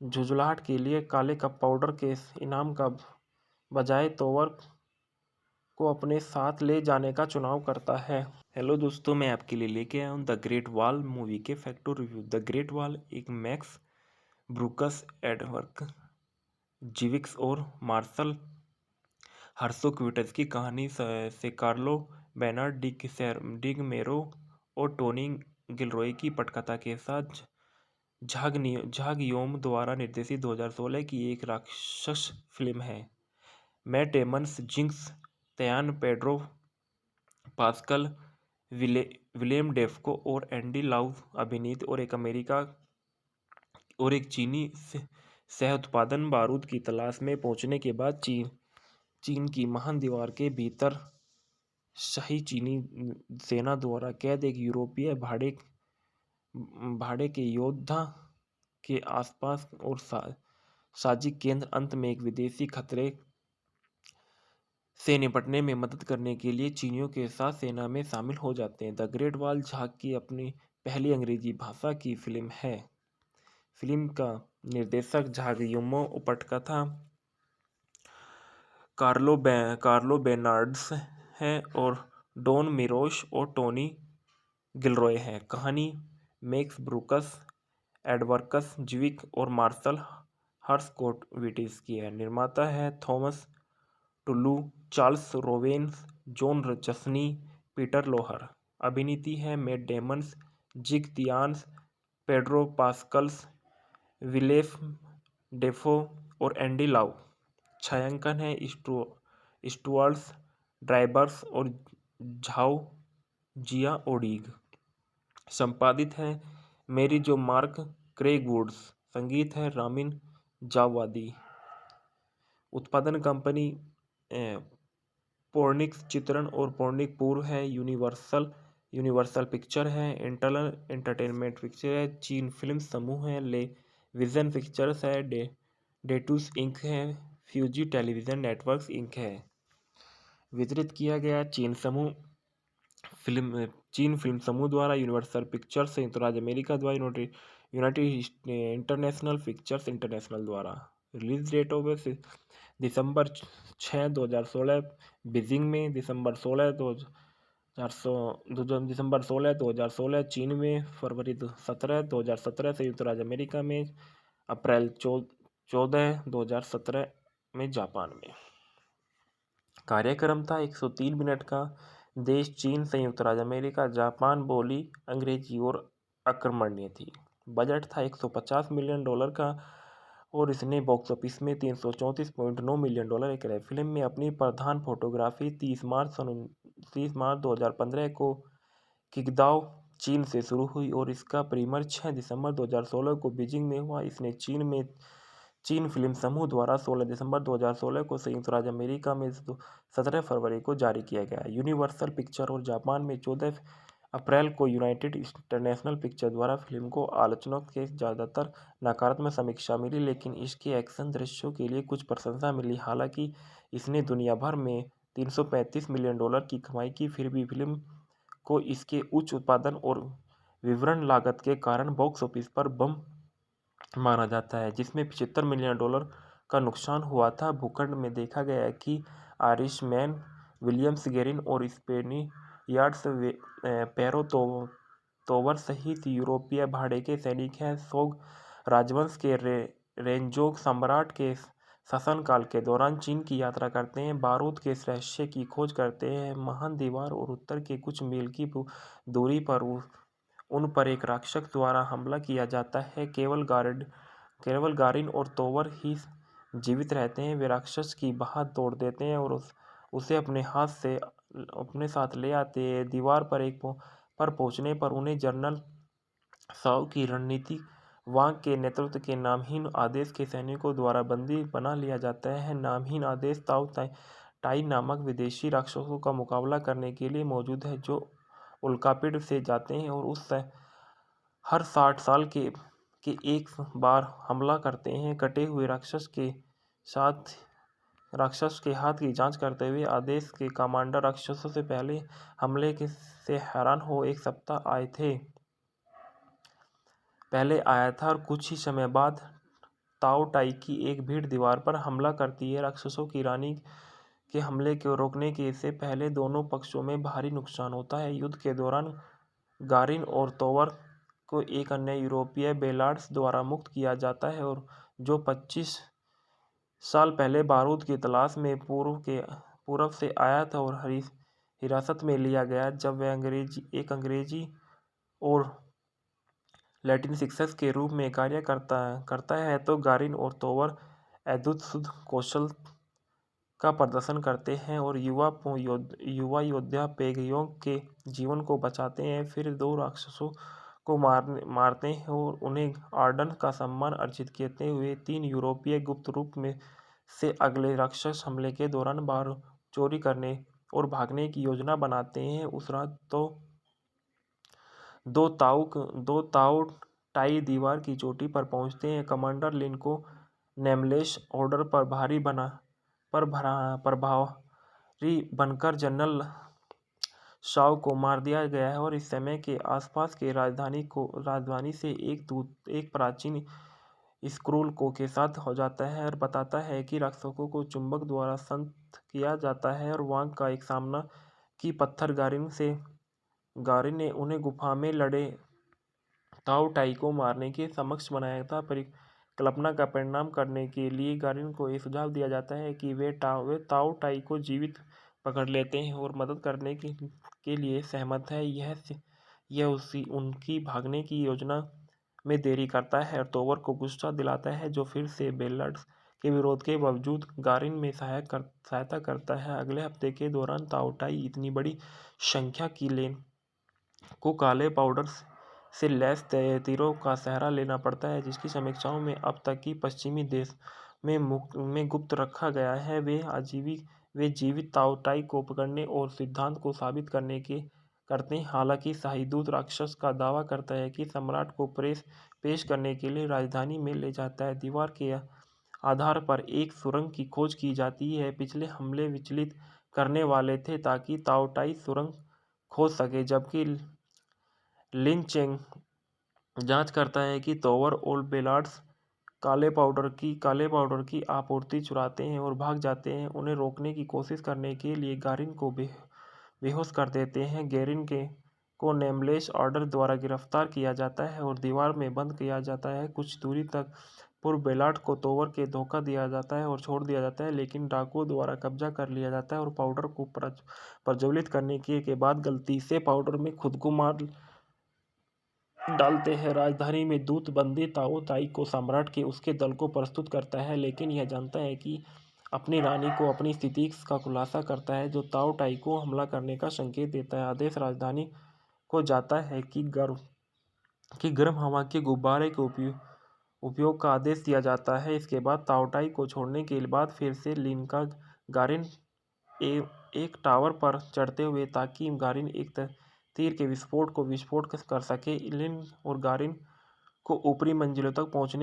झुंझुलाहट के लिए काले कप पाउडर के इनाम का बजाय तोवर को अपने साथ ले जाने का चुनाव करता है। हेलो दोस्तों, मैं आपके लिए लेके आया हूँ द ग्रेट वॉल मूवी के facto review. The great wall एक मैक्स ब्रूकस, एडवर्क जिविक्स और मार्शल हर्सोक्विटस की कहानी से कार्लो बेनार्ड डिगमेरो और टोनी गिलरॉय की पटकथा के साथ झाग योम द्वारा निर्देशित 2016 की एक राक्षस फिल्म है। Matt Damon, Jing Tian, Pedro Pascal, William Dafoe और एंडी लाउ अभिनीत और एक चीनी सह उत्पादन बारूद की तलाश में पहुंचने के बाद चीन की महान दीवार के भीतर शाही चीनी सेना द्वारा कैद एक यूरोपीय भाड़े के योद्धा के आसपास और साजिक केंद्र अंत में एक विदेशी खतरे से निपटने में मदद करने के लिए चीनियों के साथ सेना में शामिल हो जाते हैं। द ग्रेट वॉल झाग की अपनी पहली अंग्रेजी भाषा की फिल्म है। फिल्म का निर्देशक झाग योमो, पटकथा कार्लो बेनार्ड्स है और डॉन मिरोश और टोनी गिलरॉय है। कहानी मैक्स ब्रूकस, एडवर्कस जिविक और मार्शल हर्सकोविटिस की है। निर्माता है Thomas Tull, Charles रोवेन्स, Jon Jashni, Peter Loehr. अभिनीति है Matt Damon, Jing तियान्स, Pedro Pascal's, Willem Dafoe और एंडी लाउ। छायांकन है स्टुअर्ट ड्राइबर्स और झाओ जिया ओडीग। संपादित है मेरी जो मार्क क्रेग वुड्स। संगीत है रामिन जावादी। उत्पादन कंपनी पोर्निक्स चित्रण और पोर्निक पूर्व है। यूनिवर्सल पिक्चर है। इंटरनल एंटरटेनमेंट पिक्चर है। चीन फिल्म समूह है। ले विजन पिक्चर्स है। डेटूस इंक है। फ्यूजी टेलीविजन नेटवर्क्स इंक है। वितरित किया गया चीन फिल्म समूह द्वारा, यूनिवर्सल पिक्चर्स संयुक्त राज्य अमेरिका द्वारा, यूनाइटेड इंटरनेशनल पिक्चर्स इंटरनेशनल द्वारा। Release date of December 6, 2016 Beijing में, दिसंबर 16, 2016 चीन में, फरवरी 17, 2017 संयुक्त राज्य अमेरिका में, अप्रैल 14, 2017 में जापान में। कार्यक्रम था 103 मिनट का। देश चीन, संयुक्त राज्य अमेरिका, जापान। बोली अंग्रेजी और अक्रमणीय थी। बजट था $150 मिलियन का और इसने बॉक्स ऑफिस में $334.9 मिलियन कराए। फिल्म में अपनी प्रधान फोटोग्राफी 30 मार्च 2015 को किंगदाओ, चीन से शुरू हुई और इसका प्रीमियर 6 दिसंबर 2016 को बीजिंग में हुआ। इसने चीन फिल्म समूह द्वारा 16 दिसंबर 2016 को संयुक्त राज्य अमेरिका में 17 फरवरी को जारी किया गया। यूनिवर्सल पिक्चर और जापान में 14 अप्रैल को यूनाइटेड इंटरनेशनल पिक्चर द्वारा फिल्म को आलोचकों के ज़्यादातर नकारात्मक समीक्षा मिली, लेकिन इसके एक्शन दृश्यों के लिए कुछ प्रशंसा मिली। हालांकि इसने दुनिया भर में $335 मिलियन की कमाई की, फिर भी फिल्म को इसके उच्च उत्पादन और विवरण लागत के कारण बॉक्स ऑफिस पर बम माना जाता है, जिसमें $75 मिलियन का नुकसान हुआ था। भूखंड में देखा गया है कि आयरिशमैन विलियम्स गेरिन और स्पेनियार्ड्स पैरो तोवर सहित यूरोपीय भाड़े के सैनिक हैं। सोग राजवंश के रेंजोग सम्राट के शासनकाल के दौरान चीन की यात्रा करते हैं, बारूद के रहस्य की खोज करते हैं। महान दीवार और उत्तर के कुछ मील की दूरी पर उन पर एक राक्षस द्वारा हमला किया जाता है। केवल गारिन और तोवर ही जीवित रहते हैं वे राक्षस की बाह तोड़ देते हैं और उसे अपने साथ ले आते हैं। दीवार पर पहुंचने पर उन्हें जनरल साउ की रणनीति वांग के नेतृत्व के नामहीन आदेश के सैनिकों द्वारा बंदी बना लिया जाता है। नामहीन आदेश ताऊ टाई नामक विदेशी राक्षसों का मुकाबला करने के लिए मौजूद है जो उल्कापिंड से जाते हैं और हर 60 साल के एक बार हमला करते हैं। कटे हुए राक्षस के हाथ की जांच करते हुए आदेश के कमांडर राक्षसों से पहले हमले से हैरान हो एक सप्ताह पहले आया था और कुछ ही समय बाद ताओ टाई की एक भीड़ दीवार पर हमला करती है। राक्षसों की रानी के हमले को रोकने के से पहले दोनों पक्षों में भारी नुकसान होता है। युद्ध के दौरान गारिन और तोवर को एक अन्य यूरोपीय बेलार्ड्स द्वारा मुक्त किया जाता है और जो 25 साल पहले बारूद की तलाश में पूर्व से आया था और हिरासत में लिया गया जब वह अंग्रेजी और लैटिन शिक्षक के रूप में कार्य करता है तो गारिन और तोवर अद्भुत शुद्ध कौशल का प्रदर्शन करते हैं और युवा योद्धा पेगयोंग के जीवन को बचाते हैं। फिर दो राक्षसों को मारते हैं और उन्हें आर्डन का सम्मान अर्जित करते हुए 3 यूरोपीय गुप्त रूप में से अगले राक्षस हमले के दौरान बार चोरी करने और भागने की योजना बनाते हैं। उस रात तो दो ताऊ टाई दीवार की चोटी पर पहुंचते हैं। कमांडर लिन को नेमलेस ऑर्डर पर प्रभारी बनकर जनरल शाओ को मार दिया गया है और इस समय के आसपास के राजधानी से एक प्राचीन स्क्रूल के साथ हो जाता है और बताता है कि राक्षसों को चुंबक द्वारा संत किया जाता है और वांग का एक सामना की पत्थर गारिन ने उन्हें गुफा में लड़े ताओ टाई को मारने के समक्ष बनाया था। परिकल्पना का परिणाम करने के लिए गारिन को यह सुझाव दिया जाता है कि वे ताओ टाई को जीवित पकड़ लेते हैं और मदद करने के लिए सहमत है। यह उनकी भागने की योजना में देरी करता है और तोवर को गुस्सा दिलाता है जो फिर से बेलार्ड्स के विरोध के बावजूद गारिन में सहायता करता है। अगले हफ्ते के दौरान ताओ टाई इतनी बड़ी संख्या की लेन को काले पाउडर से लैस तीरों का सहारा लेना पड़ता है जिसकी समीक्षाओं में अब तक की पश्चिमी देश में गुप्त रखा गया है। वे जीवित ताओ टाई को पकड़ने और सिद्धांत को साबित करते हैं। हालांकि शाही दूत राक्षस का दावा करता है कि सम्राट को पेश करने के लिए राजधानी में ले जाता है। दीवार के आधार पर एक सुरंग की खोज की जाती है। पिछले हमले विचलित करने वाले थे ताकि ताओ टाई सुरंग खोज सके जबकि लिन चेंग जांच करता है कि तोवर और बेलार्ड्स काले पाउडर की आपूर्ति चुराते हैं और भाग जाते हैं। उन्हें रोकने की कोशिश करने के लिए गारिन को बेहोश कर देते हैं। गेरिन को नेमलेस ऑर्डर द्वारा गिरफ्तार किया जाता है और दीवार में बंद किया जाता है। कुछ दूरी तक पूर्व बेलार्ड को तोवर के धोखा दिया जाता है और छोड़ दिया जाता है लेकिन डाकुओं द्वारा कब्जा कर लिया जाता है और पाउडर को प्रज्वलित करने के बाद गलती से पाउडर में खुद को मार डालते हैं। राजधानी में दूत बंदी ताओ टाई को सम्राट के उसके दल को प्रस्तुत करता है लेकिन यह जानता है कि अपनी रानी को अपनी स्थिति का खुलासा करता है जो ताओ टाई को हमला करने का संकेत देता है। आदेश राजधानी को जाता है कि गर्म हवा के गुब्बारे के उपयोग का आदेश दिया जाता है। इसके बाद ताओ टाई को छोड़ने के बाद फिर से लिन का गारिन एक टावर पर चढ़ते हुए ताकि गारिन एक तीर के विस्फोट कर सके। लिन और गारिन को ऊपरी मंजिलों तक पहुंचने